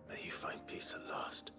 May you find peace at last.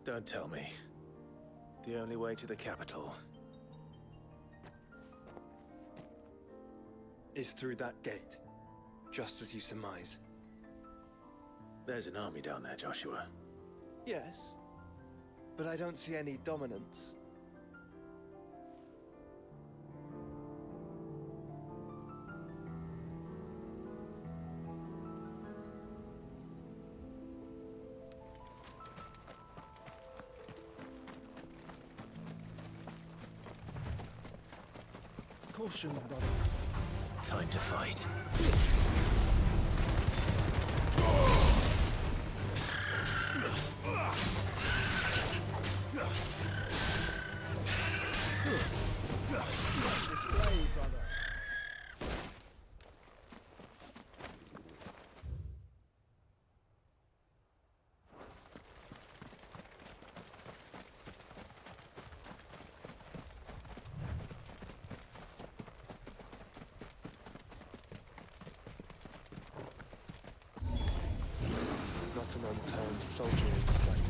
Don't tell me. The only way to the capital is through that gate, just as you surmise. There's an army down there, Joshua. Yes, but I don't see any dominance. Caution, brother. Time to fight. Display, brother. Not an unturned soldier in sight.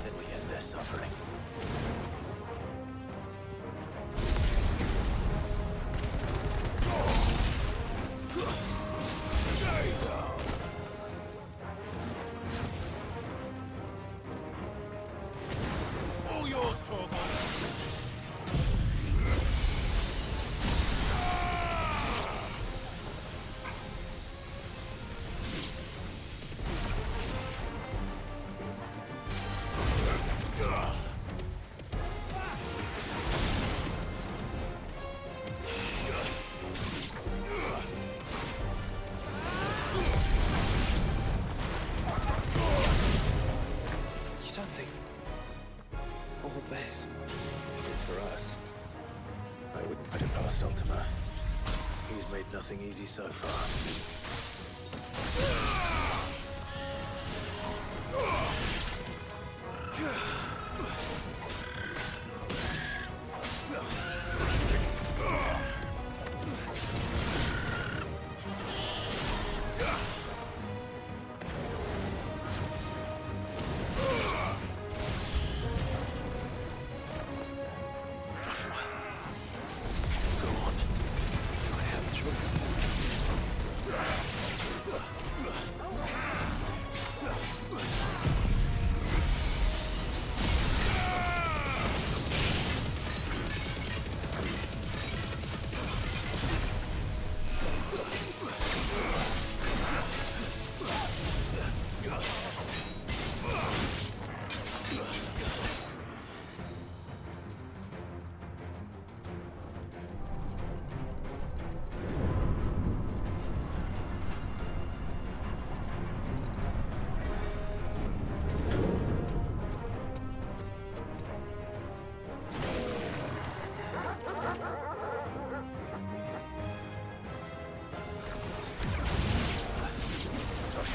Then we end their suffering. All yours, Torgal. You don't think all this is for us? I wouldn't put it past Ultima. He's made nothing easy so far.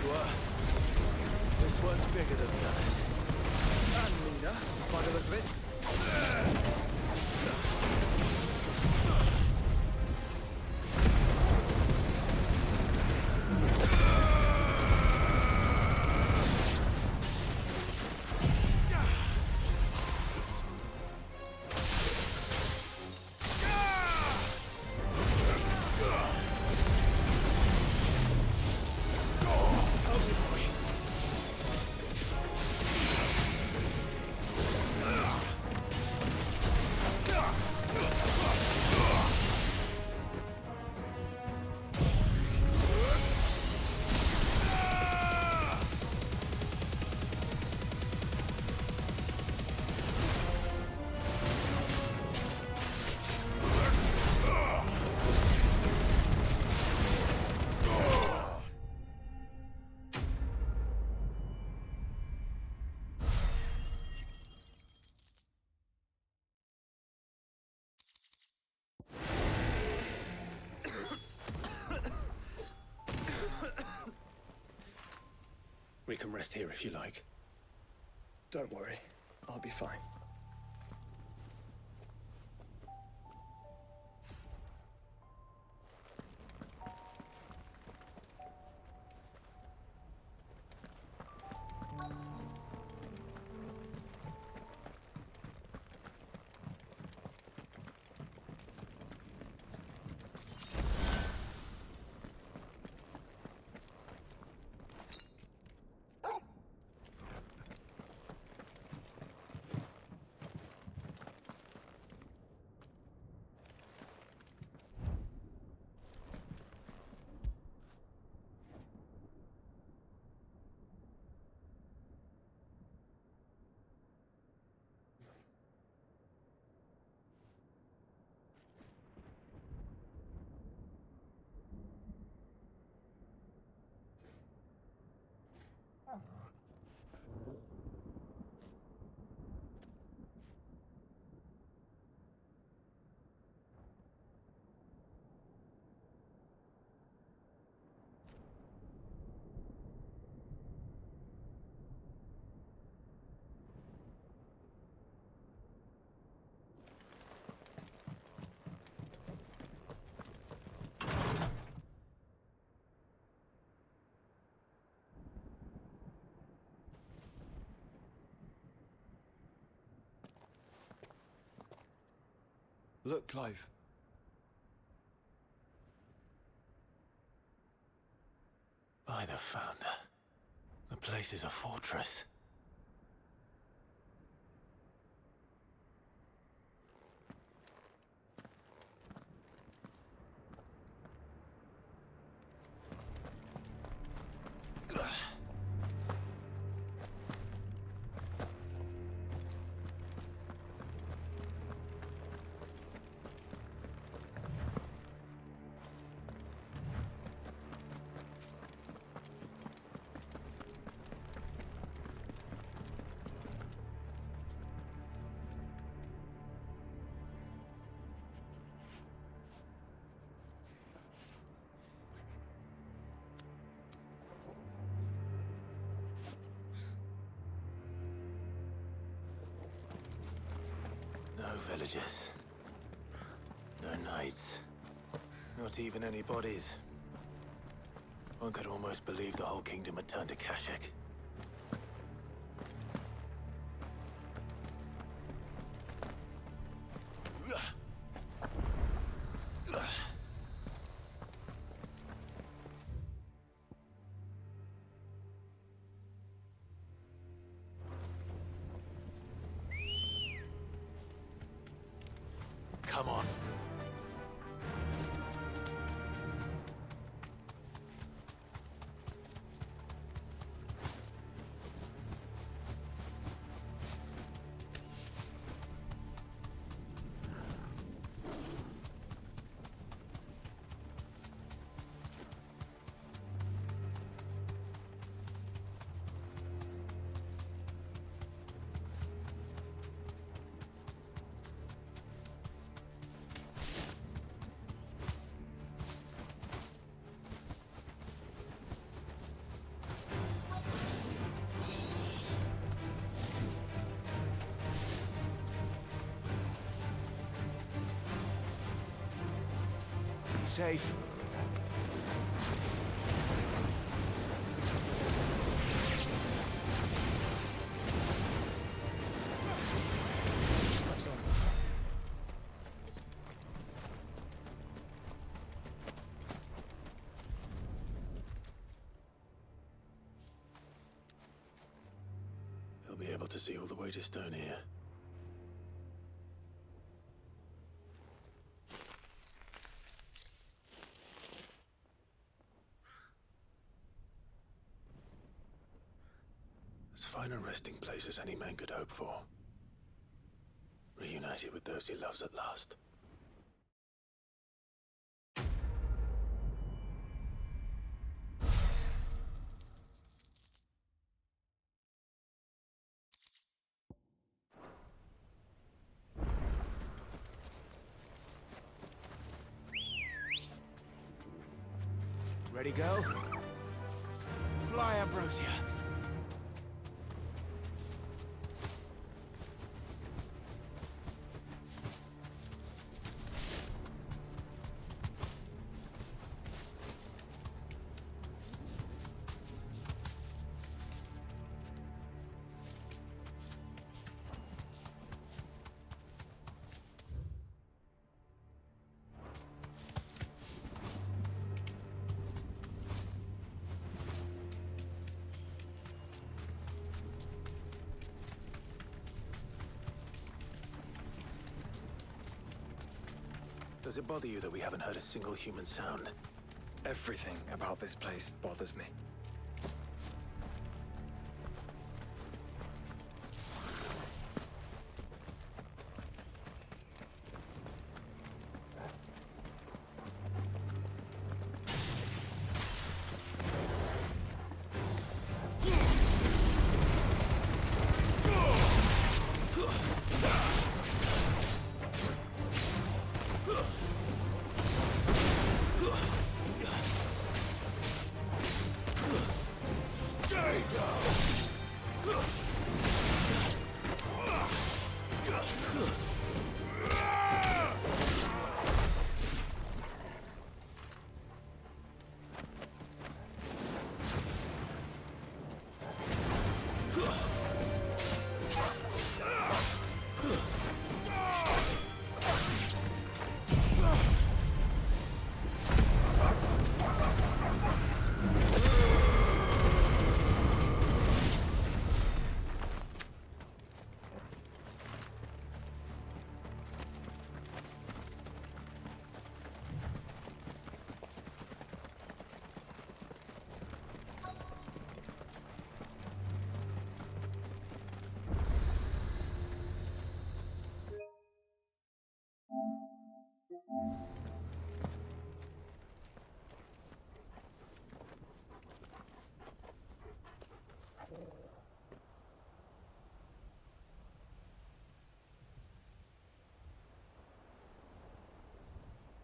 you are. This one's bigger than the others. And meaner, by the look of it. We can rest here if you like. Don't worry, I'll be fine. Look, Clive. By the Founder. The place is a fortress. No villagers. No knights. Not even any bodies. One could almost believe the whole kingdom had turned to Kashyyyk. Come on. Be safe. He'll be able to see all the way to Stone here. As fine a resting place as any man could hope for. Reunited with those he loves at last. Ready, go? Fly, Ambrosia. Does it bother you that we haven't heard a single human sound? Everything about this place bothers me.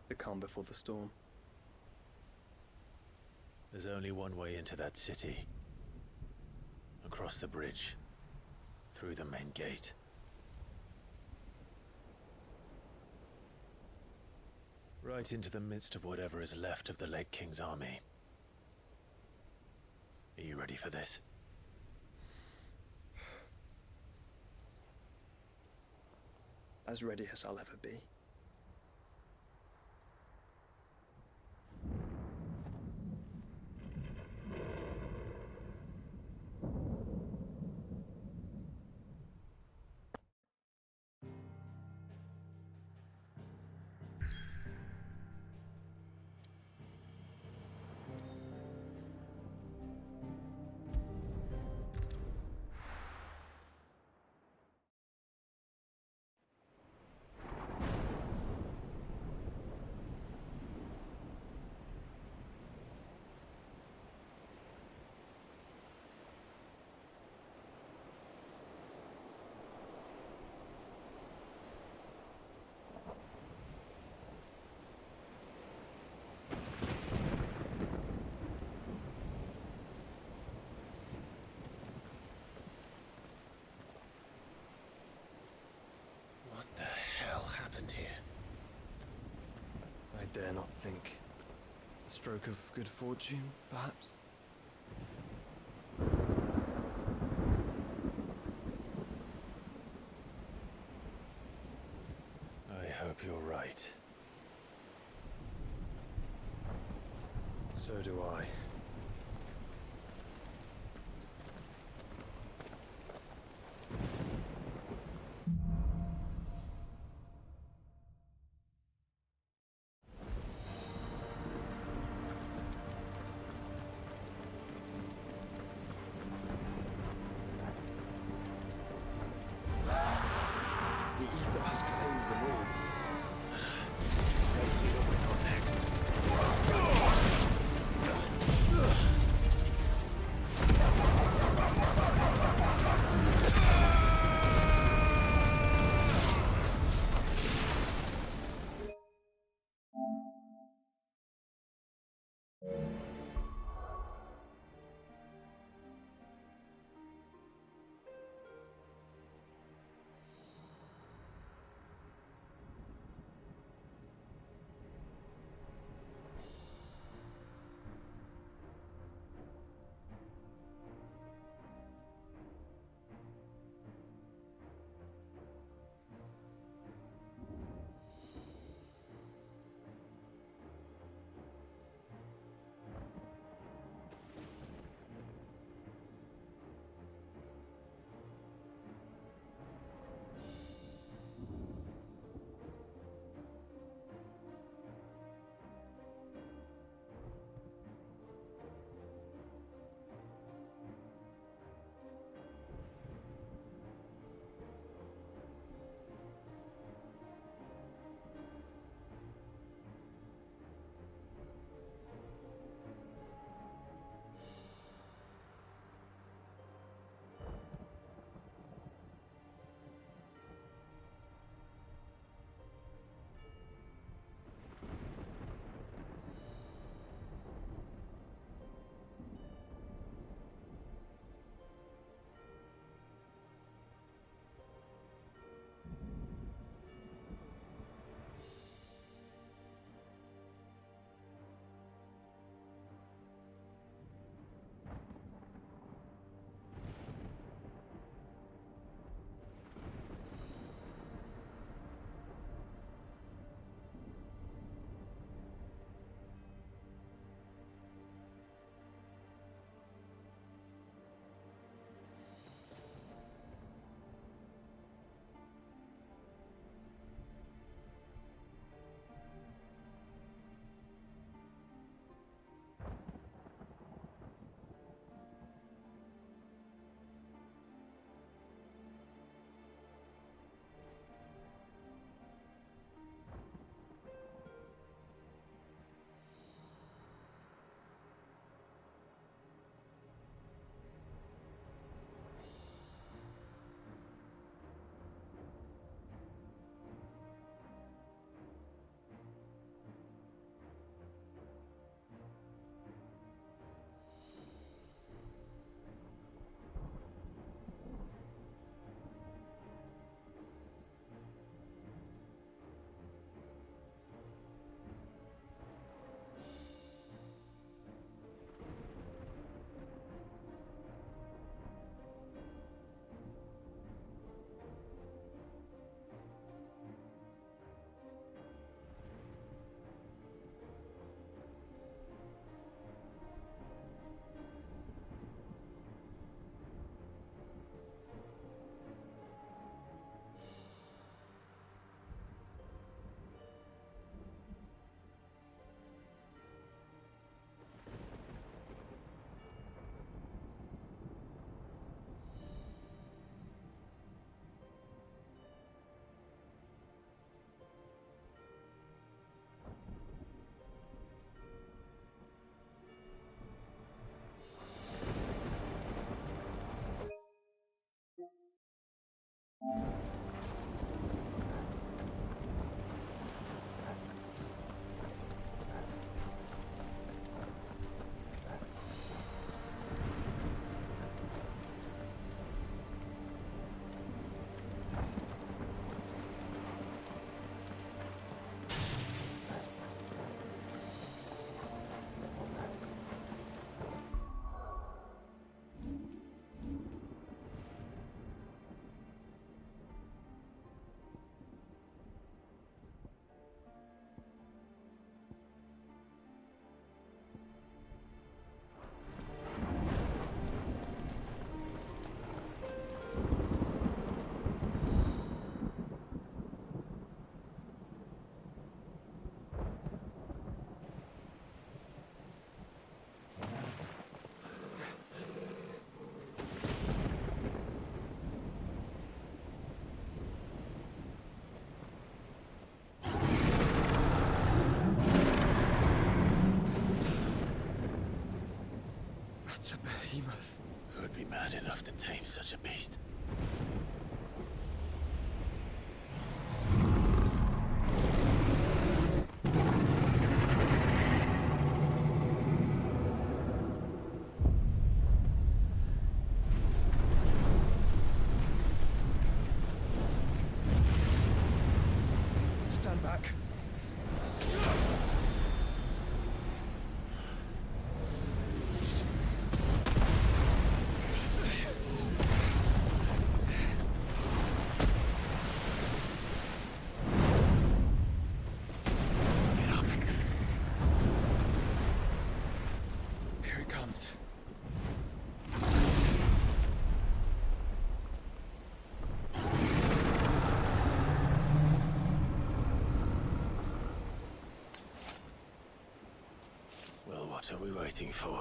The calm before the storm. There's only one way into that city. Across the bridge. Through the main gate. Right into the midst of whatever is left of the late King's army. Are you ready for this? As ready as I'll ever be. dare not think. A stroke of good fortune, perhaps? I hope you're right. So do I. The ether has claimed them all. Let's see what we got next. behemoth. Who would be mad enough to tame such a beast? Stand back. Here it comes. Well, what are we waiting for?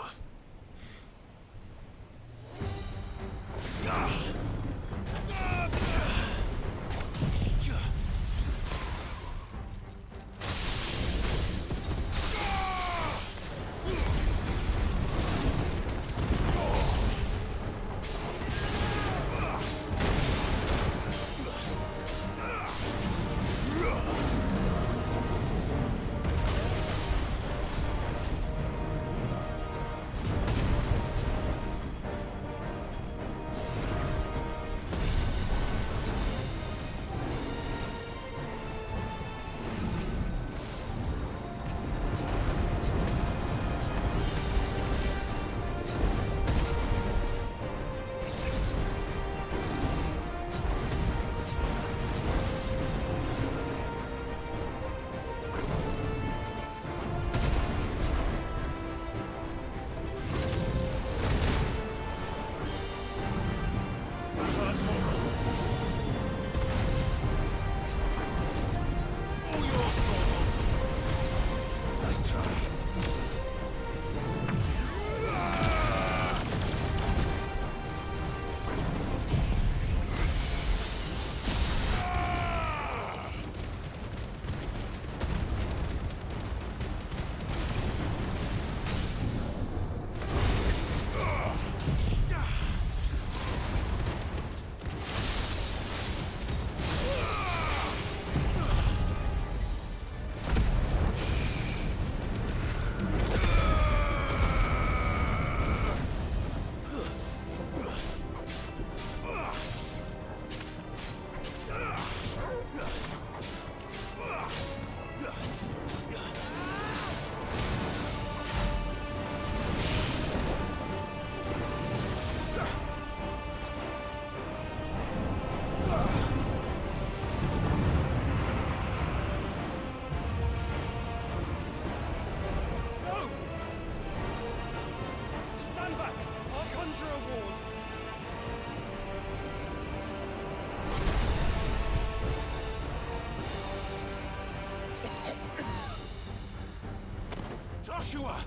Joshua!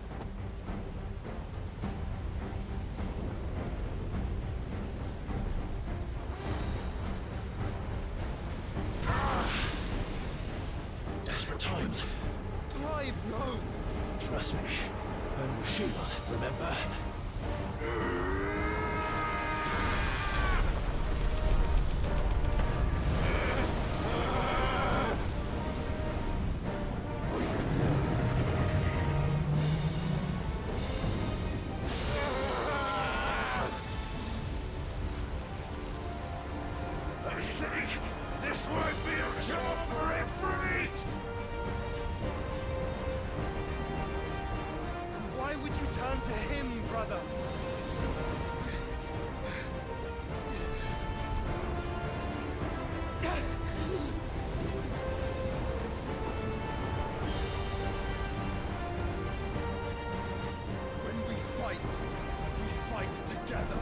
Desperate times. Clive, no! Trust me. Earn your shield, remember? This won't be a job for Ifrit! Why would you turn to him, brother? When we fight together.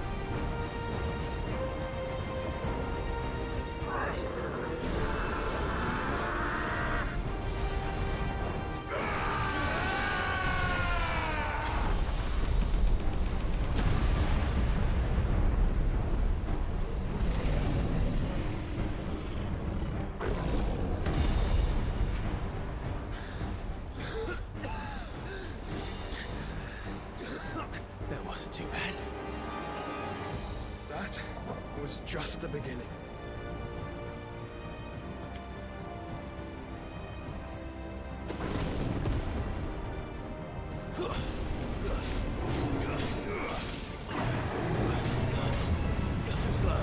That wasn't too bad. That was just the beginning. Too slow.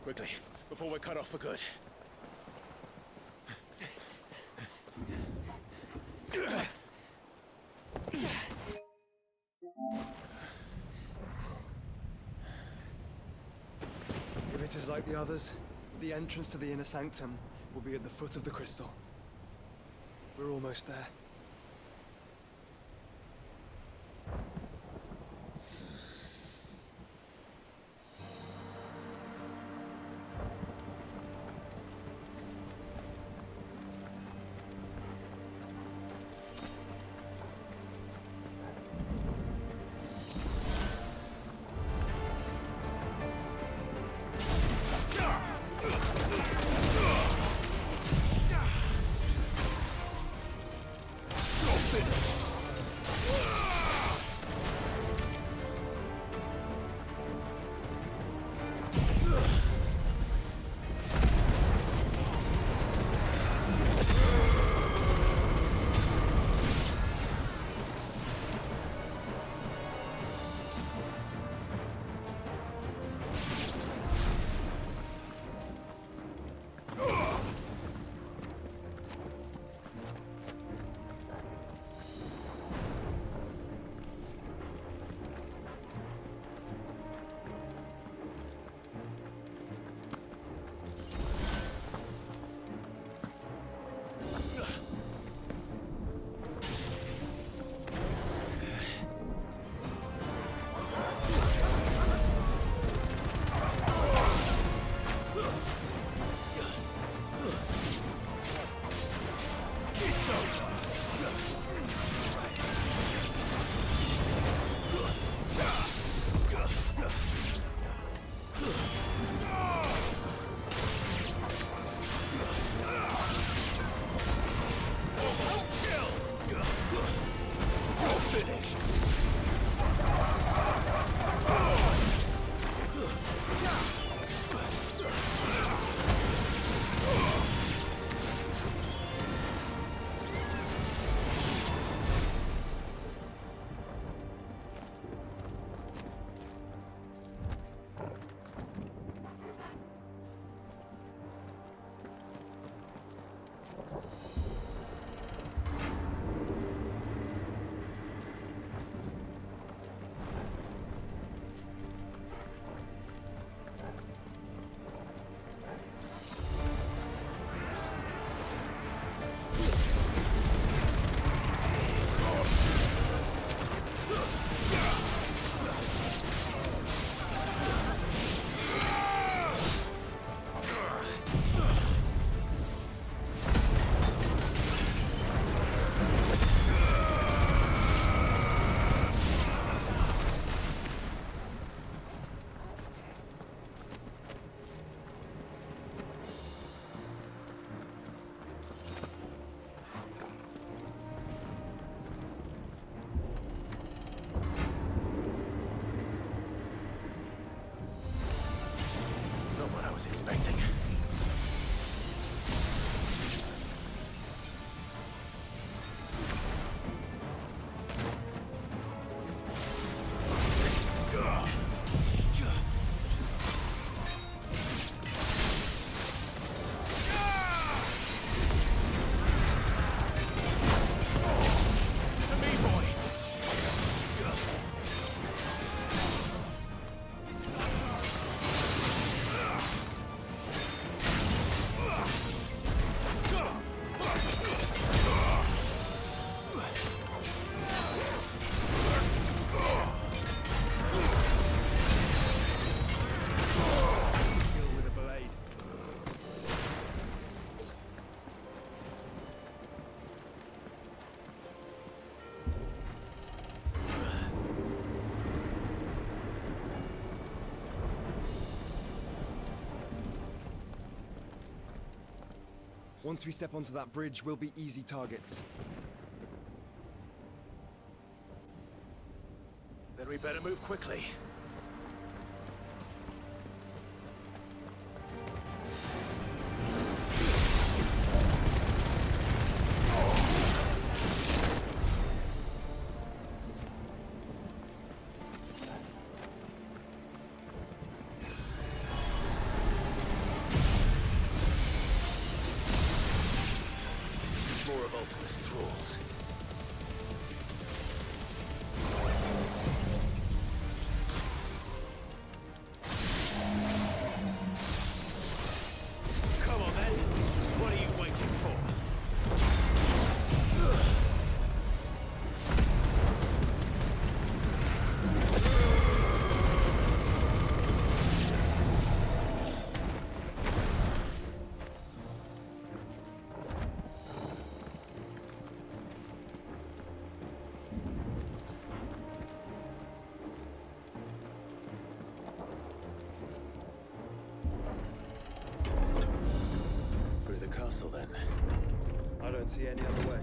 Quickly, before we're cut off for good. If it is like the others, the entrance to the inner sanctum will be at the foot of the crystal. We're almost there. expecting. Once we step onto that bridge, we'll be easy targets. Then we better move quickly. More of Ultimus thralls. Come on then. What are you waiting for? Through the castle then. I don't see any other way.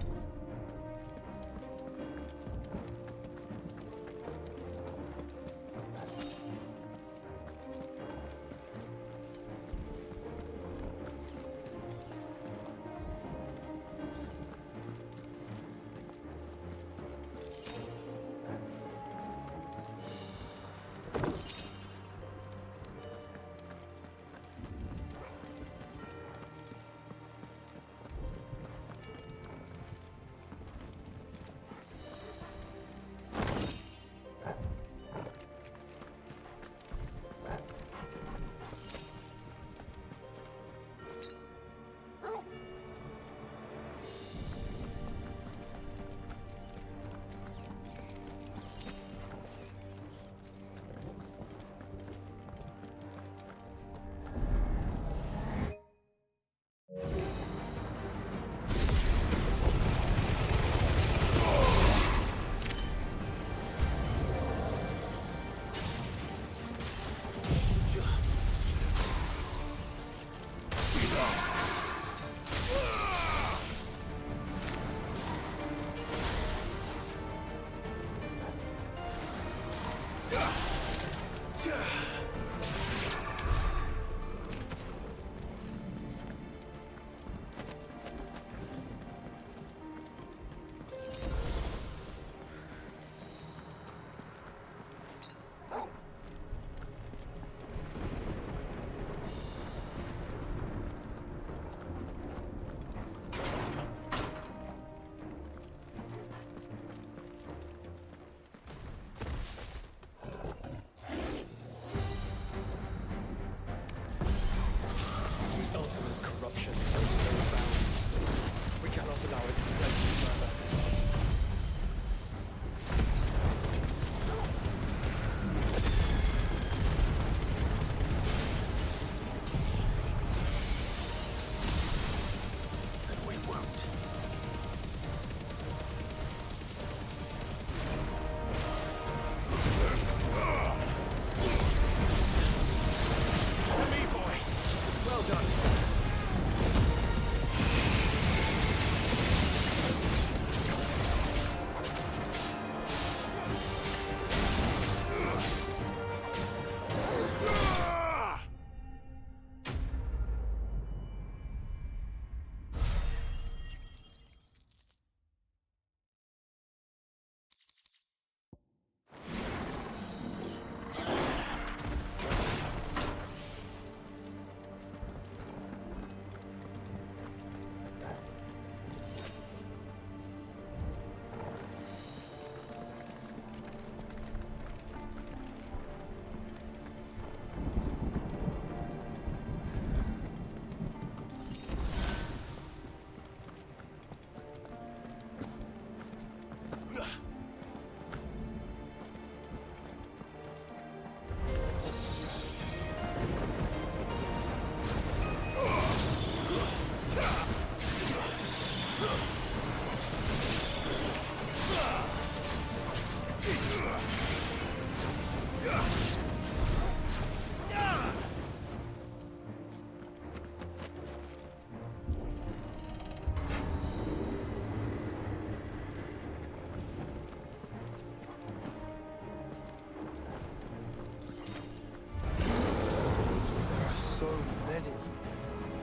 So many.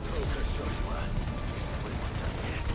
Focus, Joshua. We're not done yet.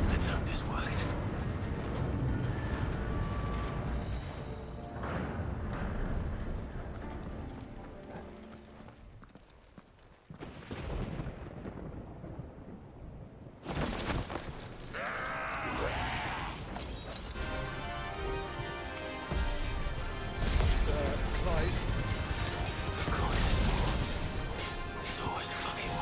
Let's hope this works. Clive? Of course there's more. There's always fucking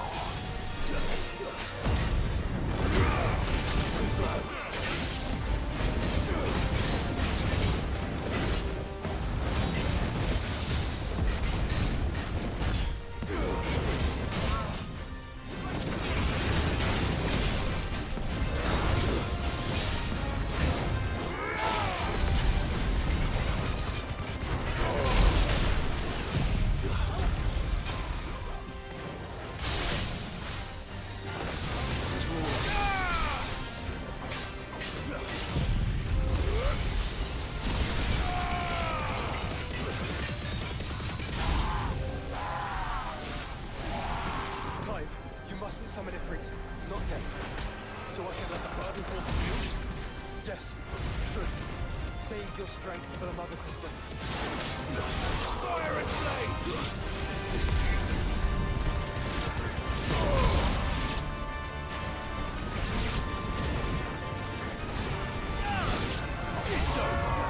Clive, you mustn't summon Ifrit. Not yet. So I should let the burden fall to you? Yes, should. Save your strength for the Mother Crystal. Fire and flame! It's over!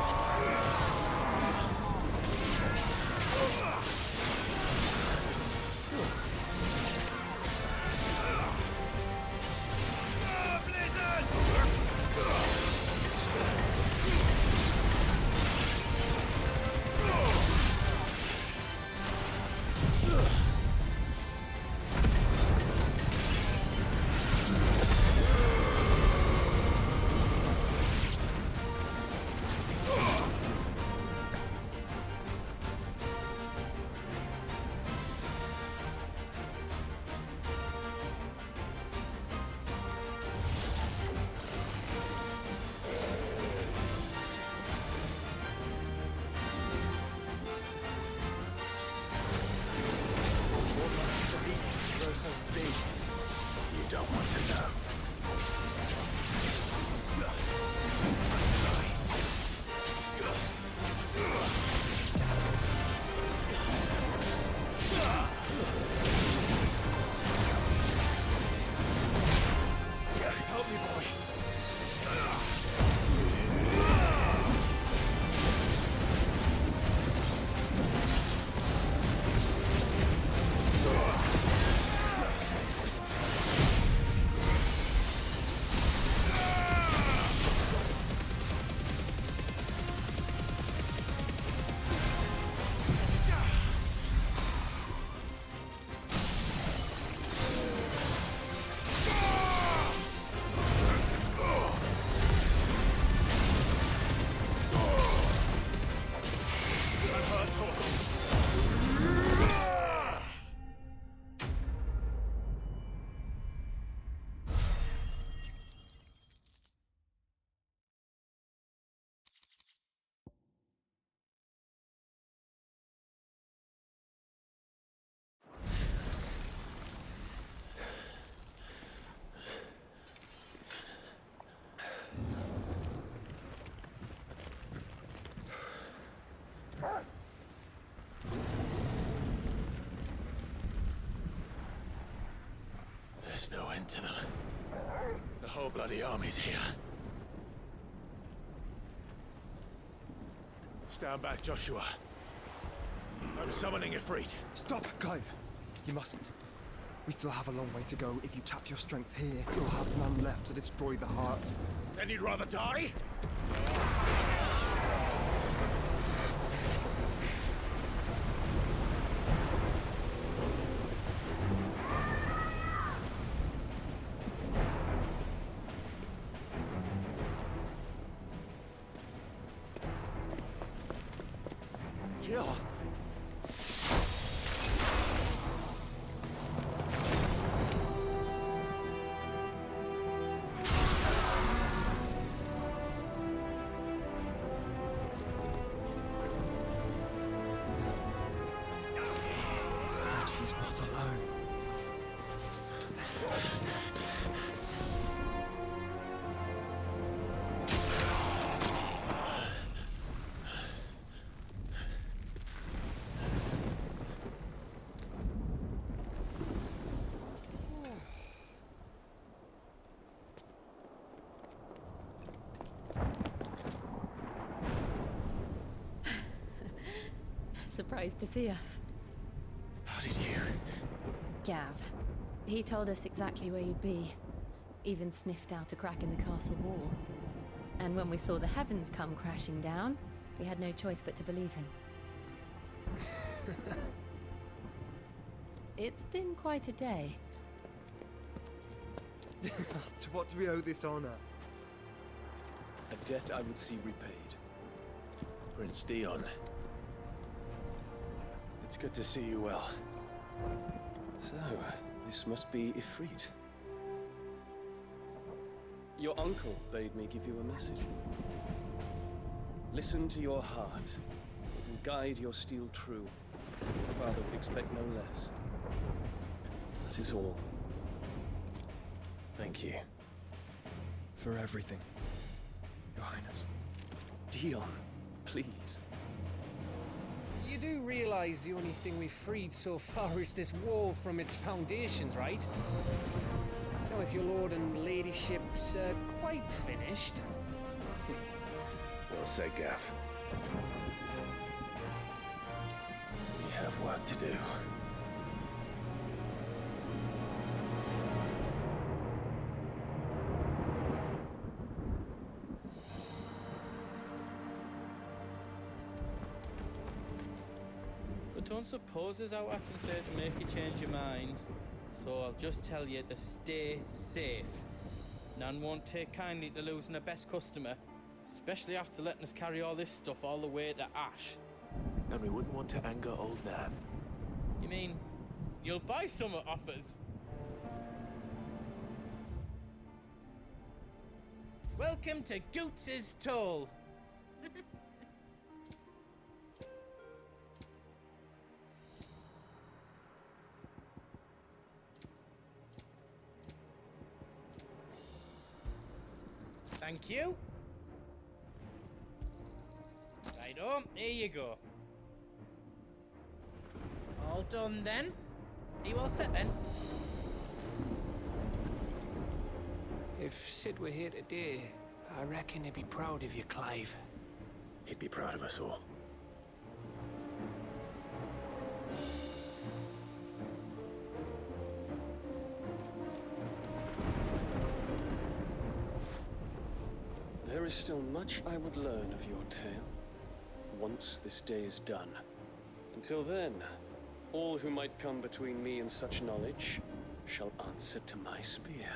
to them. The whole bloody army's here. Stand back, Joshua. I'm summoning Ifrit. Stop, Clive! You mustn't. We still have a long way to go. If you tap your strength here, you'll have none left to destroy the heart. Then you'd rather die? Jill! She's not alone. Surprised to see us. How did you? Gav. He told us exactly where you'd be. Even sniffed out a crack in the castle wall. And when we saw the heavens come crashing down, we had no choice but to believe him. It's been quite a day. To what do we owe this honor? A debt I would see repaid. Prince Dion. It's good to see you well. So, this must be Ifrit. Your uncle bade me give you a message. Listen to your heart. It will guide your steel true. Your father would expect no less. That is all. Thank you. For everything, Your Highness. Dion, please. You do realize the only thing we've freed so far is this wall from its foundations, right? Now, if your lord and ladyship's quite finished... Well said, Gav. We have work to do. But don't suppose there's out I can say to make you change your mind. So I'll just tell you to stay safe. Nan won't take kindly to losing her best customer, especially after letting us carry all this stuff all the way to Ash. And we wouldn't want to anger old Nan. You mean, you'll buy some at offers? Welcome to Goots's Toll. Thank you. Righto, here you go. All done then? Are you all set then? If Sid were here today, I reckon he'd be proud of you, Clive. He'd be proud of us all. There is still much I would learn of your tale, once this day is done. Until then, all who might come between me and such knowledge shall answer to my spear.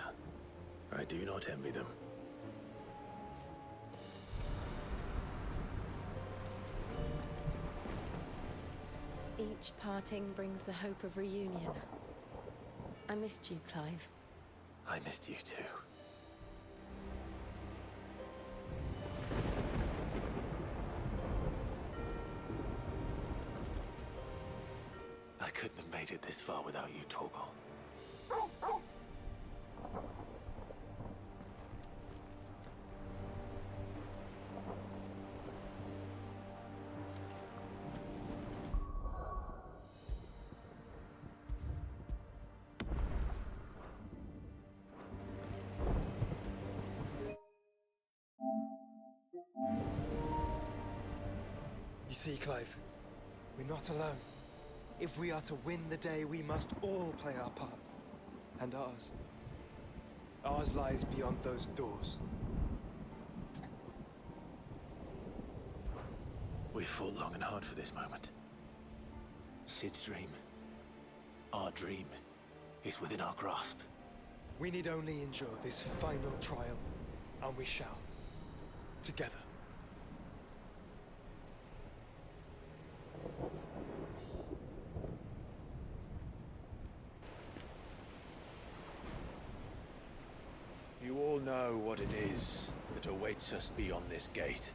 I do not envy them. Each parting brings the hope of reunion. I missed you, Clive. I missed you too. I couldn't have made it this far without you, Torgal. You see, Clive, we're not alone. If we are to win the day, we must all play our part. And ours. Ours lies beyond those doors. We've fought long and hard for this moment. Sid's dream, our dream, is within our grasp. We need only endure this final trial, and we shall. Together. You all know what it is that awaits us beyond this gate.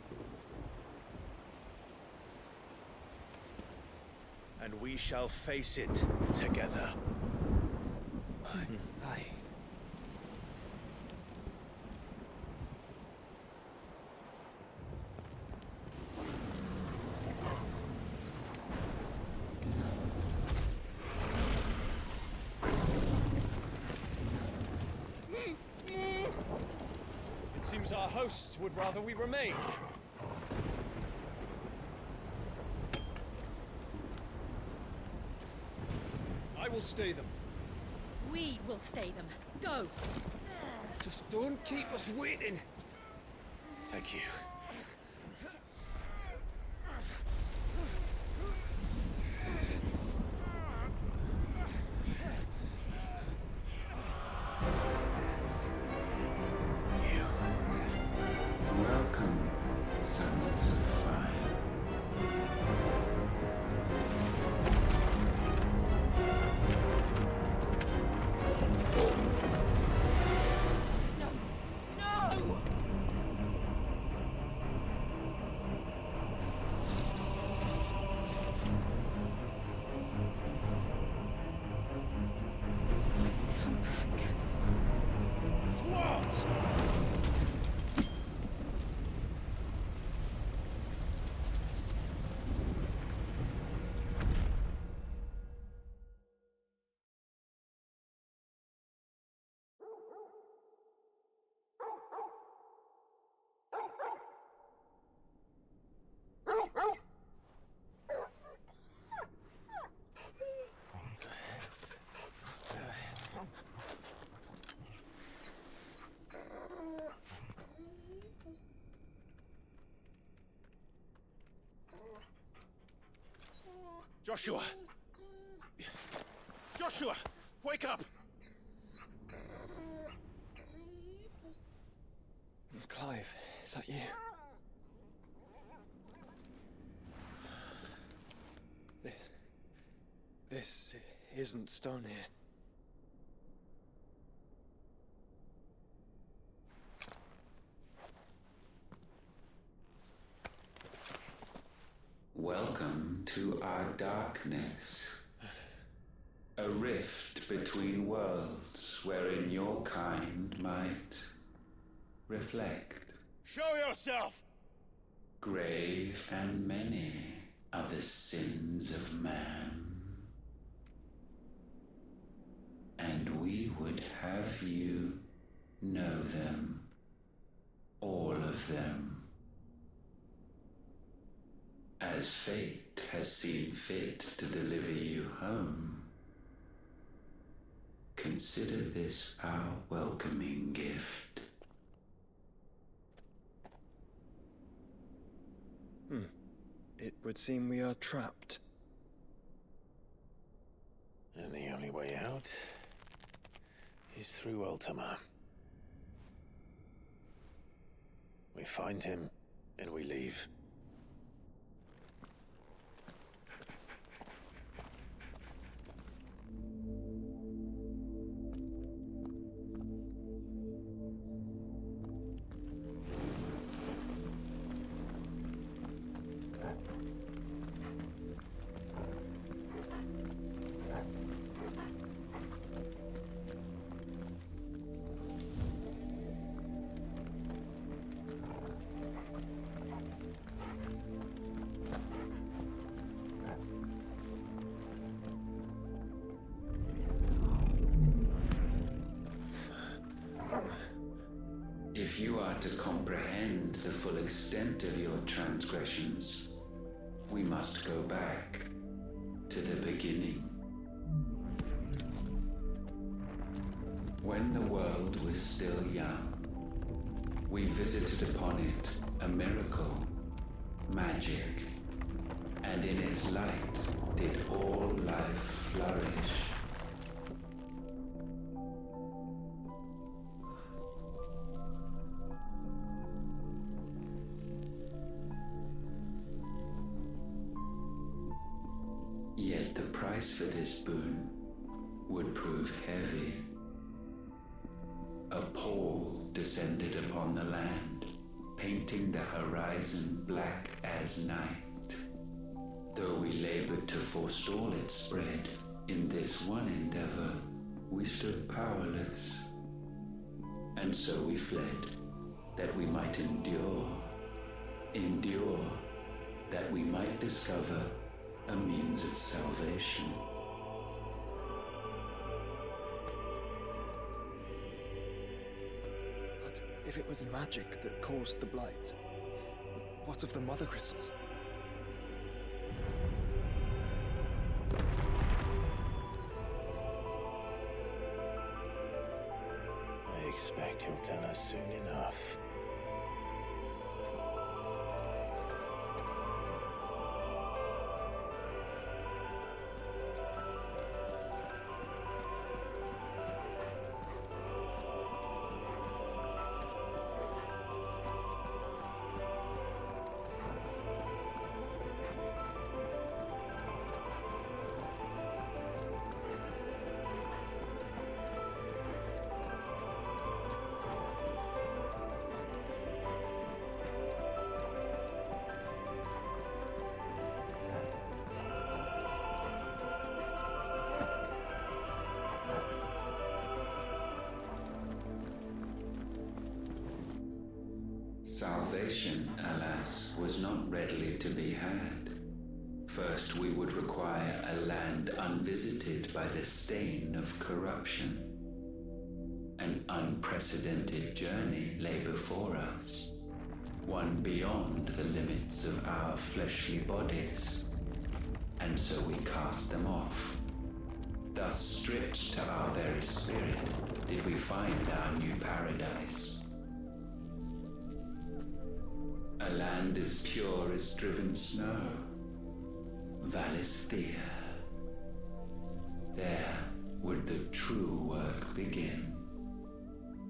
And we shall face it together. Aye. It seems our hosts would rather we remain. I will stay them. We will stay them. Go! Just don't keep us waiting. Thank you. Welcome, sons of fire. No! Come back. What? Joshua! Joshua! Wake up! Clive, is that you? This isn't Stonehere. Welcome to our darkness. A rift between worlds wherein your kind might reflect. Show yourself! Grave and many are the sins of man. And we would have you know them. All of them. As fate has seen fit to deliver you home, consider this our welcoming gift. It would seem we are trapped. And the only way out is through Ultima. We find him, and we leave. If you are to comprehend the full extent of your transgressions, We must go back to the beginning. When the world was still young, we visited upon it a miracle, magic, and in its light did all life flourish. Yet the price for this boon would prove heavy. A pall descended upon the land, painting the horizon black as night. Though we labored to forestall its spread, in this one endeavor we stood powerless. And so we fled, that we might endure, that we might discover a means of salvation. But if it was magic that caused the blight, what of the mother crystals? I expect he'll tell us soon enough. Salvation, alas, was not readily to be had. First, we would require a land unvisited by the stain of corruption. An unprecedented journey lay before us, one beyond the limits of our fleshly bodies. And so we cast them off. Thus, stripped to our very spirit, did we find our new paradise. A land as pure as driven snow, Valisthea. There would the true work begin,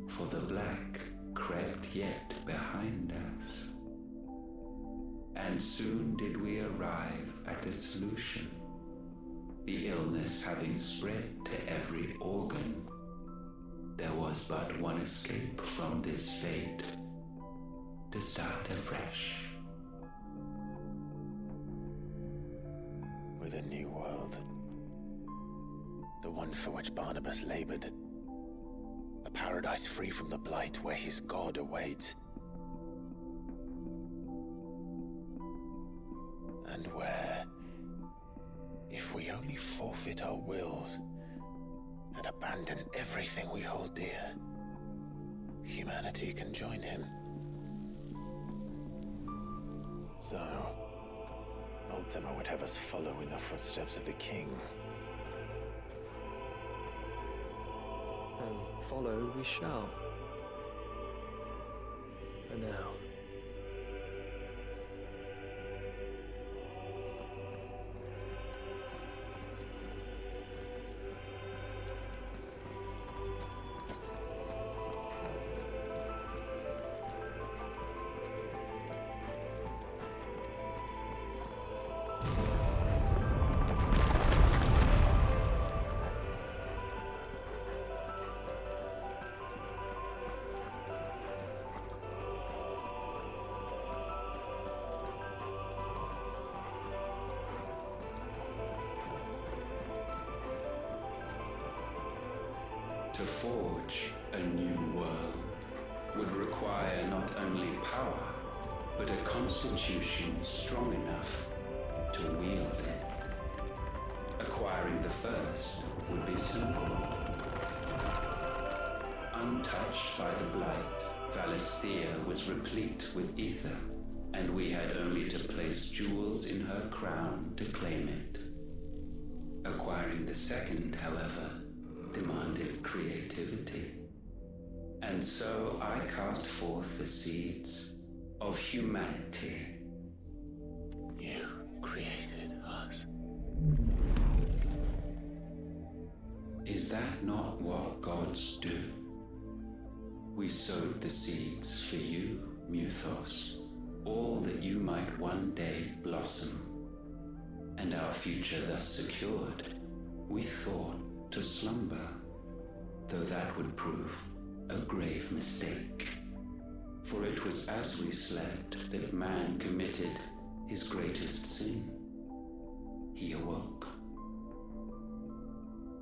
for the black crept yet behind us. And soon did we arrive at a solution, the illness having spread to every organ. There was but one escape from this fate, to start afresh. With a new world. The one for which Barnabas labored. A paradise free from the blight where his God awaits. And where, if we only forfeit our wills and abandon everything we hold dear, humanity can join him. So, Ultima would have us follow in the footsteps of the king. And follow we shall. For now. To forge a new world would require not only power, but a constitution strong enough to wield it. Acquiring the first would be simple. Untouched by the blight, Valisthea was replete with ether, and we had only to place jewels in her crown to claim it. Acquiring the second, however, demanded creativity. And so I cast forth the seeds of humanity. You created us. Is that not what gods do? We sowed the seeds for you, Muthos, all that you might one day blossom. And our future thus secured, we thought to slumber, though that would prove a grave mistake. For it was as we slept that man committed his greatest sin. He awoke.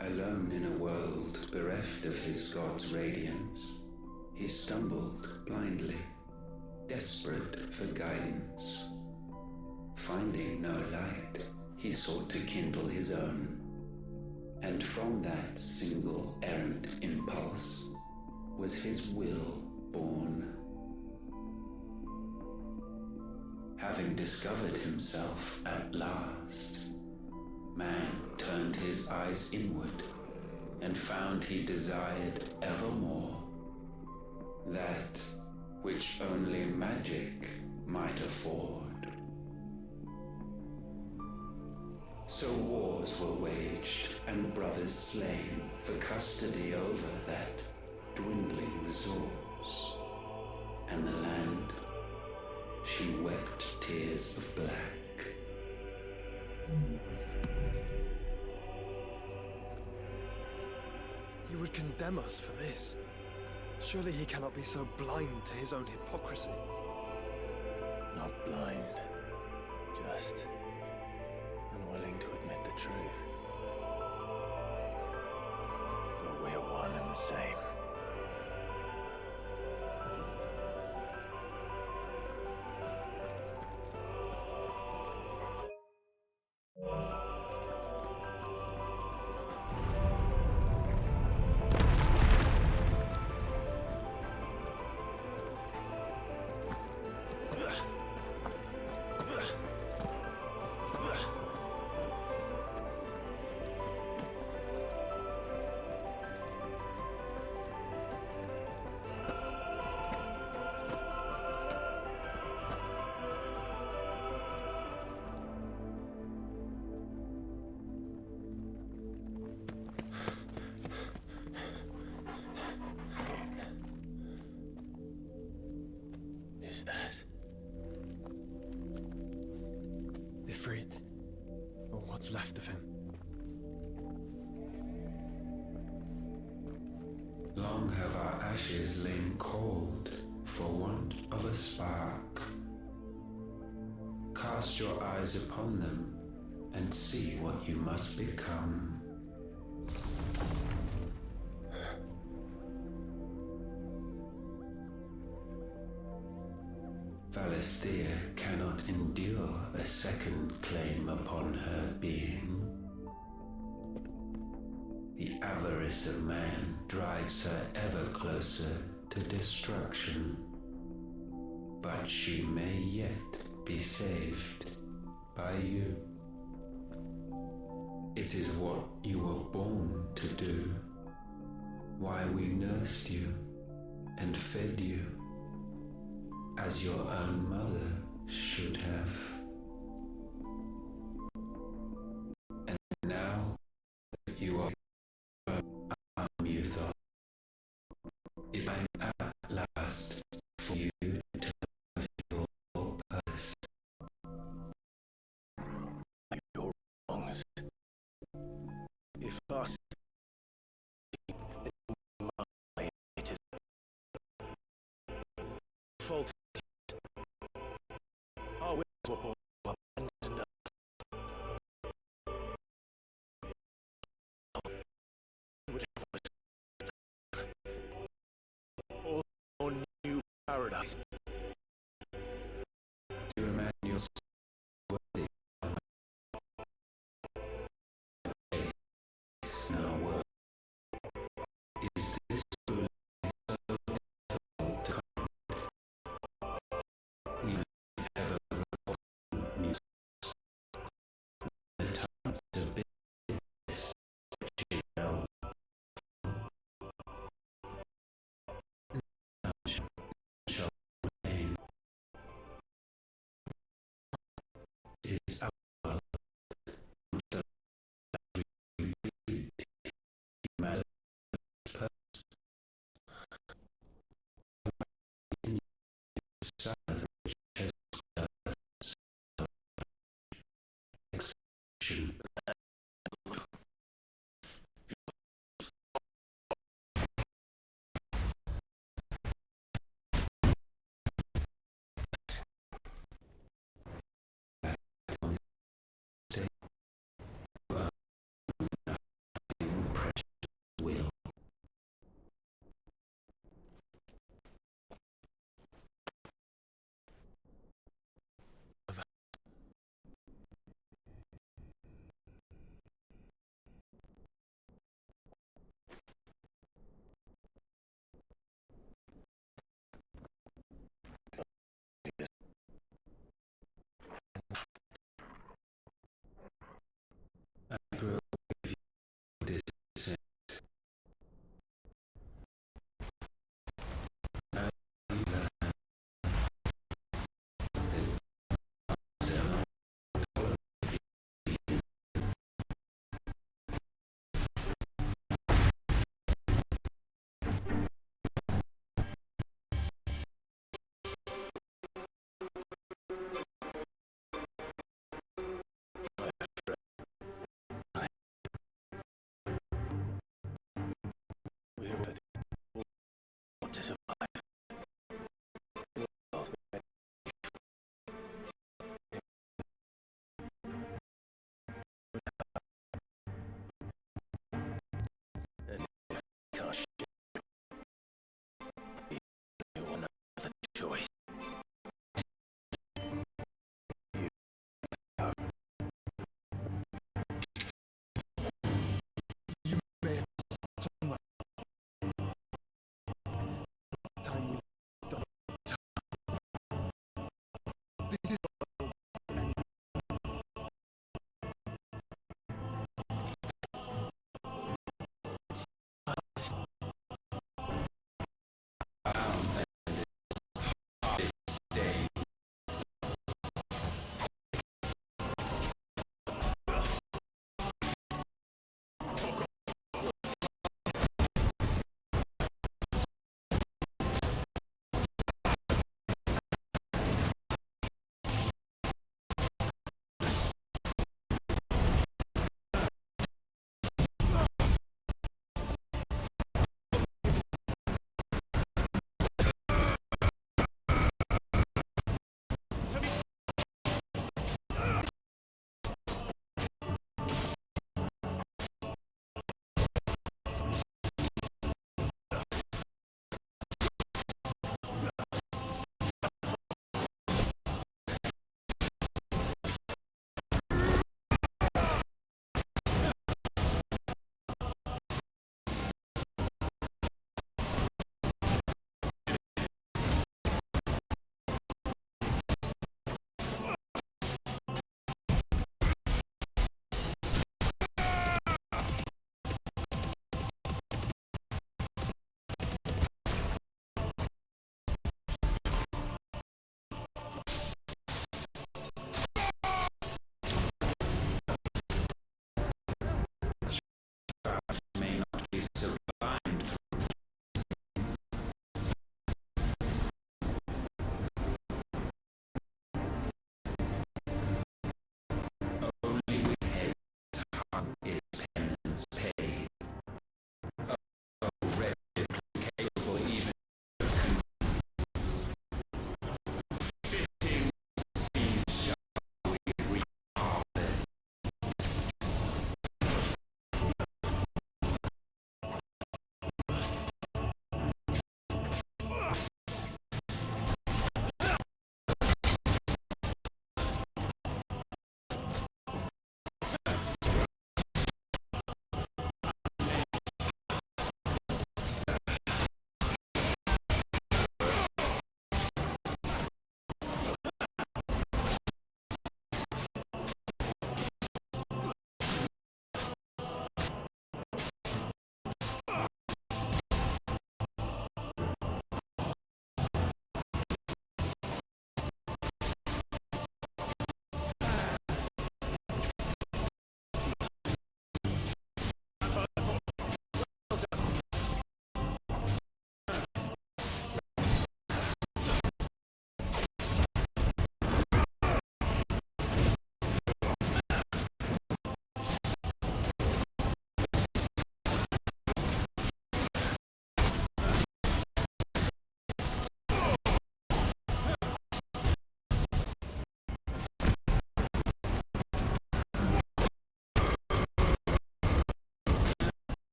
Alone in a world bereft of his god's radiance, he stumbled blindly, desperate for guidance. Finding no light, he sought to kindle his own. And from that single errant impulse was his will born. Having discovered himself at last, man turned his eyes inward and found he desired evermore that which only magic might afford. So wars were waged and brothers slain for custody over that dwindling resource, and the land, she wept tears of black. He would condemn us for this. Surely he cannot be so blind to his own hypocrisy. Not blind, just unwilling to admit the truth. But we're one and the same. Is that Ifrit, or what's left of him? Long have our ashes lain cold for want of a spark. Cast your eyes upon them and see what you must become. Valisthea cannot endure a second claim upon her being. The avarice of man drives her ever closer to destruction. But she may yet be saved by you. It is what you were born to do, why we nursed you and fed you, as your own mother should have. And now that you are Muthos, it time at last for you to have your purpose. your wrongs? If us it is fault. Our wills were born abandoned us. Would have us all on new paradise. To imagine yourself worthy of now world. Is this truly so difficult to comprehend? We is our world. So we matter purpose. Which has so exception. I grow with you descent. I learn that we have what to survive. And if we can't share, we will not have a choice.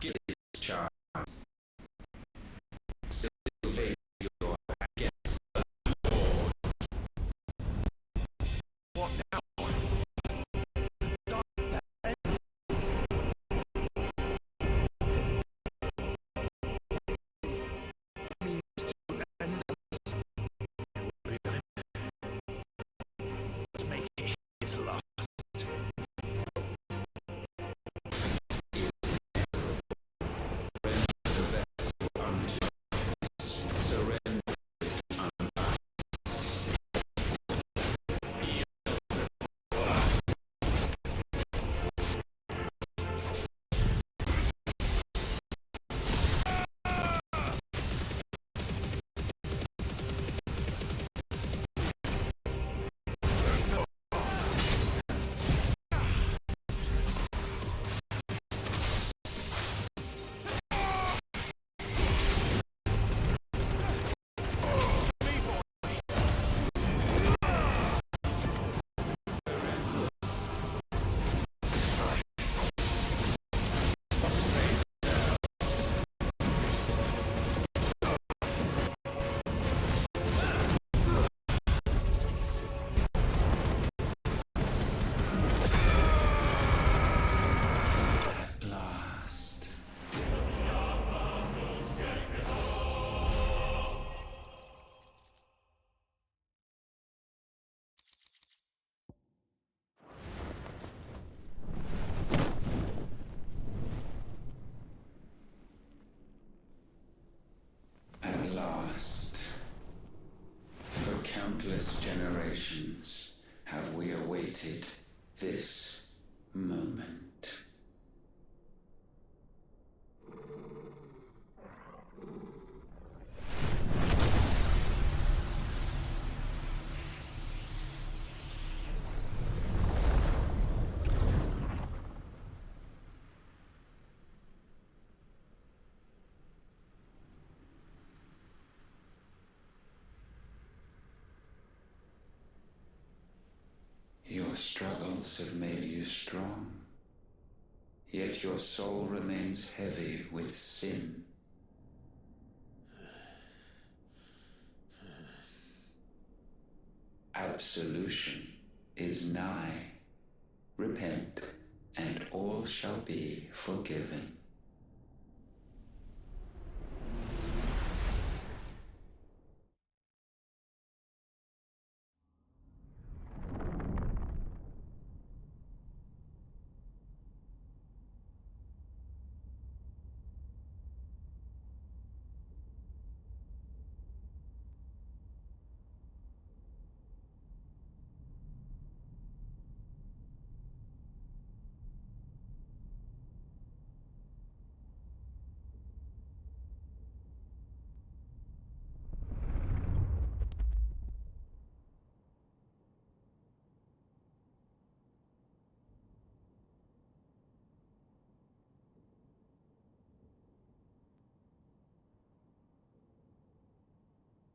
Give this child. Still obey your against the Lord. What now? At last, for countless generations have we awaited this moment. Your struggles have made you strong, yet your soul remains heavy with sin. Absolution is nigh. Repent, and all shall be forgiven.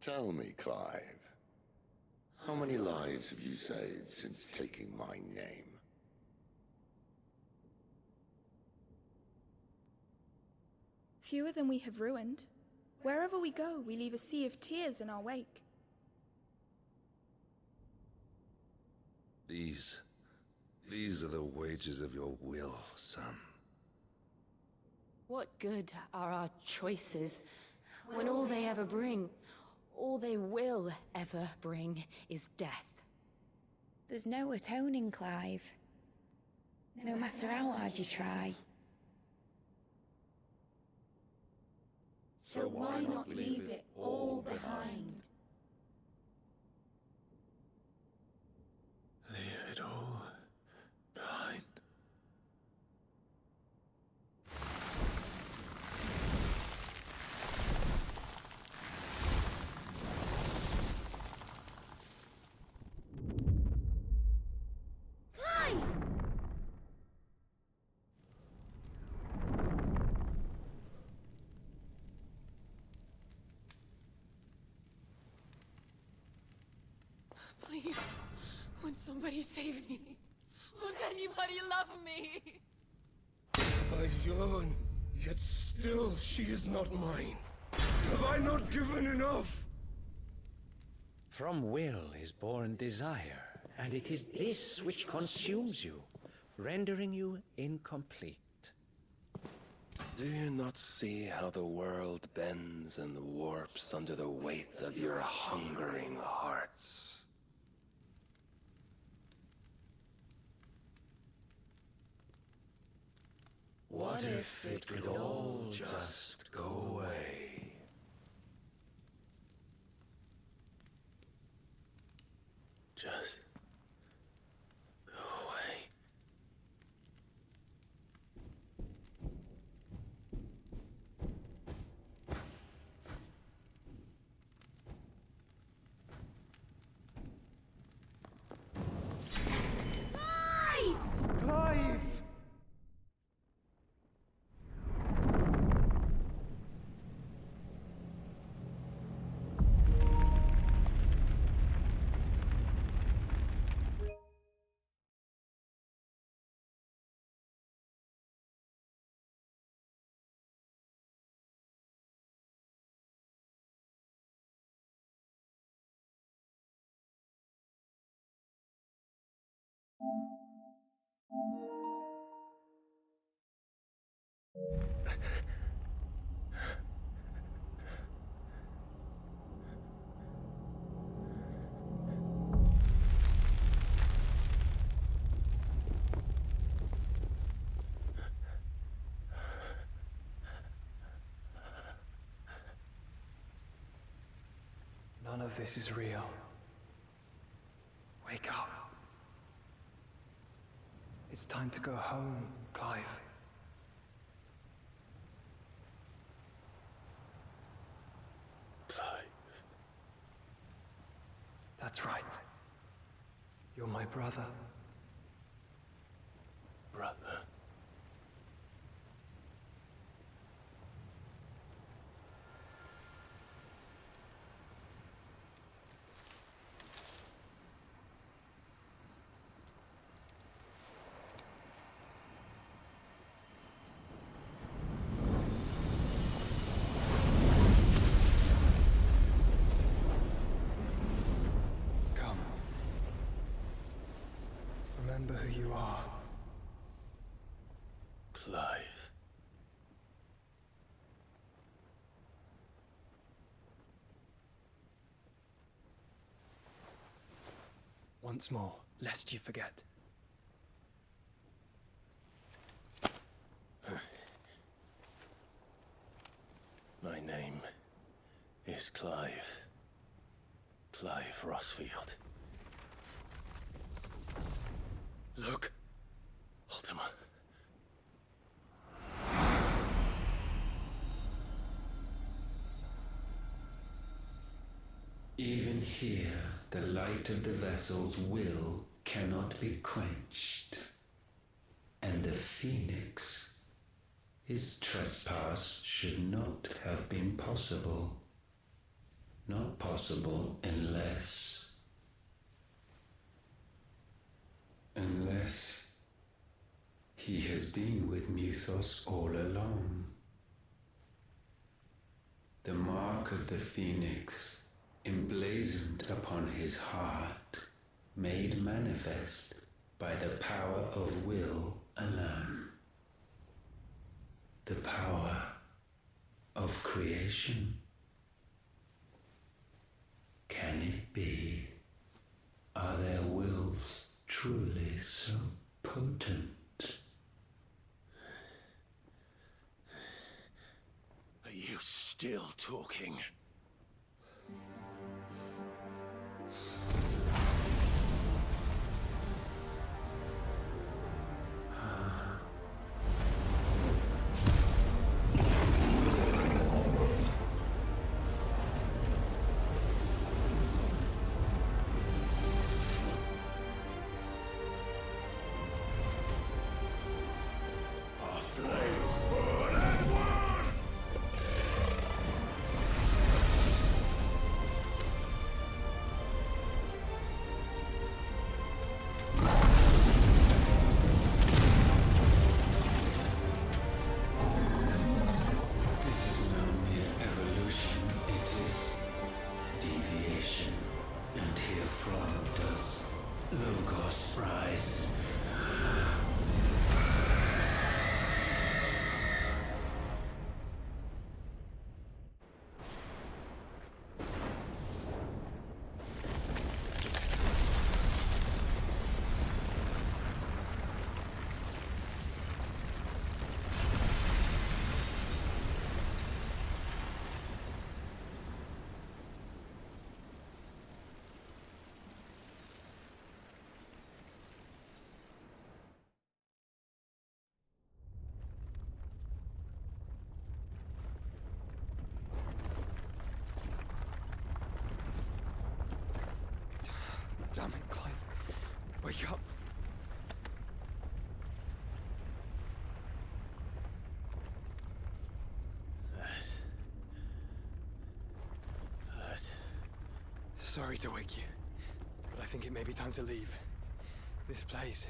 Tell me, Clive, how many lives have you saved since taking my name? Fewer than we have ruined. Wherever we go, we leave a sea of tears in our wake. These are the wages of your will, son. What good are our choices when all they ever bring, all they will ever bring, is death? There's no atoning, Clive. No matter how hard you try. So why not leave it all behind? Leave it all behind. Clive! Please, won't somebody save me? Won't anybody love me? Ayun, Yet still she is not mine. Have I not given enough? From will is born desire, and it is this which consumes you, rendering you incomplete. Do you not see how the world bends and warps under the weight of your hungering hearts? What if it could all just go away? Just go away. Clive! None of this is real. Wake up. It's time to go home, Clive. Clive. That's right. You're my brother. Brother. Come. Remember who you are. Clive. Once more, lest you forget. My name is Clive. Clive Rossfield. Look, Ultima. Even here, the light of the vessel's will cannot be quenched. And the Phoenix, his trespass should not have been possible. Not possible unless he has been with Muthos all along. The mark of the Phoenix, emblazoned upon his heart, made manifest by the power of will alone. The power of creation. Can it be? Are their wills truly so potent? Are you still talking? Our flames burn as one! sorry to wake you, but I think it may be time to leave. This place.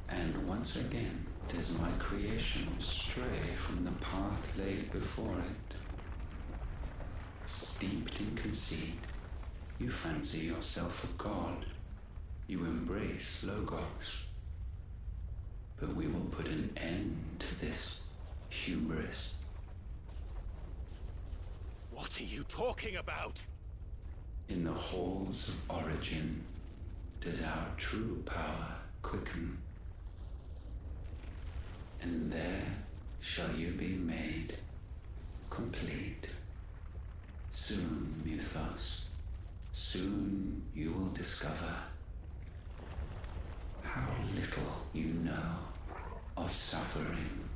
And once again, does my creation stray from the path laid before it. Steeped in conceit, you fancy yourself a god. You embrace Logos. But we will put an end to this hubris. What are you talking about? In the halls of origin, does our true power quicken. And there shall you be made complete. Soon, Mythos, soon you will discover how little you know of suffering.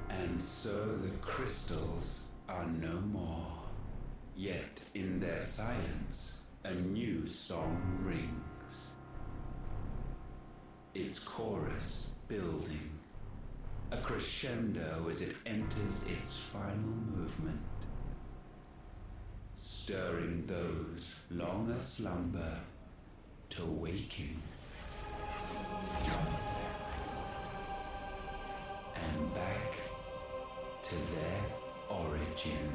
And so the crystals are no more. Yet in their silence, a new song rings. Its chorus building, a crescendo as it enters its final movement, stirring those long aslumber to waking. And back to their origin.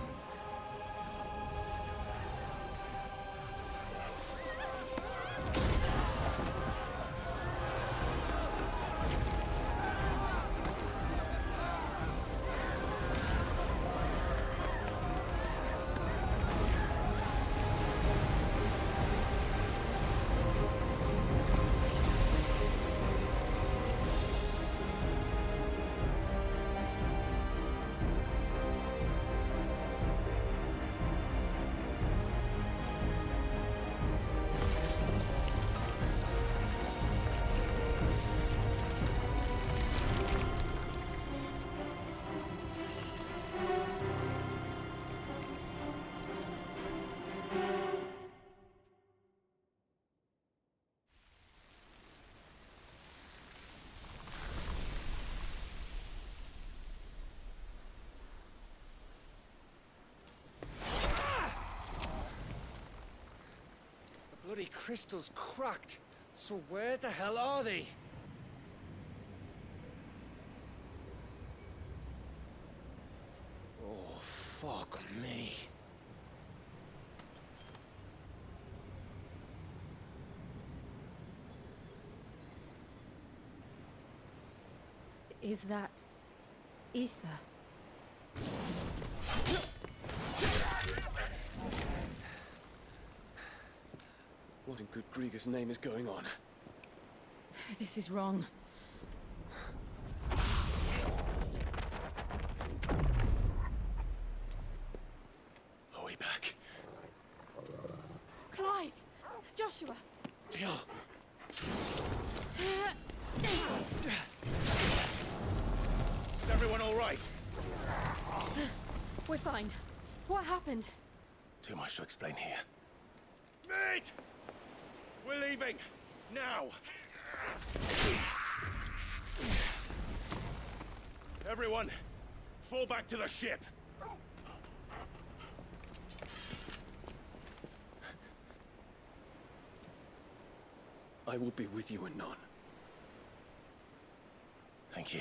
Bloody crystal's cracked. So where the hell are they? Oh, fuck me. Is that ether? What in good Grieger's name is going on? This is wrong. Are we back? Clive! Joshua! Jill! Is everyone all right? We're fine. What happened? Too much to explain here. Mate! We're leaving! Now! Everyone, fall back to the ship! I will be with you anon. Thank you.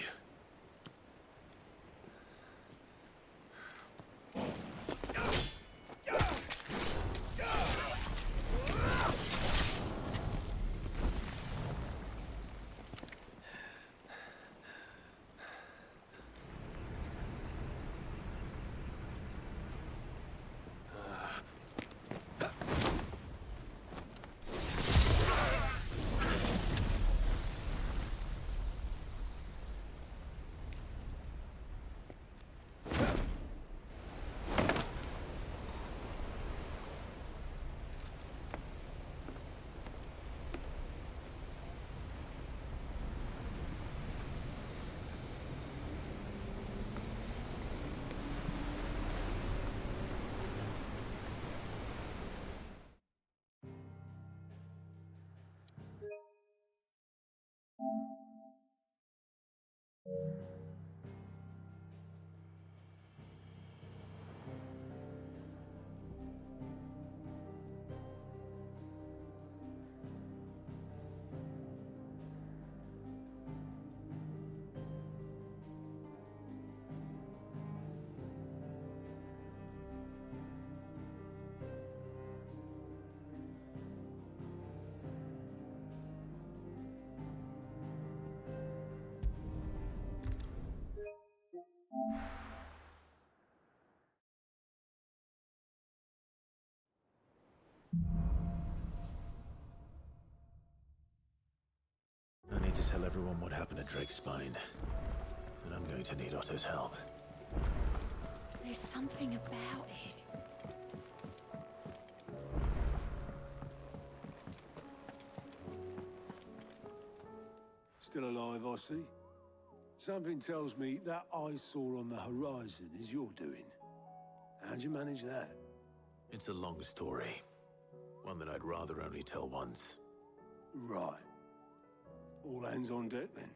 Tell everyone what happened at Drake's Spine. And I'm going to need Otto's help. There's something about it. Still alive, I see. Something tells me that eyesore on the horizon is your doing. How'd you manage that? It's a long story. One that I'd rather only tell once. Right. All hands on deck, then.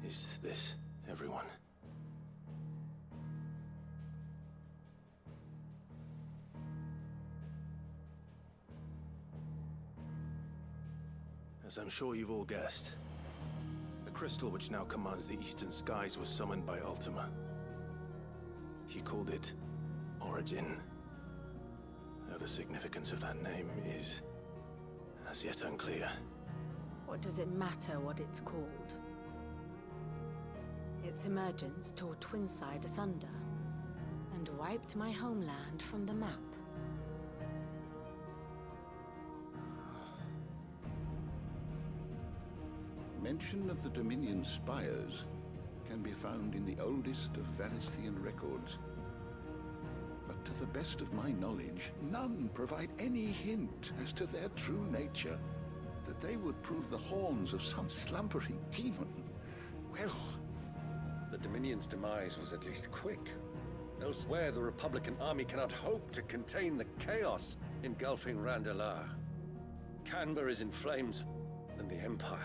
Is this everyone? As I'm sure you've all guessed, the crystal which now commands the eastern skies was summoned by Ultima. He called it Origin. Though the significance of that name is as yet unclear. What does it matter what it's called? Its emergence tore Twinside asunder and wiped my homeland from the map. Mention of the Dominion spires can be found in the oldest of Valisthian records. But to the best of my knowledge, none provide any hint as to their true nature. That they would prove the horns of some slumbering demon. Well, the Dominion's demise was at least quick. Elsewhere, the Republican army cannot hope to contain the chaos engulfing Randalar. Canva is in flames, and the Empire.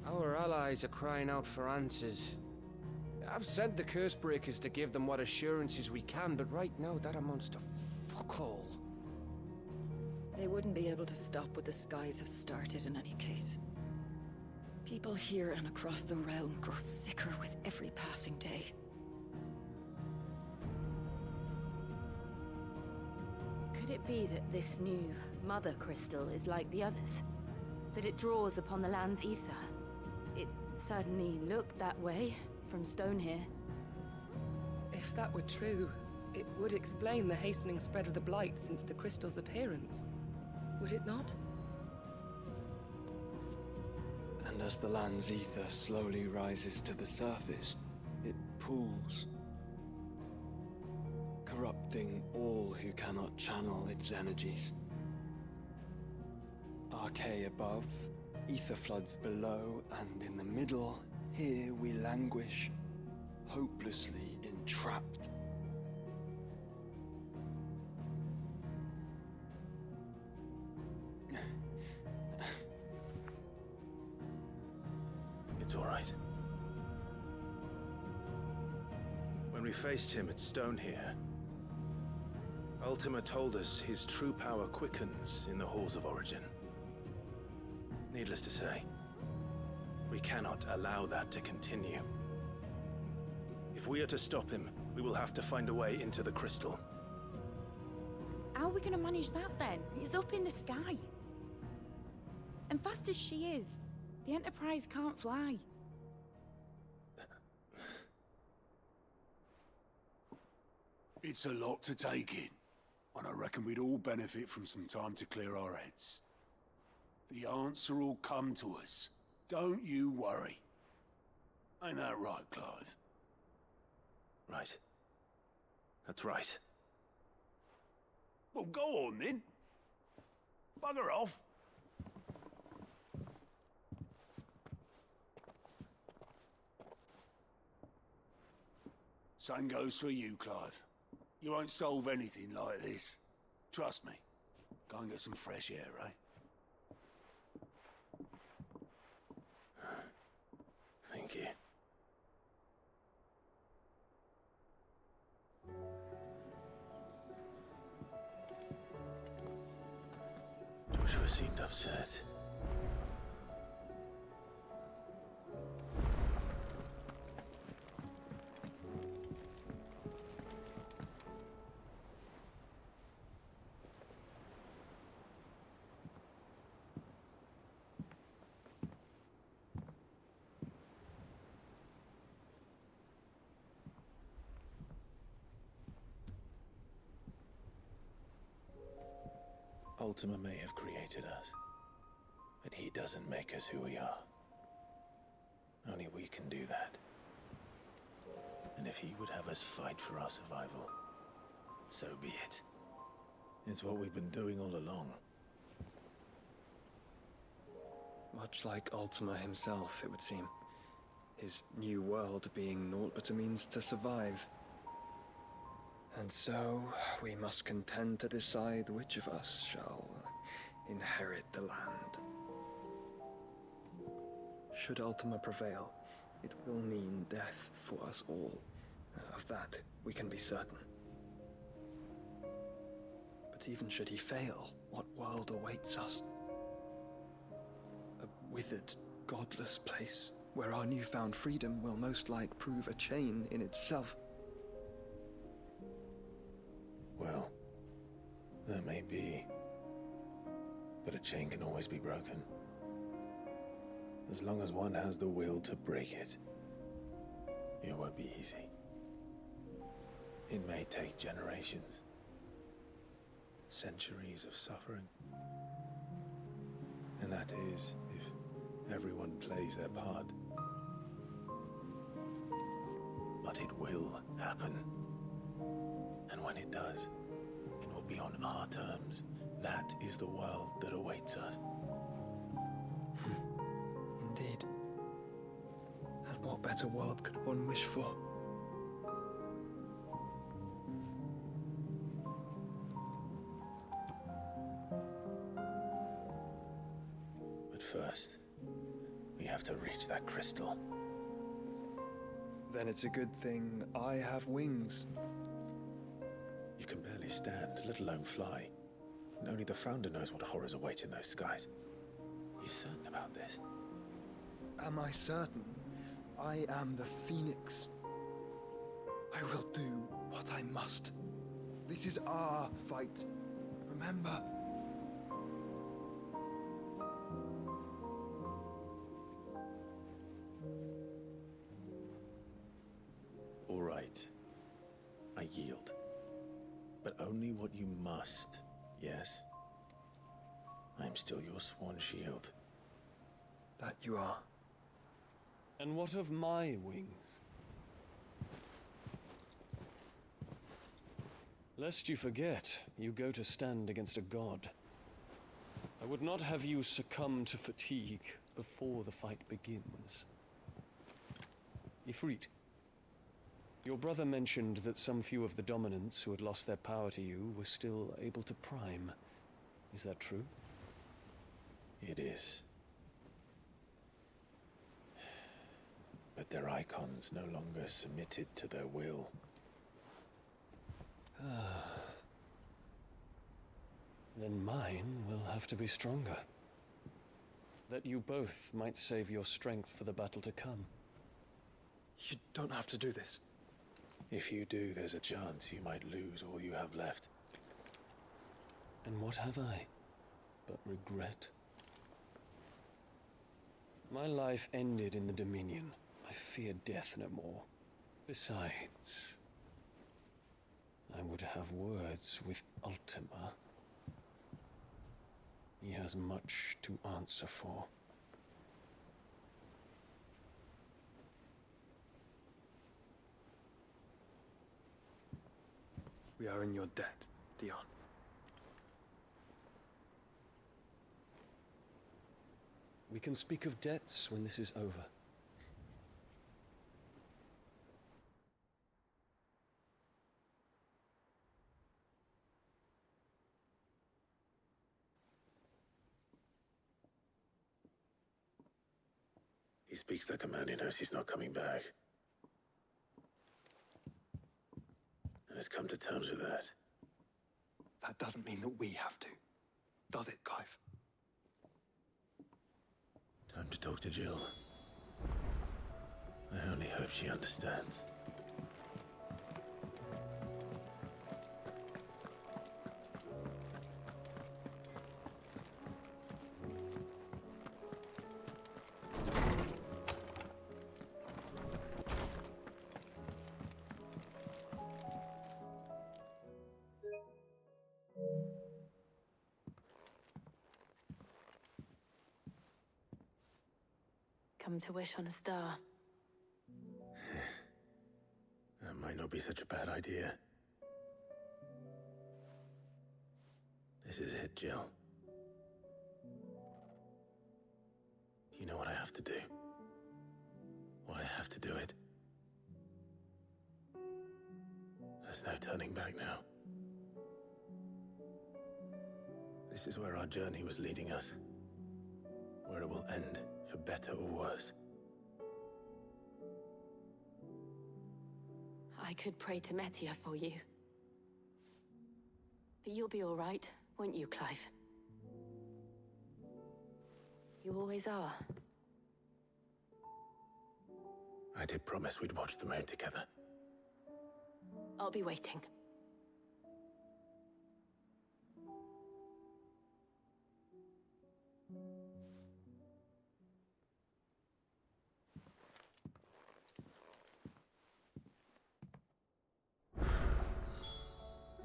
Our allies are crying out for answers. I've sent the Cursebreakers to give them what assurances we can, but right now that amounts to fuck all. They wouldn't be able to stop what the skies have started in any case. People here and across the realm grow sicker with every passing day. Could it be that this new Mother Crystal is like the others? That it draws upon the land's ether? It certainly looked that way from Stone here. If that were true, it would explain the hastening spread of the Blight since the crystal's appearance. Would it not? And as the land's ether slowly rises to the surface, it pools, corrupting all who cannot channel its energies. Archay above, ether floods below, and in the middle, here we languish, hopelessly entrapped. It's all right. When we faced him at Stone here, Ultima told us his true power quickens in the halls of Origin. Needless to say, we cannot allow that to continue. If we are to stop him, we will have to find a way into the crystal. How are we going to manage that then? It's up in the sky. And fast as she is, the Enterprise can't fly. It's a lot to take in, and I reckon we'd all benefit from some time to clear our heads. The answer will come to us. Don't you worry. Ain't that right, Clive? Right. That's right. Well, go on then. Bugger off. Same goes for you, Clive. You won't solve anything like this. Trust me. Go and get some fresh air, eh? Thank you. Joshua seemed upset. Ultima may have created us, but he doesn't make us who we are. Only we can do that. And if he would have us fight for our survival, so be it. It's what we've been doing all along. Much like Ultima himself, it would seem. His new world being naught but a means to survive. And so, we must contend to decide which of us shall inherit the land. Should Ultima prevail, it will mean death for us all. Of that, we can be certain. But even should he fail, what world awaits us? A withered, godless place, where our newfound freedom will most like prove a chain in itself. Well, that may be, but a chain can always be broken. As long as one has the will to break it, it won't be easy. It may take generations, centuries of suffering. And that is, if everyone plays their part. But it will happen. And when it does, it will be on our terms. That is the world that awaits us. Indeed. And what better world could one wish for? But first, we have to reach that crystal. Then it's a good thing I have wings. You can barely stand, let alone fly. And only the Founder knows what horrors await in those skies. You certain about this? Am I certain? I am the Phoenix. I will do what I must. This is our fight. Remember? All right. I yield. But only what you must, yes? I am still your sworn shield. That you are. And what of my wings? Lest you forget, you go to stand against a god. I would not have you succumb to fatigue before the fight begins. Ifrit, your brother mentioned that some few of the dominants who had lost their power to you were still able to prime. Is that true? It is. But their icons no longer submitted to their will. Then mine will have to be stronger. That you both might save your strength for the battle to come. You don't have to do this. If you do, there's a chance you might lose all you have left. And what have I but regret? My life ended in the Dominion. I fear death no more. Besides, I would have words with Ultima. He has much to answer for. We are in your debt, Dion. We can speak of debts when this is over. He speaks like a man who knows he's not coming back. And has come to terms with that. That doesn't mean that we have to, does it, Clive? Time to talk to Jill. I only hope she understands. come to wish on a star. That might not be such a bad idea. This is it, Jill. You know what I have to do. Why I have to do it. There's no turning back now. This is where our journey was leading us. Where it will end, for better or worse. I could pray to Metia for you. But you'll be all right, won't you, Clive? You always are. I did promise we'd watch the moon together. I'll be waiting.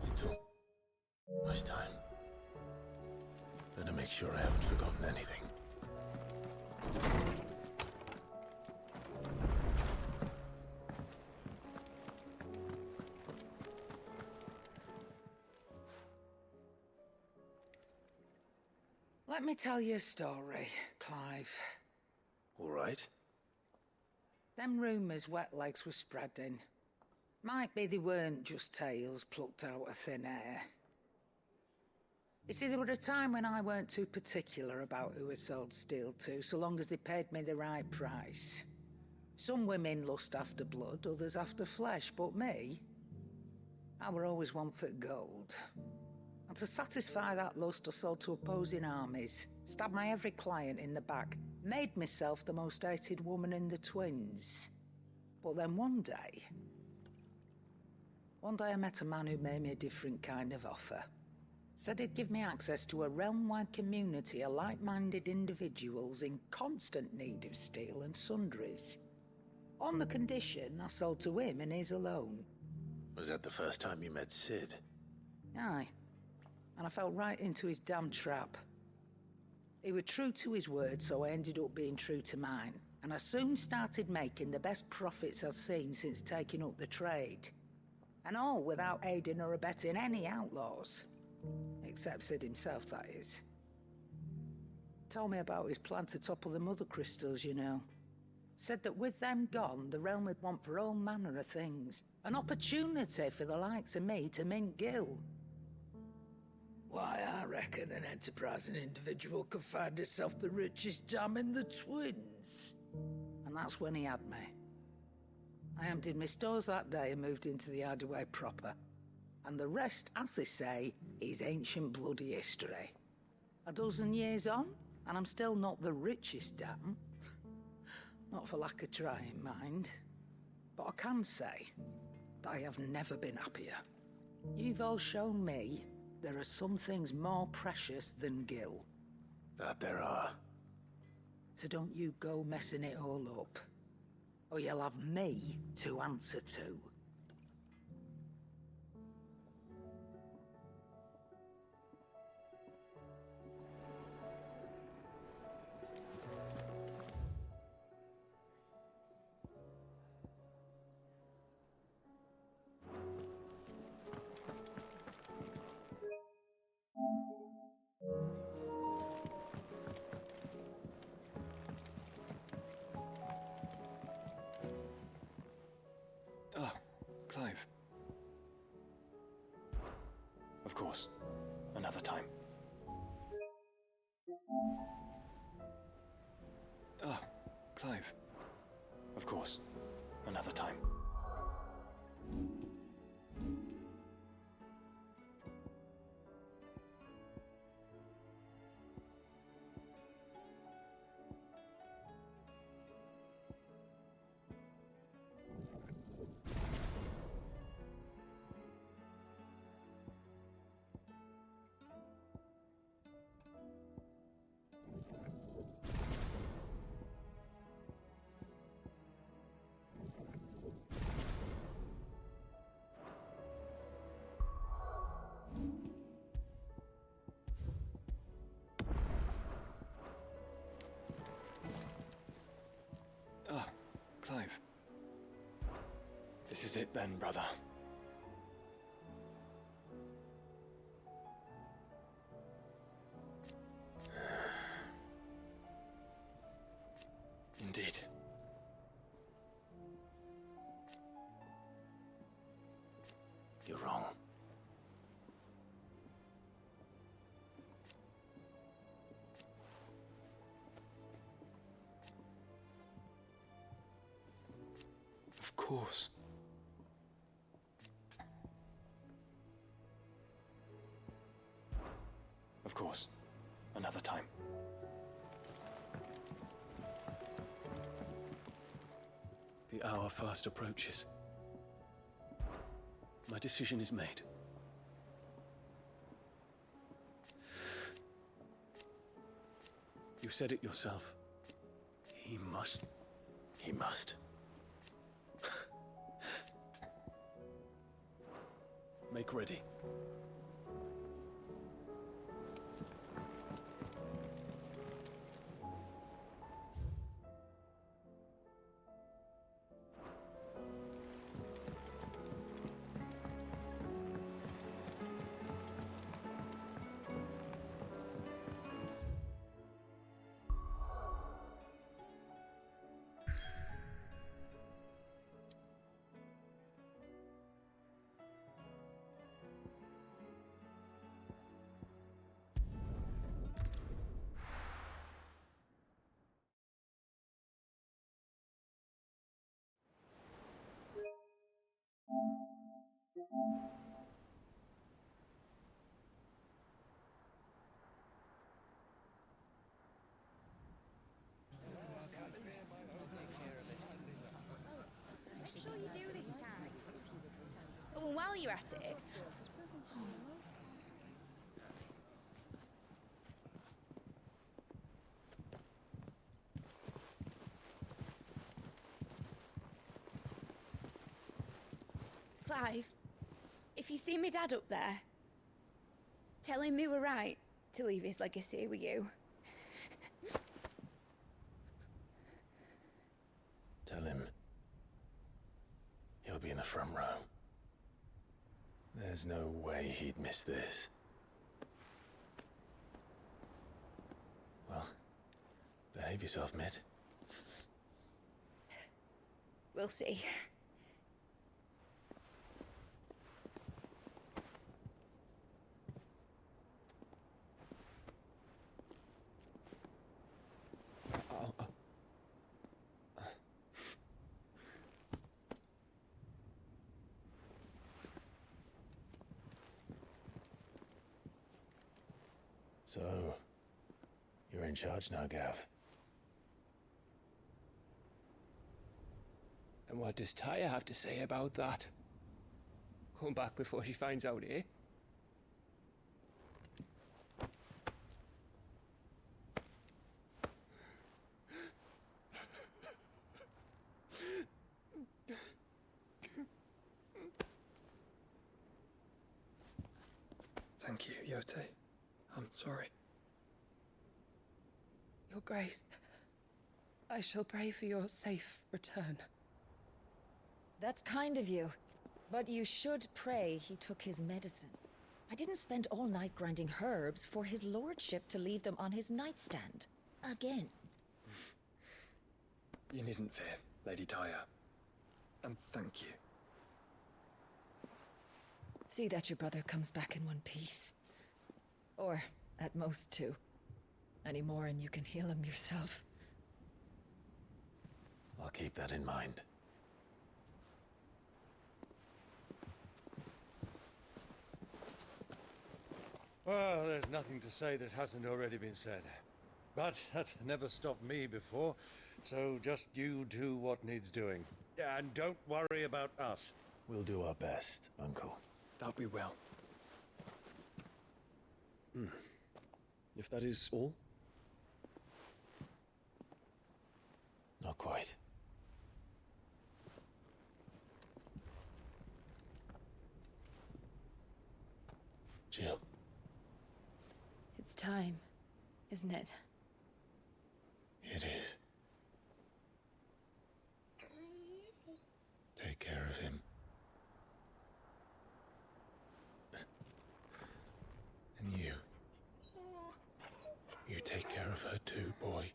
It's almost time. Better make sure I haven't forgotten anything. Let me tell you a story, Clive. All right. Them rumours Wetlegs were spreading. Might be they weren't just tales plucked out of thin air. You see, there were a time when I weren't too particular about who I sold steel to, so long as they paid me the right price. Some women lust after blood, others after flesh, but me, I were always one for gold. And to satisfy that lust, I sold to opposing armies, stabbed my every client in the back, made myself the most hated woman in the Twins. But then one day I met a man who made me a different kind of offer. Said he'd give me access to a realm-wide community of like-minded individuals in constant need of steel and sundries. On the condition I sold to him and his alone. Was that the first time you met Sid? Aye. And I fell right into his damn trap. He was true to his word, so I ended up being true to mine. And I soon started making the best profits I've seen since taking up the trade. And all without aiding or abetting any outlaws. Except Sid himself, that is. Told me about his plan to topple the Mother Crystals, you know. Said that with them gone, the realm would want for all manner of things. An opportunity for the likes of me to mint Gil. Why, I reckon an enterprising individual could find himself the richest dam in the Twins. And that's when he had me. I emptied my stores that day and moved into the Hideaway proper. And the rest, as they say, is ancient bloody history. A dozen years on, and I'm still not the richest dam. Not for lack of trying, mind. But I can say that I have never been happier. You've all shown me there are some things more precious than Gil. That there are. So don't you go messing it all up. Or you'll have me to answer to. Clive. Of course. Another time. Clive. Of course. Another time. This is it then, brother. Indeed. You're wrong. Of course. Of course. Another time. The hour fast approaches. My decision is made. You said it yourself. He must. He must. Make ready. Make sure you do this time. Oh, and while you're at it... Clive, if you see me dad up there, tell him we were right to leave his legacy with you. Tell him he'll be in the front row. There's no way he'd miss this. Well, behave yourself, Mitt. We'll see. So, you're in charge now, Gav. And what does Tyre have to say about that? Come back before she finds out, eh? Thank you, Yote. I'm sorry. Your Grace, I shall pray for your safe return. That's kind of you. But you should pray he took his medicine. I didn't spend all night grinding herbs for his lordship to leave them on his nightstand. Again. You needn't fear, Lady Tyre. And thank you. See that your brother comes back in one piece. Or, at most, two. Any more and you can heal him yourself. I'll keep that in mind. Well, there's nothing to say that hasn't already been said. But that's never stopped me before, so just you do what needs doing. And don't worry about us. We'll do our best, Uncle. That we will. If that is all? Not quite. Jill. It's time, isn't it? It is. Take care of him. of her too, boy.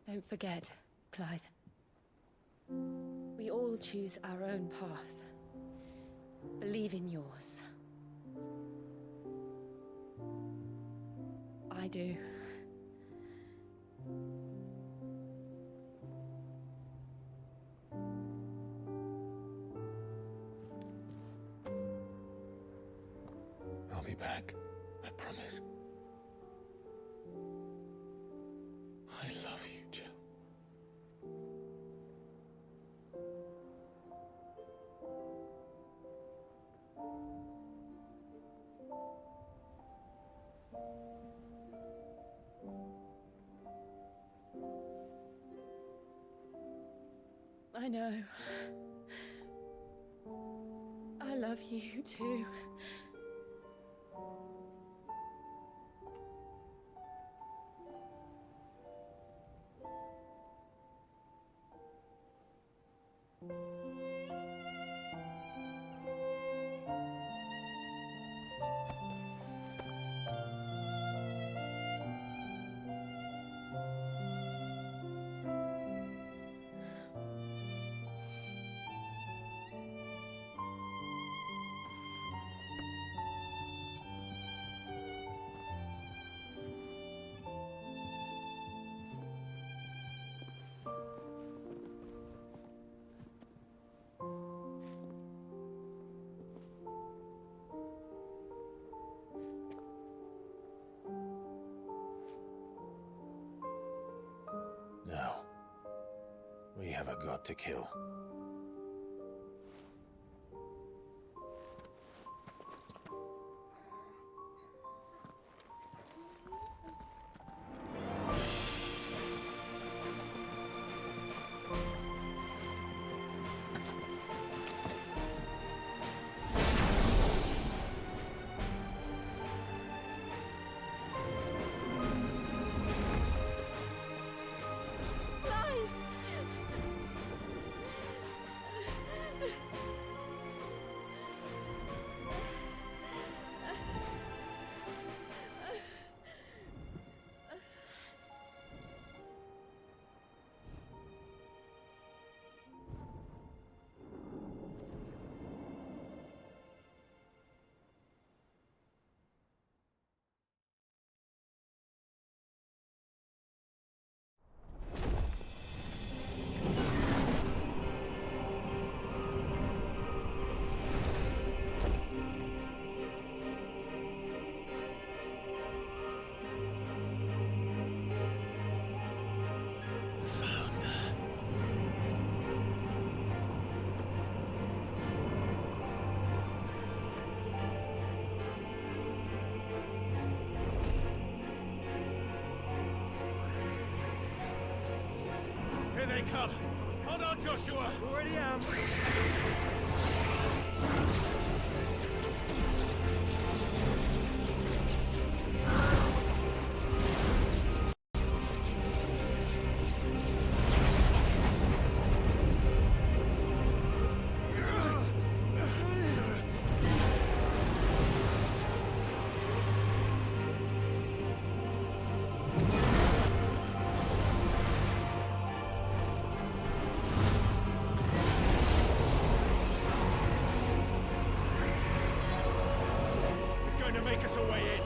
Don't forget, Clive. We all choose our own path. Believe in yours. I do. I'll be back. I promise. I love you, Jill. I know. I love you too. Now, we have a god to kill. Here they come! Hold on, Joshua! Already am! To make us a way in.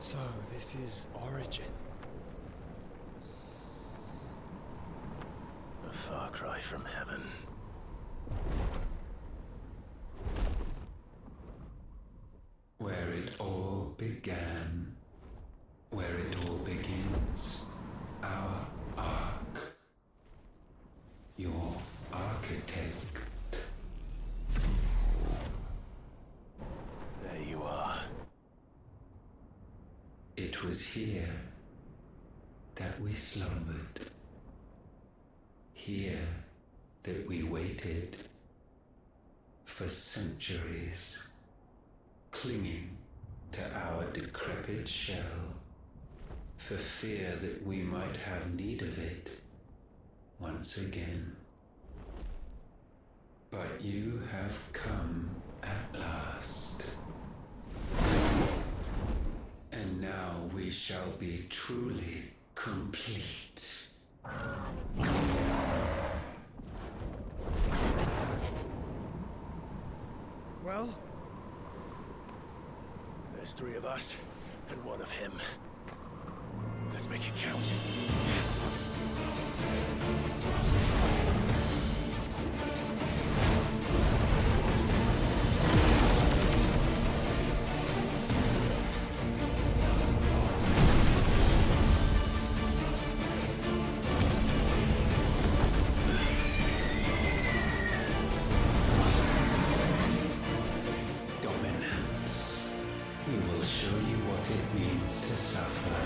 So, this is Origin. A far cry from heaven. Where it all began, where it all begins, our ark, your architect. There you are. It was here that we slumbered. Here that we waited for centuries, clinging to our decrepit shell, for fear that we might have need of it once again. But you have come at last. And now we shall be truly complete. Well? There's 3 of us, and 1 of him. Let's make it count. Dominance. We will show you what it means to suffer.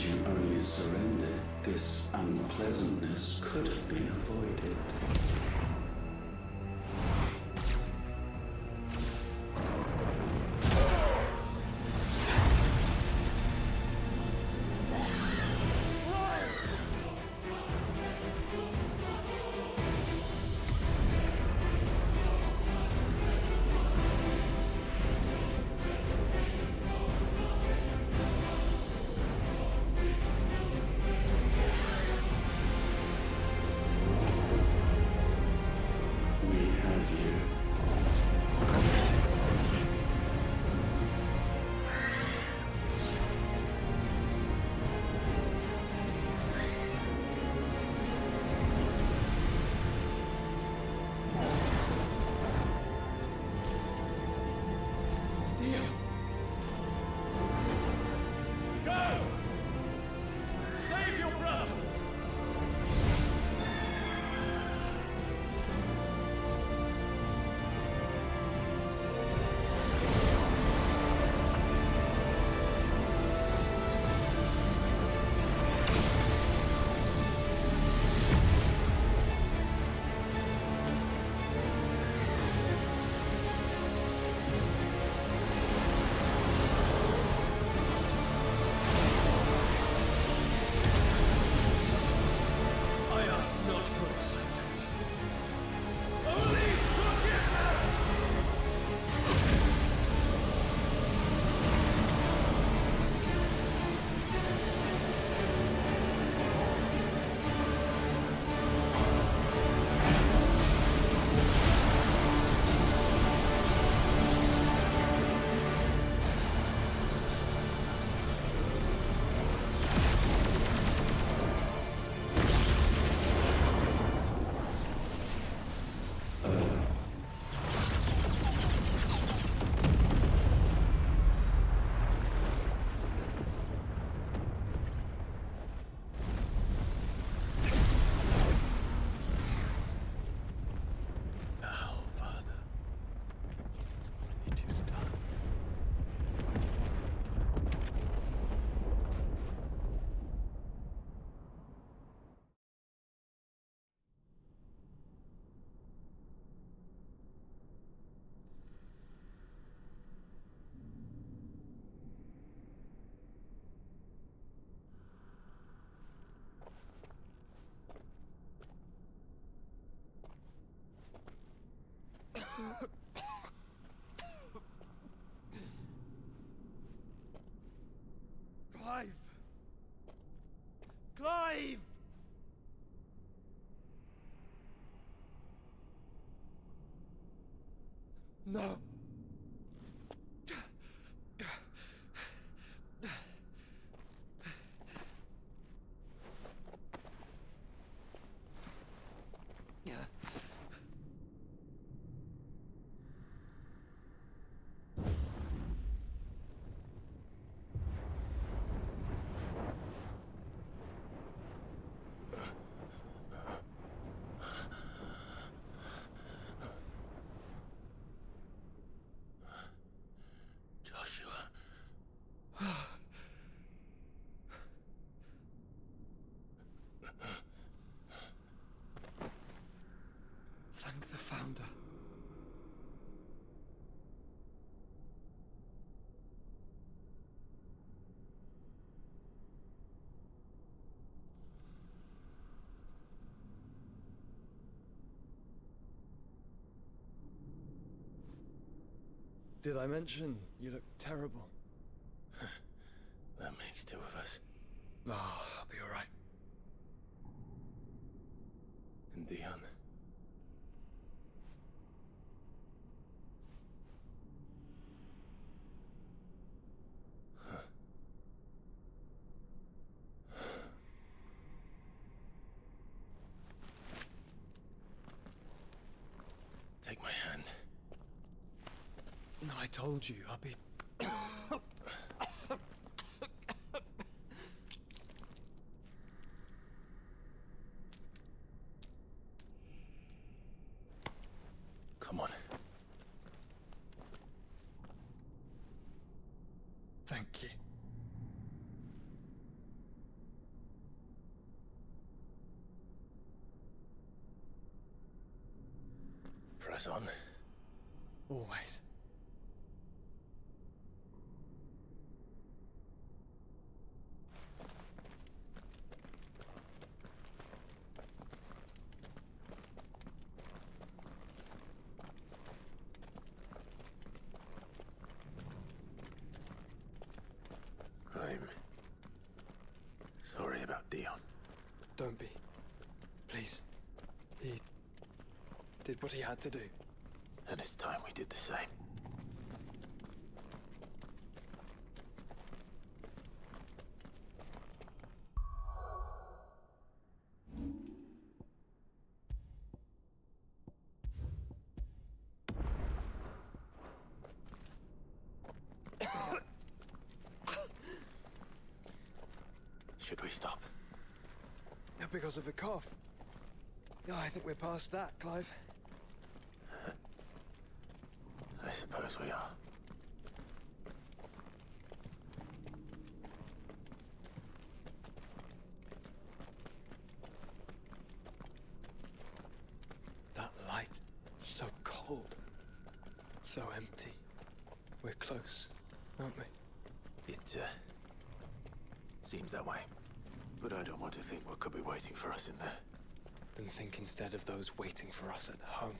Had you only surrendered, this unpleasantness could have been avoided. Clive! Clive! No! Thank the Founder. Did I mention you look terrible? That makes two of us. Oh, I'll be alright. And Dion. Take my hand. I told you, I'll be... Come on. Thank you. us on. Always. I'm sorry about Dion. Don't be. Please. He did what he had to do. And it's time we did the same. Should we stop? Because of the cough. Yeah, I think we're past that, Clive. I suppose we are. That light, so cold. So empty. We're close, aren't we? It, seems that way. But I don't want to think what could be waiting for us in there. Then think instead of those waiting for us at home.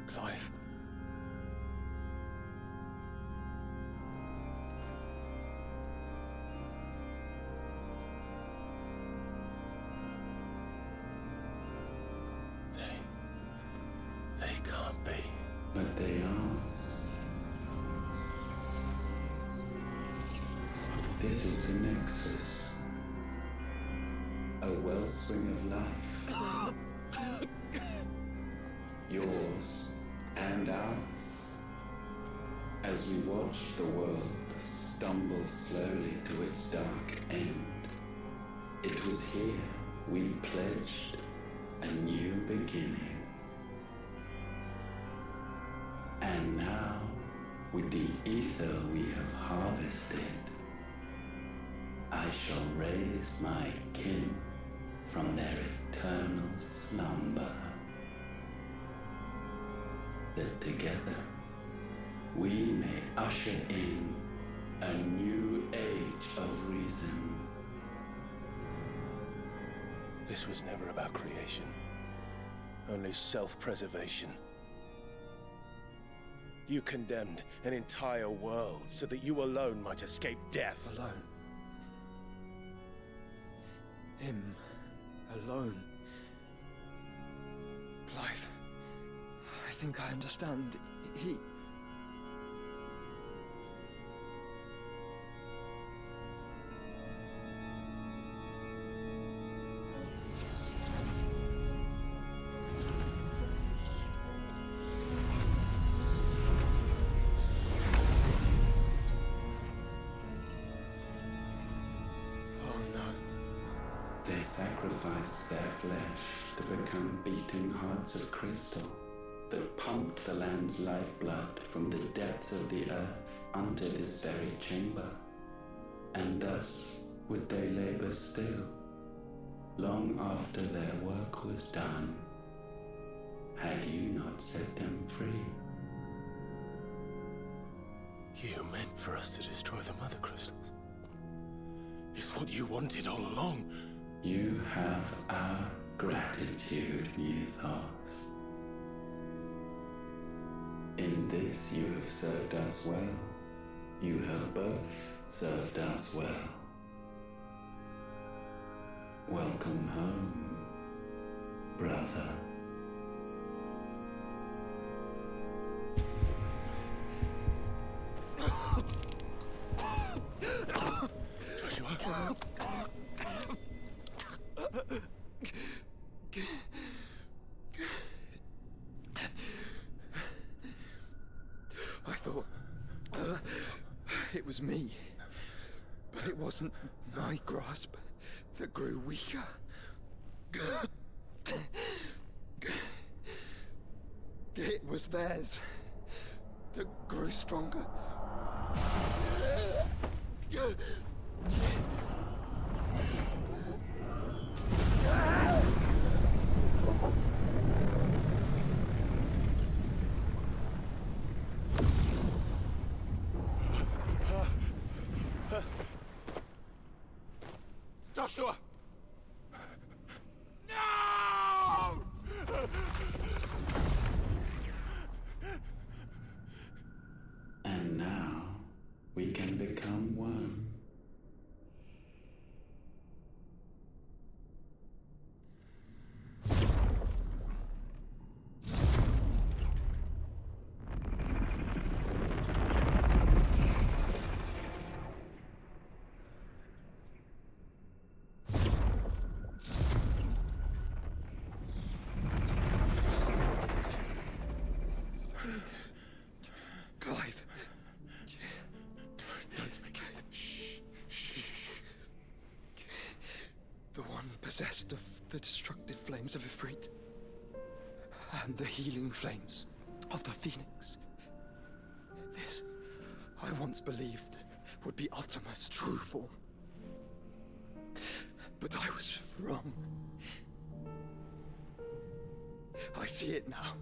Clive. They can't be. But they are. This is the Nexus. A wellspring of life. Yours and ours. As we watch the world stumble slowly to its dark end, it was here we pledged a new beginning. And now, with the ether we have harvested, I shall raise my kin from their eternal slumber. That together we may usher in a new age of reason. This was never about creation. Only self-preservation. You condemned an entire world so that you alone might escape death. Alone. Him. Alone. Clive. I think I understand. He... They sacrificed their flesh to become beating hearts of crystal that pumped the land's lifeblood from the depths of the earth unto this very chamber. And thus would they labor still, long after their work was done, had you not set them free. You meant for us to destroy the Mother Crystals. It's what you wanted all along. You have our gratitude, Mythos. In this you have served us well. You have both served us well. Welcome home, brother. Joshua. It was me. But it wasn't my grasp that grew weaker. It was theirs that grew stronger. Joshua! No! And now we can become one. Clive. Don't speak. Shh. The one possessed of the destructive flames of Ifrit. And the healing flames of the Phoenix. This, I once believed, would be Ultima's true form. But I was wrong. I see it now.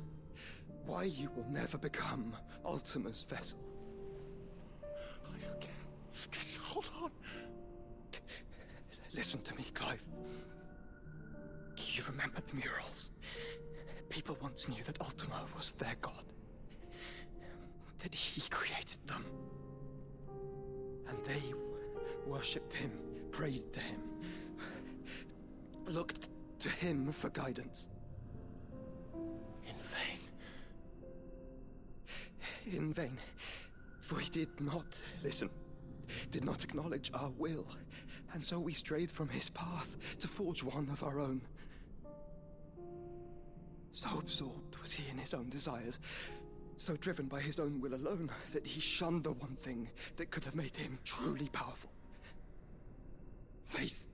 Why you will never become Ultima's vessel. I don't care. Just hold on. Listen to me, Clive. You remember the murals? People once knew that Ultima was their god. That he created them. And they worshipped him, prayed to him, looked to him for guidance. In vain. In vain. For he did not listen, did not acknowledge our will, and so we strayed from his path to forge one of our own. So absorbed was he in his own desires, so driven by his own will alone, that he shunned the one thing that could have made him truly powerful. Faith.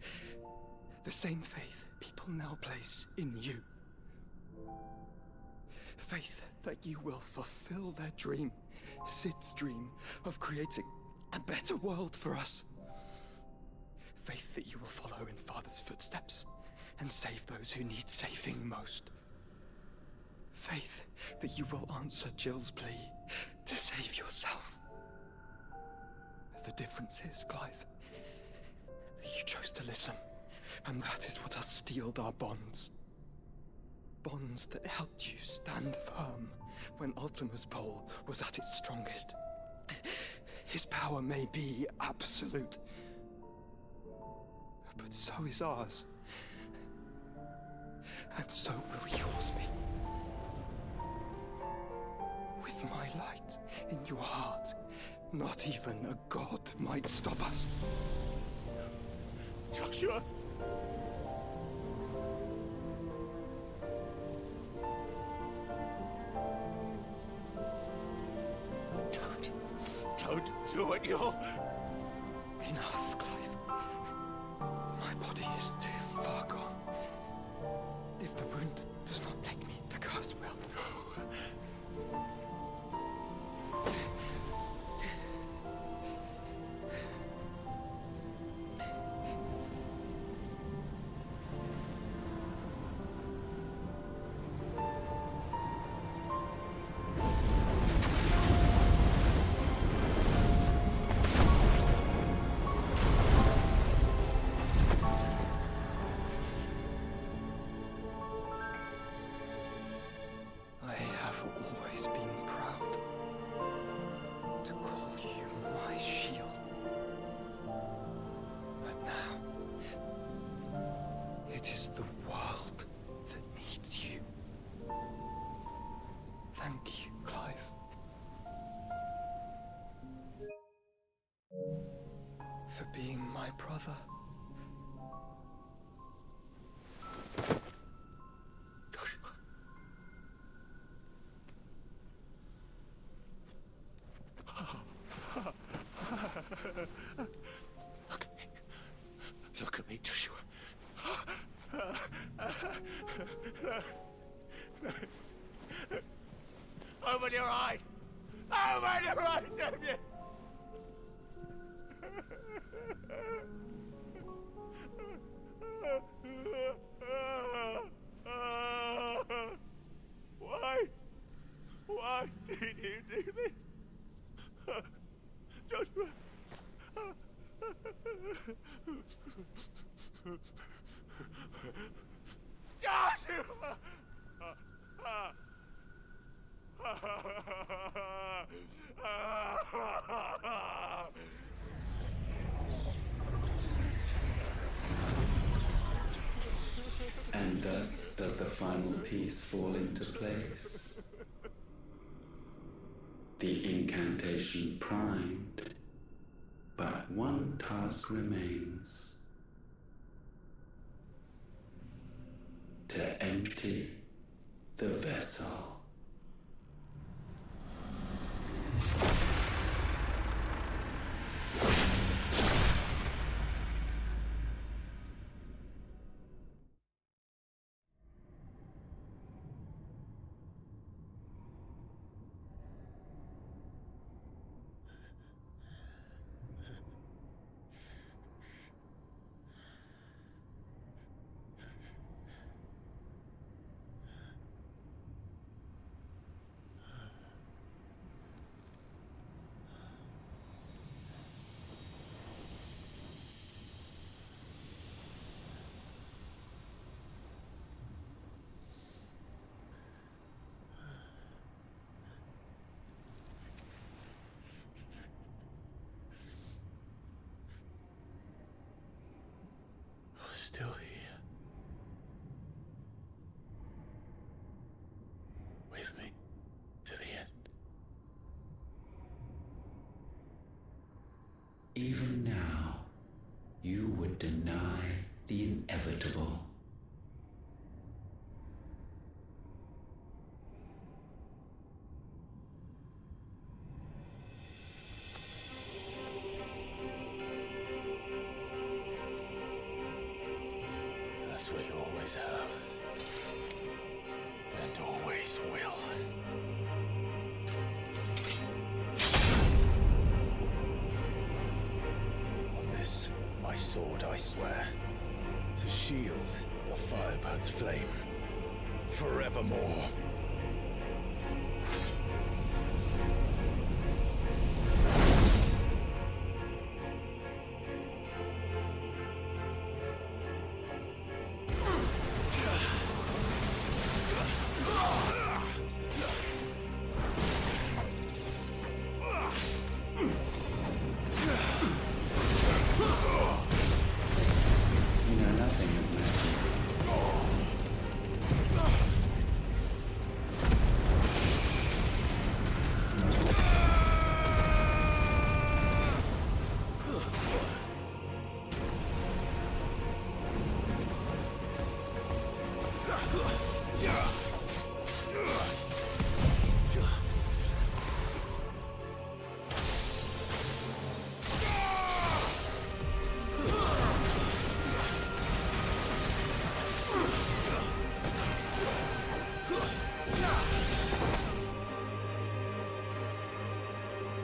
The same faith people now place in you. Faith that you will fulfill their dream, Sid's dream, of creating a better world for us. Faith that you will follow in Father's footsteps and save those who need saving most. Faith that you will answer Jill's plea to save yourself. The difference is, Clive, that you chose to listen, and that is what has steeled our bonds. Bonds that helped you stand firm when Ultima's pull was at its strongest. His power may be absolute, but so is ours. And so will yours be. With my light in your heart, not even a god might stop us. Joshua! Don't do it, you'll... Enough, Clive. My body is too far gone. If the wound does not take me, the curse will. I have always been proud to call you my shield. But now, it is the world that needs you. Thank you, Clive. For being my brother. And thus does the final piece fall into place. The incantation primed, but one task remains. To empty the vessel. Still here. With me to the end. Even now, you would deny the inevitable. That's what you always have. And always will. On this, my sword, I swear, to shield the Firebird's flame forevermore.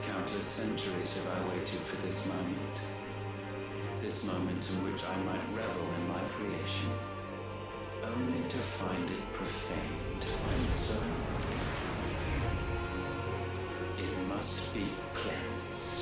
Countless centuries have I waited for this moment. This moment in which I might revel in my creation, only to find it profaned, and so it must be cleansed.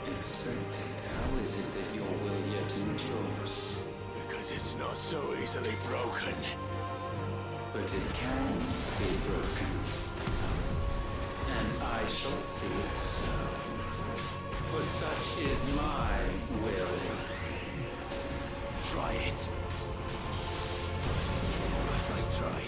Unexpected. How is it that your will yet endures? Because it's not so easily broken. But it can be broken. And I shall see it so. For such is my will. Try it. Nice try.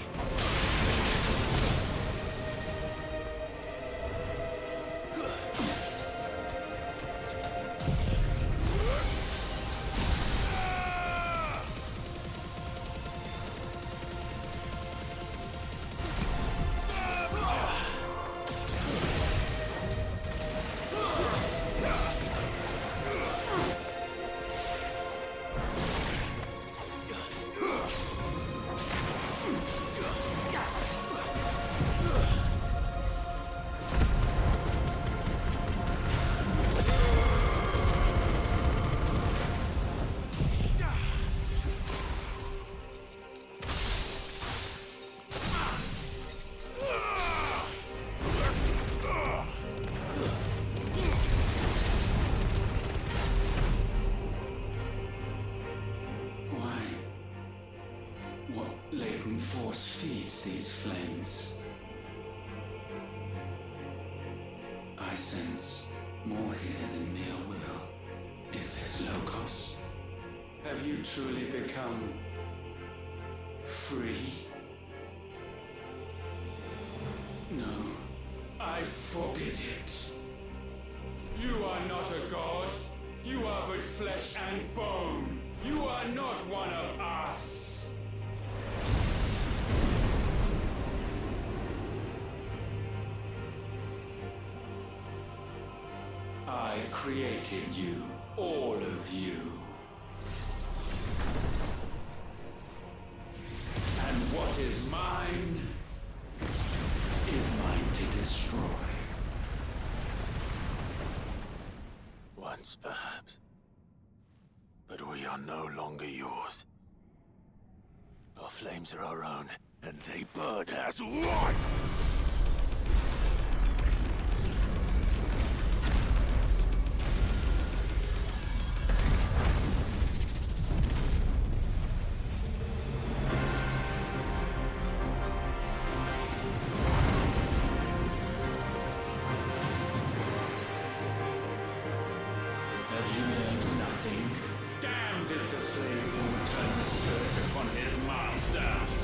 amidst these flames. I sense more here than mere will. Is this Logos? Have you truly become free? No, I forbid it. You are not a god. You are but flesh and bone. You are not one of us. I created you, all of you. And what is mine is mine to destroy. Once, perhaps. But we are no longer yours. Our flames are our own, and they burn as one! Have you learned nothing? Damned is the slave who will turn the spirit upon his master!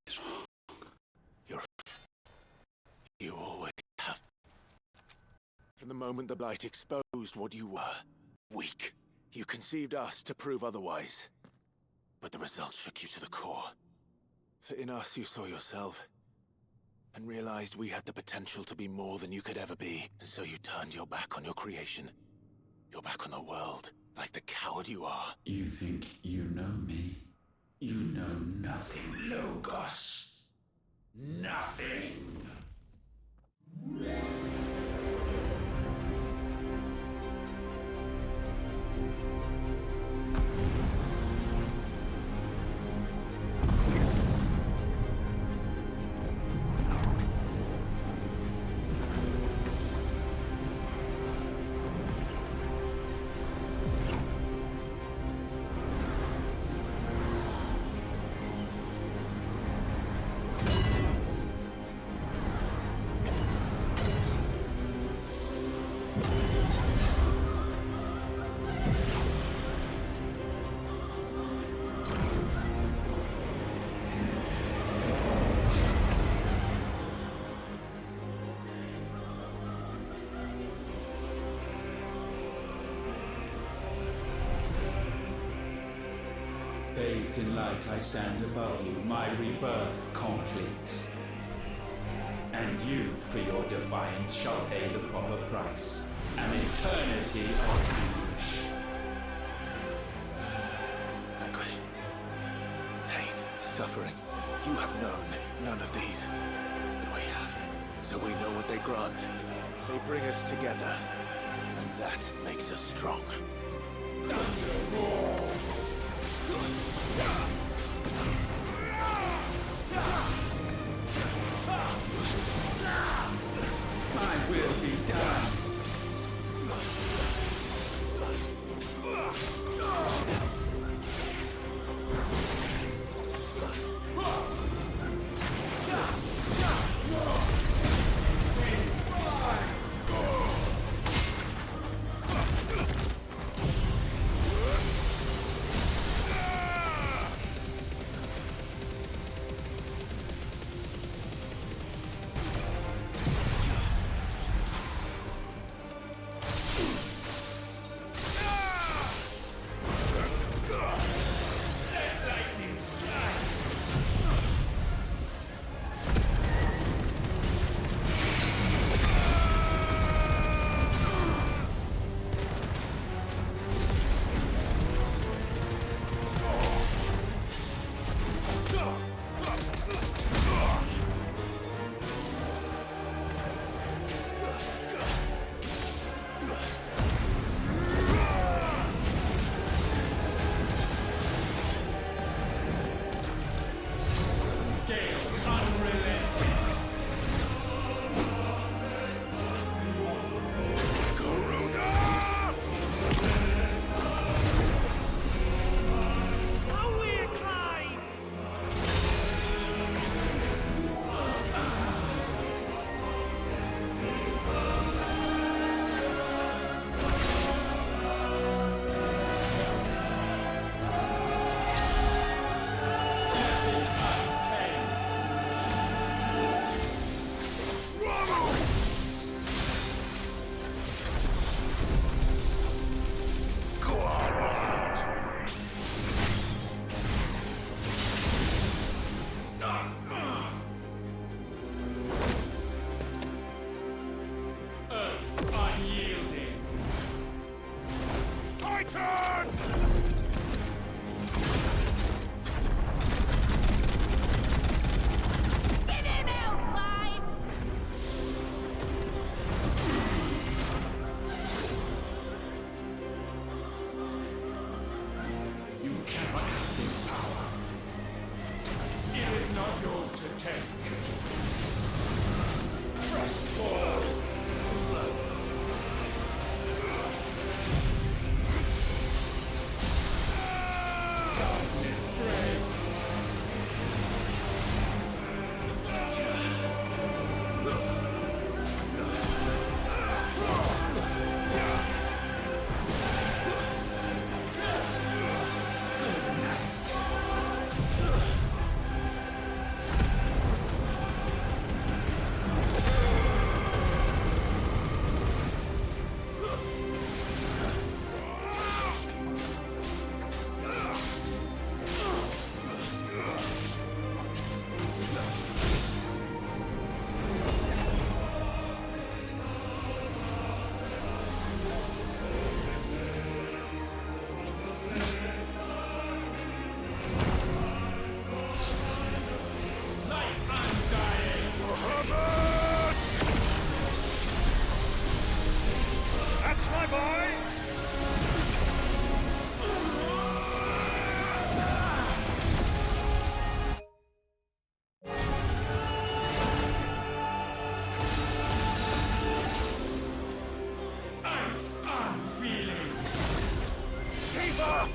is wrong. You always have. From the moment the Blight exposed what you were, weak, you conceived us to prove otherwise. But the result shook you to the core. For in us you saw yourself, and realized we had the potential to be more than you could ever be. And so you turned your back on your creation. Your back on the world, like the coward you are. You think you know me? You know nothing, Logos. Nothing! Bathed in light, I stand above you, my rebirth complete. And you, for your defiance, shall pay the proper price. An eternity of anguish. Anguish. Pain. Suffering. You have known none of these. But we have. So we know what they grant. They bring us together. And that makes us strong. My will be done. have I? Ice unfeeling. Shiva!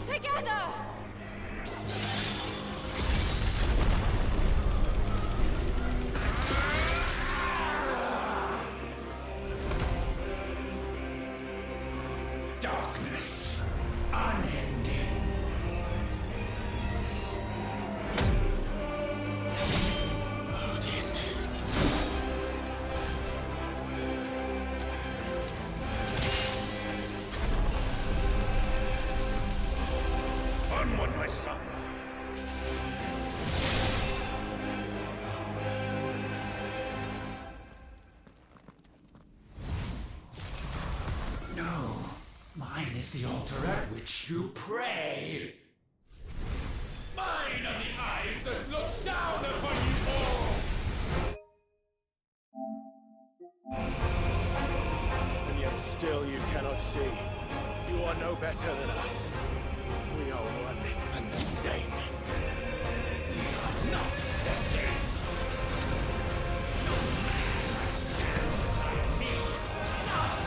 Together! Darkness unending. Odin. Onward, my son. No, mine is the altar at which you pray. Mine are the eyes that look down upon you all. And yet still you cannot see. You are no better than us. We are one and the same. We are not the same. No man stands beside me. Not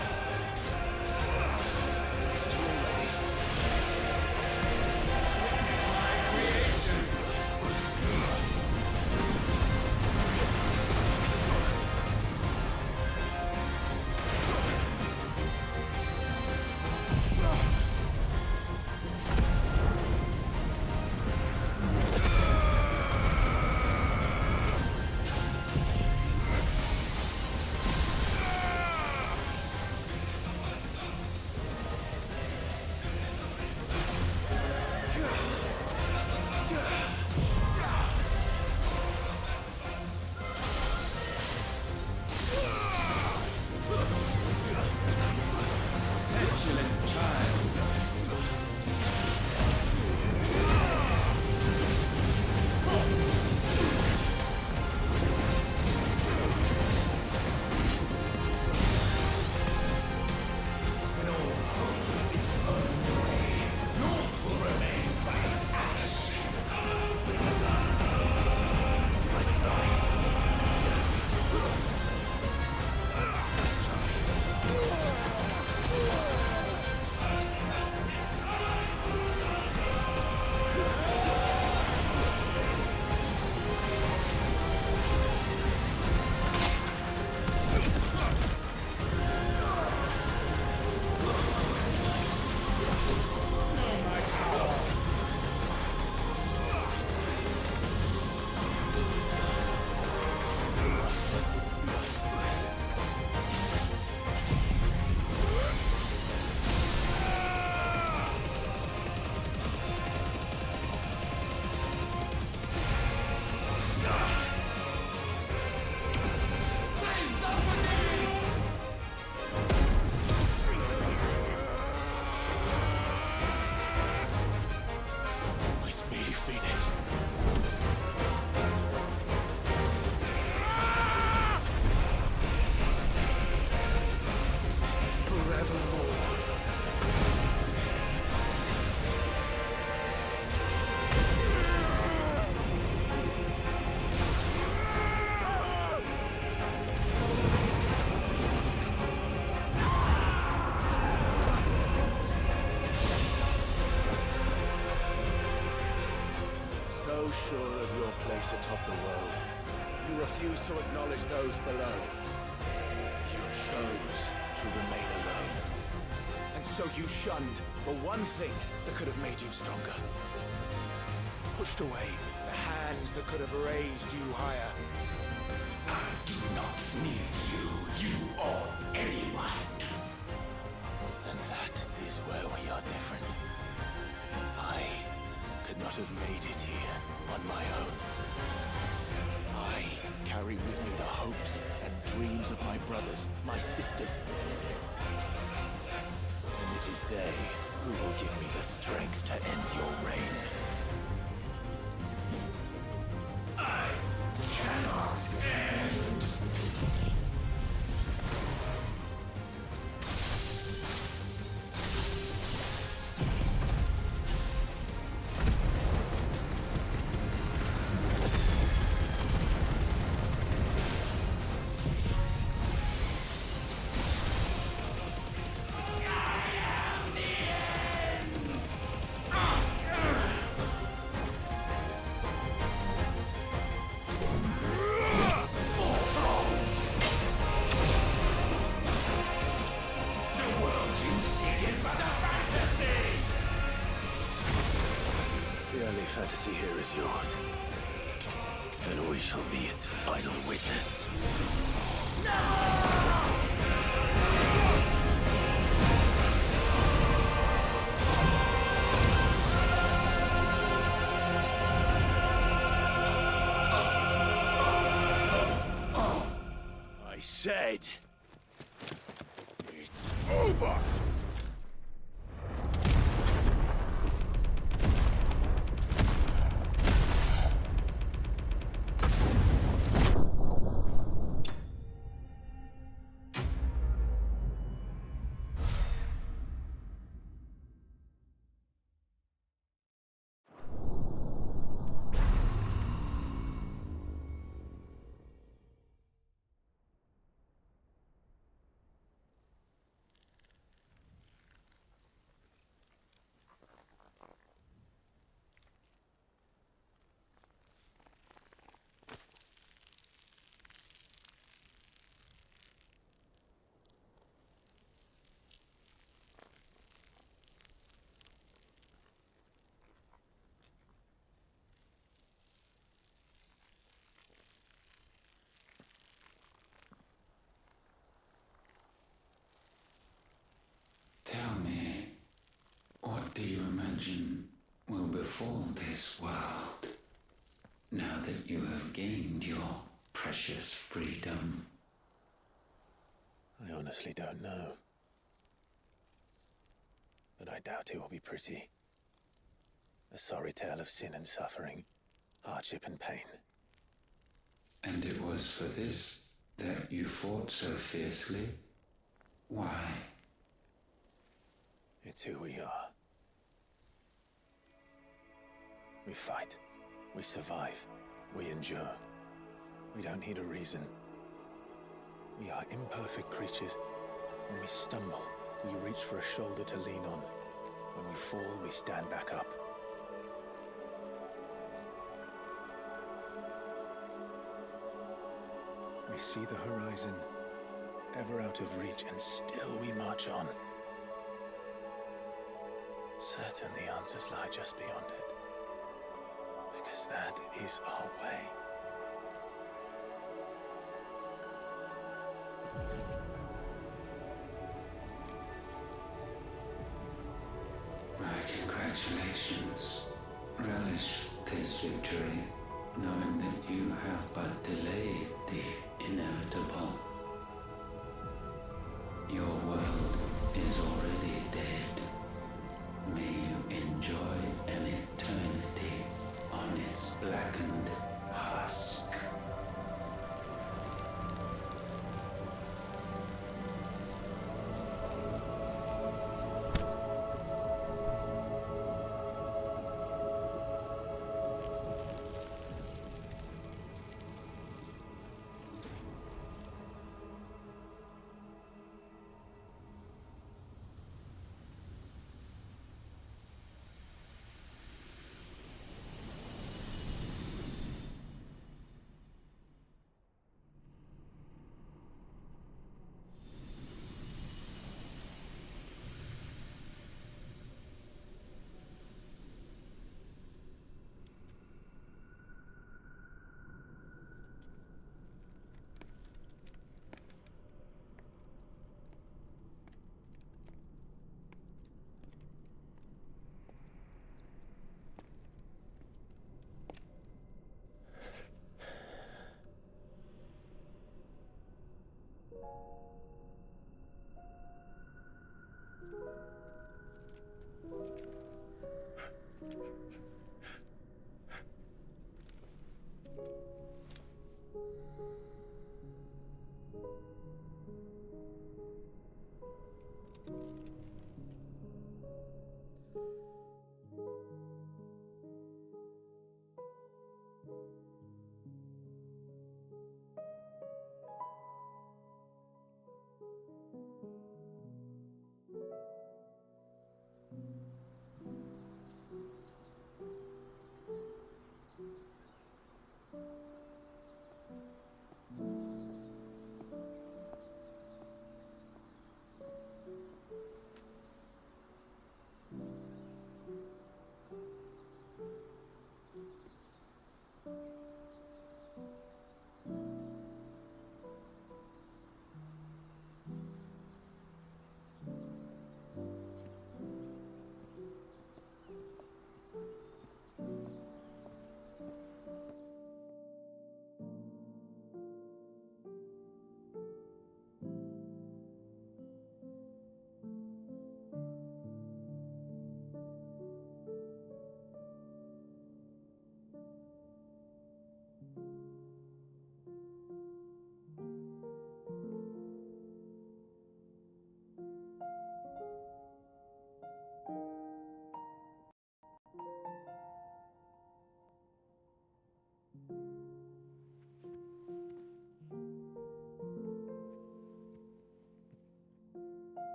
Sure of your place atop the world, you refuse to acknowledge those below. You chose to remain alone. And so you shunned the one thing that could have made you stronger. Pushed away the hands that could have raised you higher. I do not need you or anyone. And that is where we are different. I could not have made it here on my own. I carry with me the hopes and dreams of my brothers, my sisters. And it is they who will give me the strength to end your reign. I cannot end. The early fantasy here is yours. And we shall be its final witness. I said... it's over! Tell me, what do you imagine will befall this world now that you have gained your precious freedom? I honestly don't know. But I doubt it will be pretty. A sorry tale of sin and suffering, hardship and pain. And it was for this that you fought so fiercely? Why? It's who we are. We fight. We survive. We endure. We don't need a reason. We are imperfect creatures. When we stumble, we reach for a shoulder to lean on. When we fall, we stand back up. We see the horizon, ever out of reach, and still we march on. Certain the answers lie just beyond it, because that is our way. My congratulations. Relish this victory, knowing that you have but delayed the inevitable. Your world is already dead. May you enjoy an eternity on its blackened husk.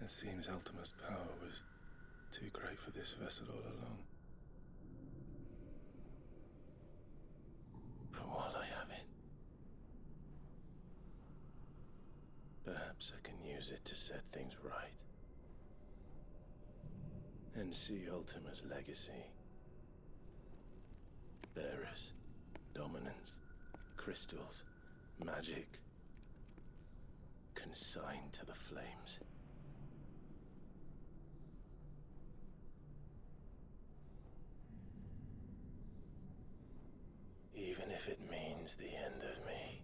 It seems Ultima's power was too great for this vessel all along. But while I have it, perhaps I can use it to set things right. And see Ultima's legacy. Bearers, dominance, crystals, magic, consigned to the flames. Even if it means the end of me.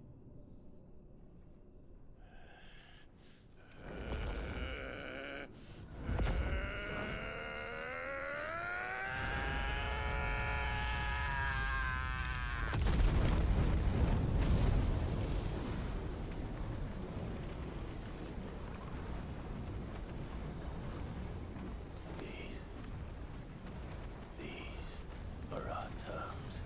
These are our terms.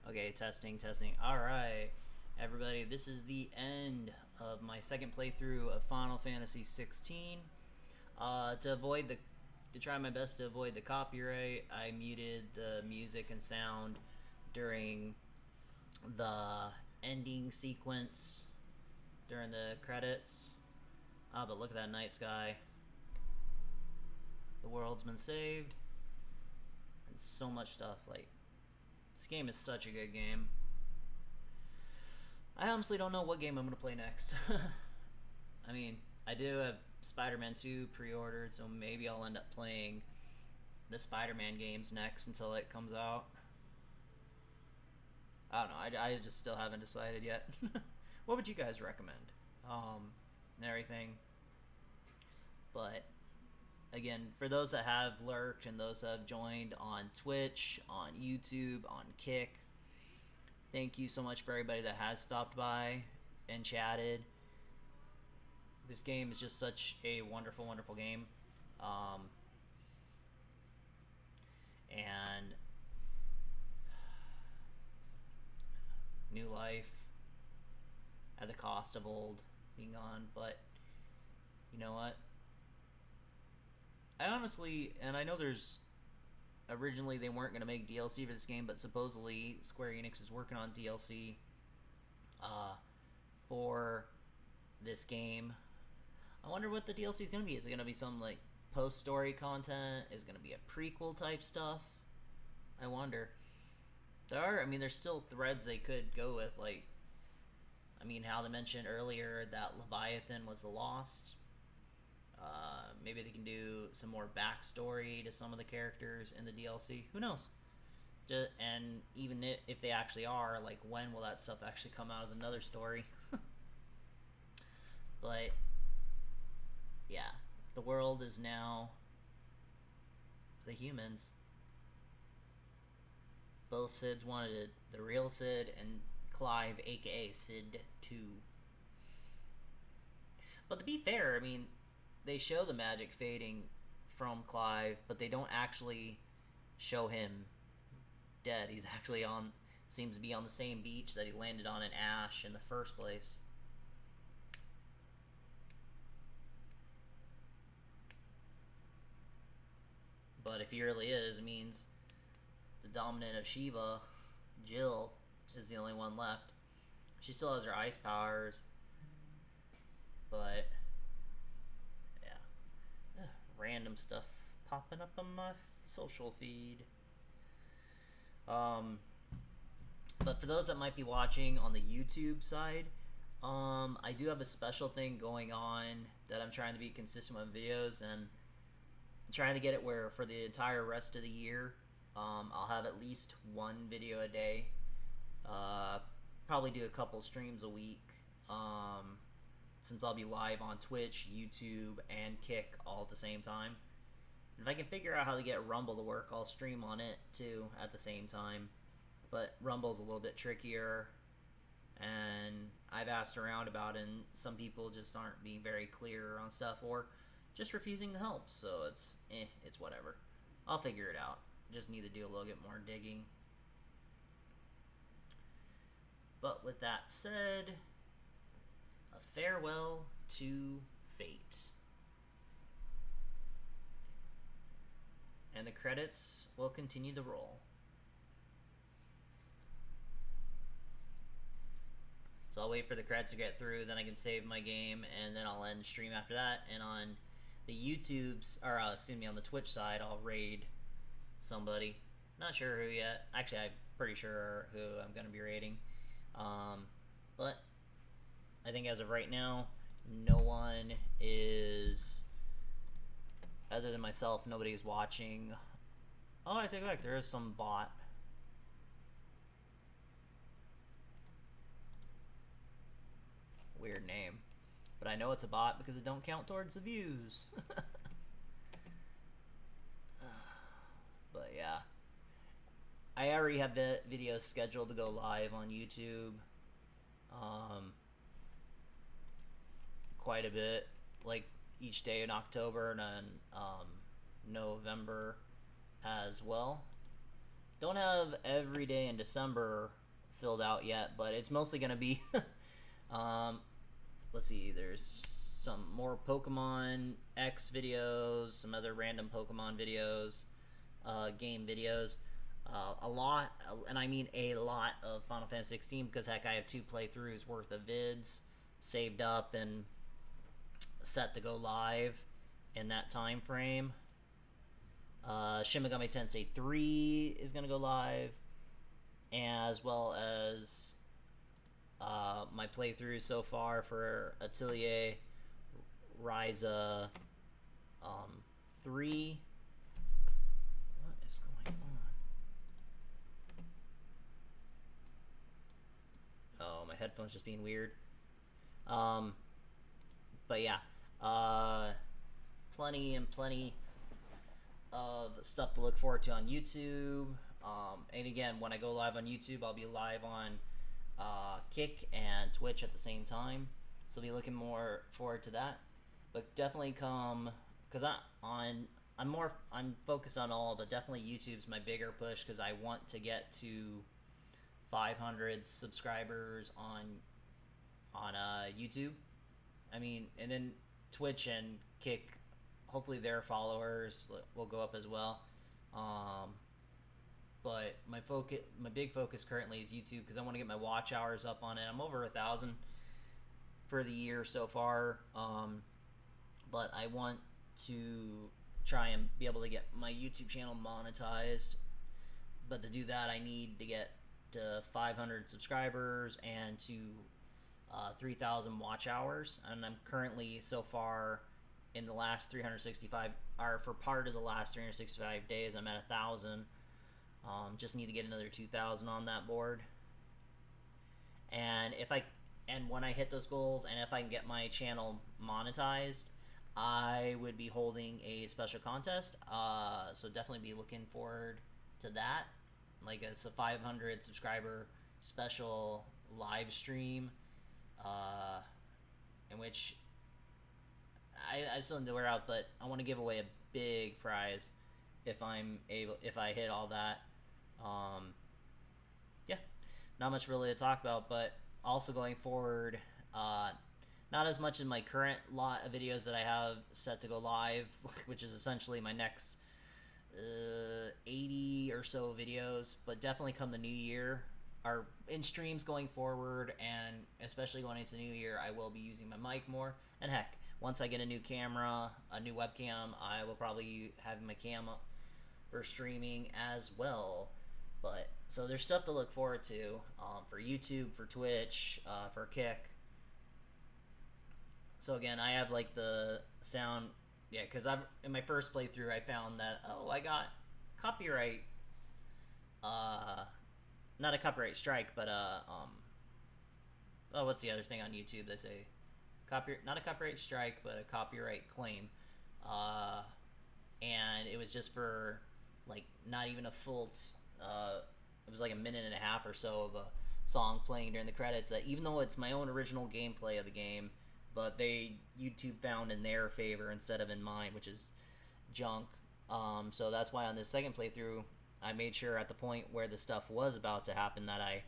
Okay, testing, testing. Alright, everybody, this is the end of my second playthrough of Final Fantasy 16. To try my best to avoid the copyright, I muted the music and sound during the ending sequence, during the credits. But look at that night sky. The world's been saved. And so much stuff, like, this game is such a good game. I honestly don't know what game I'm going to play next. I mean, I do have Spider-Man 2 pre-ordered, so maybe I'll end up playing the Spider-Man games next until it comes out. I don't know, I just still haven't decided yet. What would you guys recommend? And everything. But again, for those that have lurked and those that have joined on Twitch, on YouTube, on Kick, thank you so much for everybody that has stopped by and chatted. This game is just such a wonderful, wonderful game. And new life at the cost of old being gone, but you know what? I honestly, and I know there's, originally they weren't going to make DLC for this game, but supposedly Square Enix is working on DLC for this game. I wonder what the DLC is going to be. Is it going to be some like post-story content? Is it going to be a prequel type stuff? I wonder. There's still threads they could go with, like, how they mentioned earlier that Leviathan was lost. Maybe they can do some more backstory to some of the characters in the DLC. Who knows? And even if they actually are, like, when will that stuff actually come out is another story. But yeah, the world is now the humans. Both Cids wanted it, the real Cid and Clive, aka Cid 2. But to be fair, they show the magic fading from Clive, but they don't actually show him dead. He's actually seems to be on the same beach that he landed on in Ash in the first place. But if he really is, it means the dominant of Shiva, Jill, is the only one left. She still has her ice powers, but yeah, random stuff popping up on my social feed. But for those that might be watching on the YouTube side, I do have a special thing going on that I'm trying to be consistent with videos, and I'm trying to get it where for the entire rest of the year, I'll have at least one video a day. Probably do a couple streams a week, since I'll be live on Twitch, YouTube, and Kick all at the same time. If I can figure out how to get Rumble to work, I'll stream on it too at the same time. But Rumble's a little bit trickier, and I've asked around about it, and some people just aren't being very clear on stuff, or just refusing to help, so it's whatever. I'll figure it out. Just need to do a little bit more digging. But with that said, a farewell to fate. And the credits will continue to roll. So I'll wait for the credits to get through, then I can save my game, and then I'll end stream after that. And on the YouTube's, or excuse me, on the Twitch side, I'll raid somebody. Not sure who yet. Actually, I'm pretty sure who I'm going to be raiding. But I think as of right now, no one is, other than myself, nobody is watching. Oh, I take it back, there is some bot. Weird name. But I know it's a bot because it don't count towards the views. But yeah. I already have the videos scheduled to go live on YouTube. Quite a bit. Like each day in October and then November as well. Don't have every day in December filled out yet, but it's mostly gonna be let's see, there's some more Pokemon X videos, some other random Pokemon videos, game videos, a lot, and I mean a lot of Final Fantasy 16, because heck, I have 2 playthroughs worth of vids saved up and set to go live in that time frame. Shin Megami Tensei 3 is gonna go live, as well as my playthrough so far for Atelier Ryza 3. What is going on? Oh, my headphones just being weird. But yeah, plenty of stuff to look forward to on YouTube. And again, when I go live on YouTube, I'll be live on Kick and Twitch at the same time, so I'll be looking more forward to that. But definitely come, because I'm focused on all, but definitely YouTube's my bigger push, because I want to get to 500 subscribers on YouTube. I mean, and then Twitch and Kick, hopefully their followers will go up as well. But my big focus currently is YouTube, because I want to get my watch hours up on it. I'm over 1,000 for the year so far. But I want to try and be able to get my YouTube channel monetized. But to do that, I need to get to 500 subscribers and to 3,000 watch hours. And I'm currently, so far, in the last 365, or for part of the last 365 days, I'm at 1,000. Just need to get another 2,000 on that board. And when I hit those goals, and if I can get my channel monetized, I would be holding a special contest. So definitely be looking forward to that. Like, it's a 500 subscriber special live stream, in which I still need to wear out, but I want to give away a big prize if I hit all that. Yeah, not much really to talk about, but also going forward, not as much in my current lot of videos that I have set to go live, which is essentially my next 80 or so videos, but definitely come the new year, or in streams going forward, and especially going into the new year, I will be using my mic more. And heck, once I get a new camera, a new webcam, I will probably have my cam up for streaming as well. But so there's stuff to look forward to, for YouTube, for Twitch, for Kick. So again, I have like the sound, yeah, because in my first playthrough I found that, oh, I got copyright, not a copyright strike, but oh, what's the other thing on YouTube they say? Not a copyright strike, but a copyright claim. And it was just for like not even a full, it was like a minute and a half or so of a song playing during the credits, that even though it's my own original gameplay of the game, but YouTube found in their favor instead of in mine, which is junk. So that's why on this second playthrough, I made sure at the point where the stuff was about to happen that I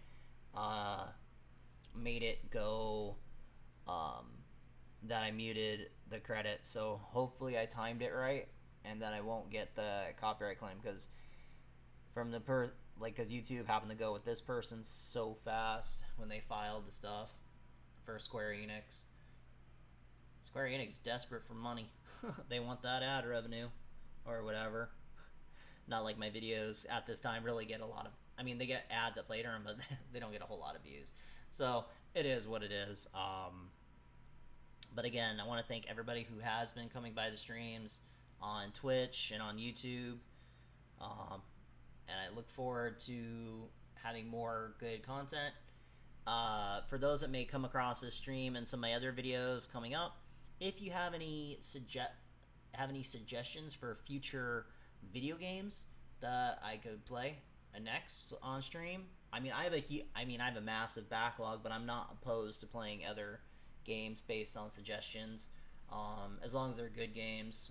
made it go, that I muted the credits. So hopefully I timed it right, and that I won't get the copyright claim, because from the because YouTube happened to go with this person so fast when they filed the stuff for Square Enix. Square Enix desperate for money. They want that ad revenue or whatever. Not like my videos at this time really get a lot of, I mean, they get ads up later, but they don't get a whole lot of views. So it is what it is. But again, I want to thank everybody who has been coming by the streams on Twitch and on YouTube. And I look forward to having more good content. For those that may come across this stream and some of my other videos coming up, if you have any suggestions for future video games that I could play next on stream, I mean, I have a massive backlog, but I'm not opposed to playing other games based on suggestions, as long as they're good games,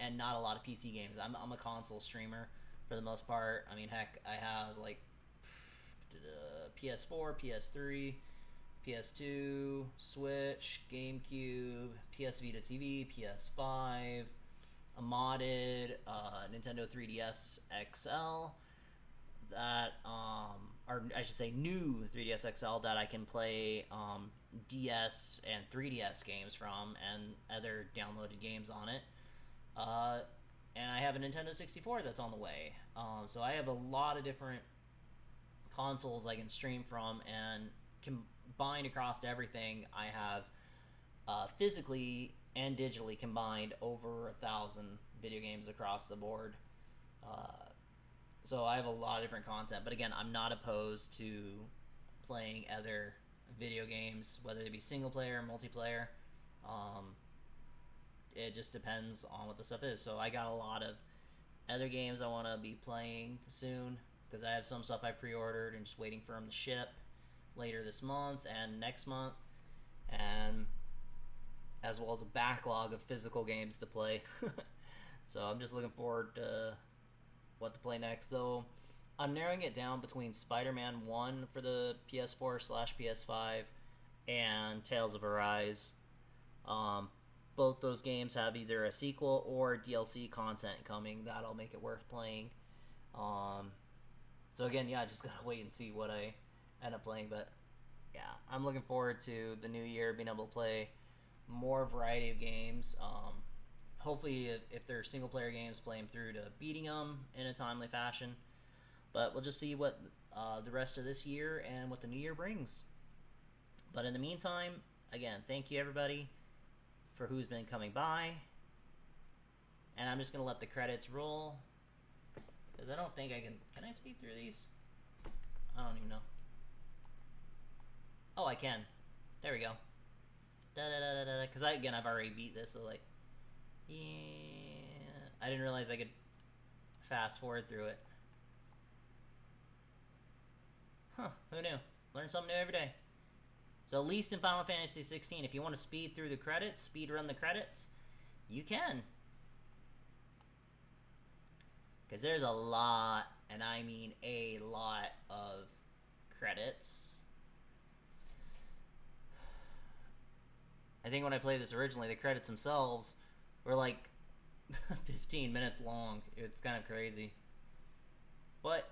and not a lot of PC games. I'm a console streamer for the most part. I mean, heck, I have like PS4, PS3, PS2, Switch, GameCube, PS Vita TV, PS5, a modded Nintendo 3DS XL that, or I should say new 3DS XL that I can play DS and 3DS games from and other downloaded games on it. And I have a Nintendo 64 that's on the way. So I have a lot of different consoles I can stream from, and combined across everything, I have physically and digitally combined over 1,000 video games across the board. So I have a lot of different content, but again, I'm not opposed to playing other video games, whether they be single player or multiplayer. It just depends on what the stuff is. So I got a lot of other games I want to be playing soon, because I have some stuff I pre-ordered and just waiting for them to ship later this month and next month, and as well as a backlog of physical games to play. So I'm just looking forward to what to play next, though. I'm narrowing it down between Spider-Man 1 for the PS4/PS5 and Tales of Arise. Both those games have either a sequel or DLC content coming that'll make it worth playing. So again, yeah, I just gotta wait and see what I end up playing. But yeah, I'm looking forward to the new year, being able to play more variety of games. Hopefully, if they're single player games, play them through to beating them in a timely fashion. But we'll just see what the rest of this year and what the new year brings. But in the meantime, again, thank you everybody for who's been coming by. And I'm just going to let the credits roll, because I don't think I can I speed through these? I don't even know. Oh, I can. There we go. Because again, I've already beat this, so like, yeah, I didn't realize I could fast forward through it. Huh, who knew? Learn something new every day. So at least in Final Fantasy 16, if you want to speed through the credits, speed run the credits, you can. Because there's a lot, and I mean a lot of credits. I think when I played this originally, the credits themselves were like 15 minutes long. It's kind of crazy. But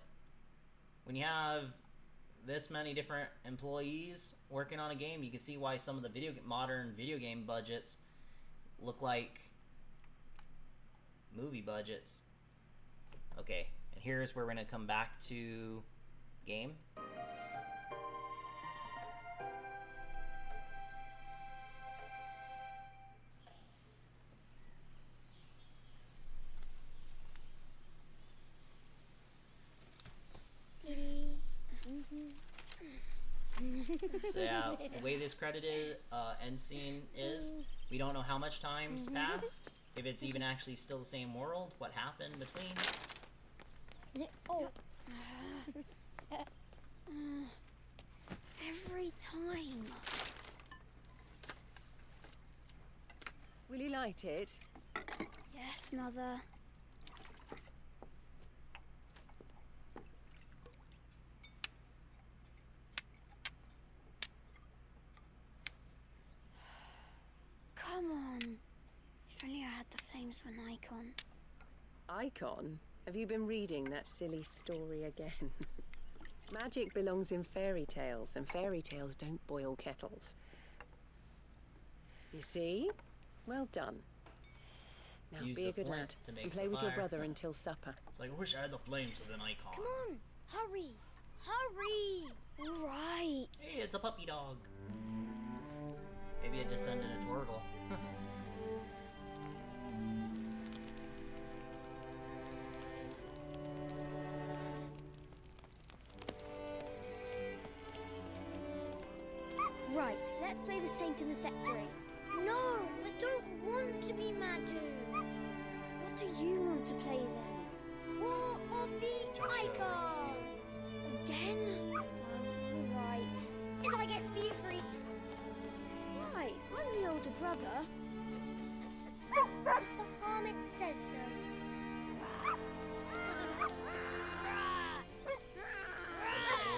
when you have this many different employees working on a game, you can see why some of the modern video game budgets look like movie budgets. Okay, and here's where we're going to come back to game. So yeah, the way this credited end scene is, we don't know how much time's passed, if it's even actually still the same world, what happened between. Oh. Every time. Will you light it? Yes, Mother. Come on. If only I had the flames of an icon. Icon? Have you been reading that silly story again? Magic belongs in fairy tales, and fairy tales don't boil kettles. You see? Well done. Now Use be the a good flint lad to make and play the with your fire. brother until supper. It's like, I wish I had the flames of an icon. Come on. Hurry. Hurry. All right. Hey, it's a puppy dog. Maybe a descendant of Torgal. Right, let's play the Saint in the Secretary. No, I don't want to be Madu. What do you want to play then? War of the Icons! Again? Oh, right. And I get to be a freak. Why? I'm the older brother. Because Bahamut says so.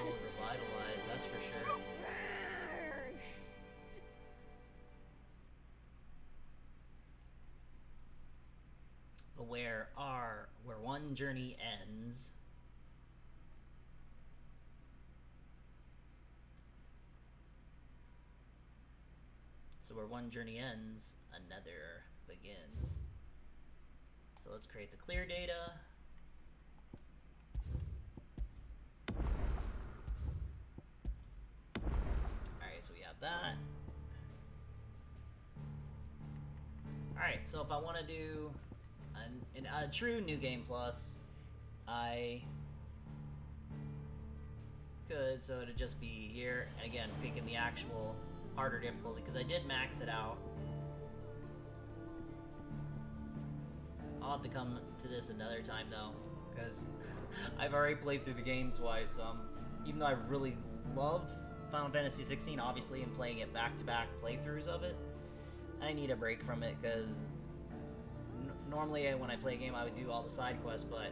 Revitalized. one journey ends. So where one journey ends, another begins. So let's create the clear data. Alright, so we have that. Alright, so if I want to do a true New Game Plus, I could, so it'd just be here, and again, picking the actual harder difficulty, because I did max it out. I'll have to come to this another time, though, because I've already played through the game twice. Even though I really love Final Fantasy 16, obviously, and playing it back-to-back playthroughs of it, I need a break from it, because normally when I play a game, I would do all the side quests, but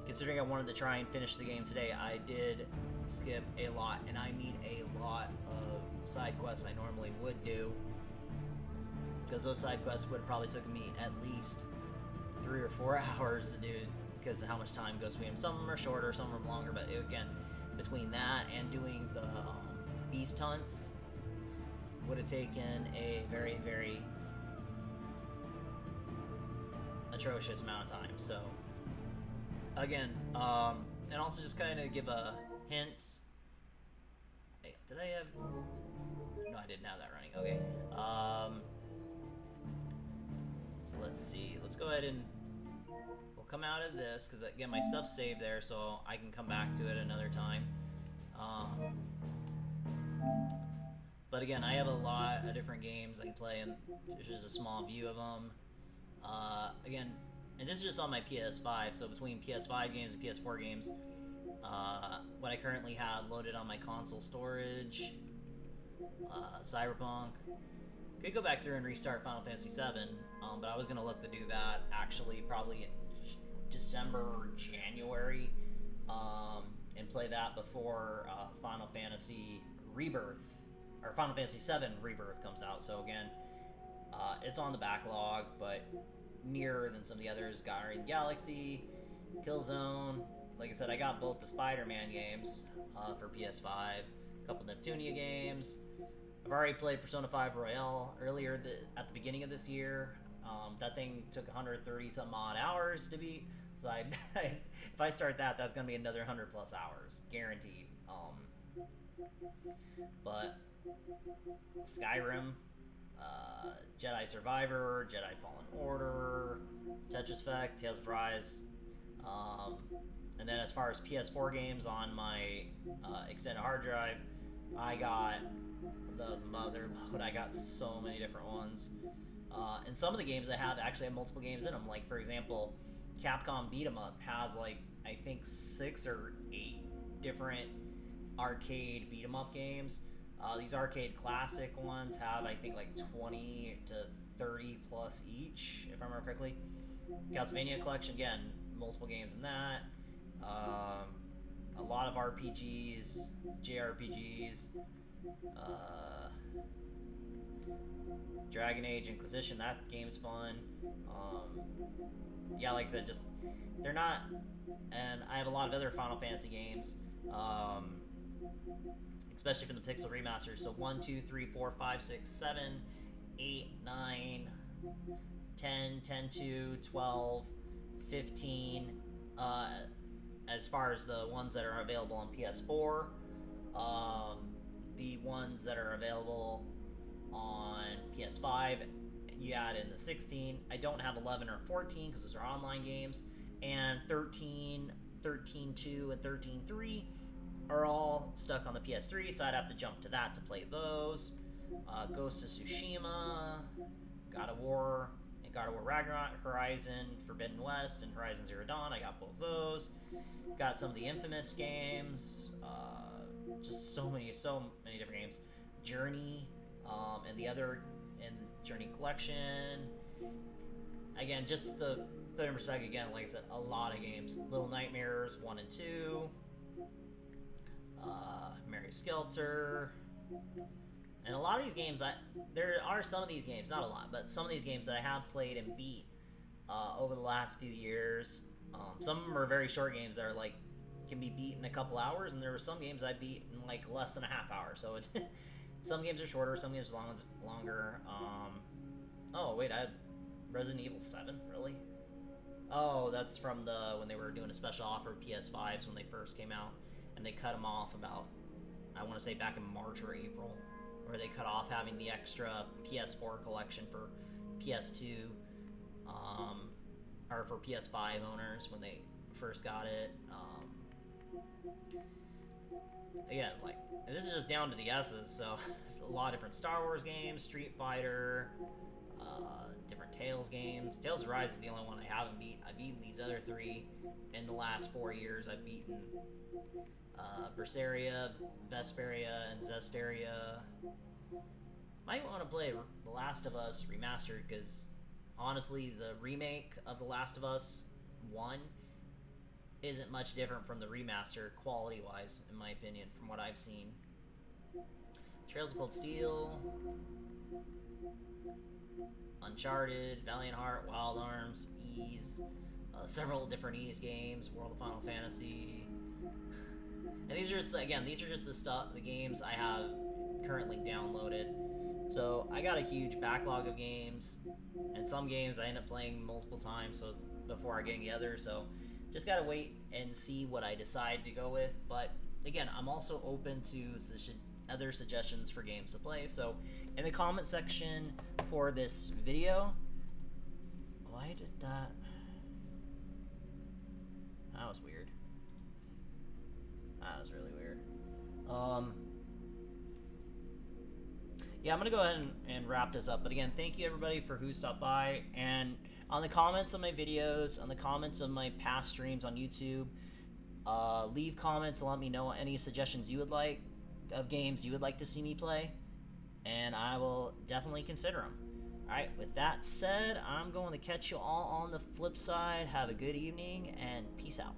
considering I wanted to try and finish the game today, I did skip a lot, and I mean a lot of side quests I normally would do, because those side quests would have probably taken me at least 3 or 4 hours to do, because of how much time goes between them. Some of them are shorter, some of them are longer, but again, between that and doing the beast hunts would have taken a very, very atrocious amount of time. So again, and also just kind of give a hint. Hey, did I have? No, I didn't have that running. Okay. So let's see. Let's go ahead and we'll come out of this, because again, my stuff's saved there, so I can come back to it another time. But again, I have a lot of different games I can play, and there's just a small view of them. Again, and this is just on my PS5, so between PS5 games and PS4 games, what I currently have loaded on my console storage, Cyberpunk. Could go back through and restart Final Fantasy VII, but I was going to look to do that actually probably in December or January, and play that before Final Fantasy Rebirth, or Final Fantasy VII Rebirth comes out. So again, it's on the backlog, but nearer than some of the others. Guardians of the Galaxy, Killzone. Like I said, I got both the Spider-Man games for PS5, a couple Neptunia games. I've already played Persona 5 Royale earlier at the beginning of this year. That thing took 130 some odd hours to beat. So if I start that, that's going to be another 100 plus hours, guaranteed. But Skyrim, Jedi Survivor, Jedi Fallen Order, Tetris Effect, Tales of Rise, and then as far as PS4 games on my extended hard drive, I got the motherload. I got so many different ones, and some of the games I have actually have multiple games in them. Like for example, Capcom Beat 'em Up has like I think 6 or 8 different arcade beat 'em up games. These arcade classic ones have I think like 20 to 30 plus each, if I remember correctly. Castlevania Collection, again, multiple games in that. A lot of RPGs, JRPGs, Dragon Age Inquisition, that game's fun. Yeah, like I said, just they're not, and I have a lot of other Final Fantasy games, especially from the Pixel remasters. So 1, 2, 3, 4, 5, 6, 7, 8, 9, 10, 10, 2, 12, 15, as far as the ones that are available on PS4, the ones that are available on PS5, you add in the 16. I don't have 11 or 14 because those are online games, and 13, 13.2, and 13.3 are all stuck on the PS3, so I'd have to jump to that to play those. Ghost of Tsushima, God of War, and God of War Ragnarok, Horizon Forbidden West, and Horizon Zero Dawn. I got both those. Got some of the Infamous games, just so many different games. Journey, and the other, and Journey Collection. Again, just to put in perspective, again, like I said, a lot of games. Little Nightmares 1 and 2, Mary Skelter, and a lot of these games, there are some of these games, not a lot, but some of these games that I have played and beat over the last few years. Some of them are very short games that are like can be beat in a couple hours, and there were some games I beat in like less than a half hour. So it, some games are shorter, some games are longer. Oh wait, I had Resident Evil 7, really? Oh, that's from when they were doing a special offer PS5s when they first came out, and they cut them off about, I want to say back in March or April, where they cut off having the extra PS4 collection for PS2, or for PS5 owners when they first got it. Again, like, this is just down to the S's, so there's a lot of different Star Wars games, Street Fighter, different Tales games. Tales of Rise is the only one I haven't beat. I've beaten these other 3 in the last 4 years. I've beaten Berseria, Vesperia, and Zestiria. Might want to play The Last of Us Remastered, because honestly, the remake of The Last of Us 1 isn't much different from the remaster, quality-wise, in my opinion, from what I've seen. Trails of Cold Steel, Uncharted, Valiant Heart, Wild Arms, Ys, several different Ys games, World of Final Fantasy. And these are just, again, these are just the games I have currently downloaded. So I got a huge backlog of games, and some games I end up playing multiple times so before I get the others. So just gotta wait and see what I decide to go with. But again, I'm also open to other suggestions for games to play. So in the comment section for this video, why did that? That was weird. That was really weird. Yeah, I'm gonna go ahead and wrap this up. But again, thank you everybody for who stopped by. And on the comments on my videos, on the comments of my past streams on YouTube, leave comments and let me know any suggestions you would like of games you would like to see me play, and I will definitely consider them. Alright, with that said, I'm going to catch you all on the flip side. Have a good evening, and peace out.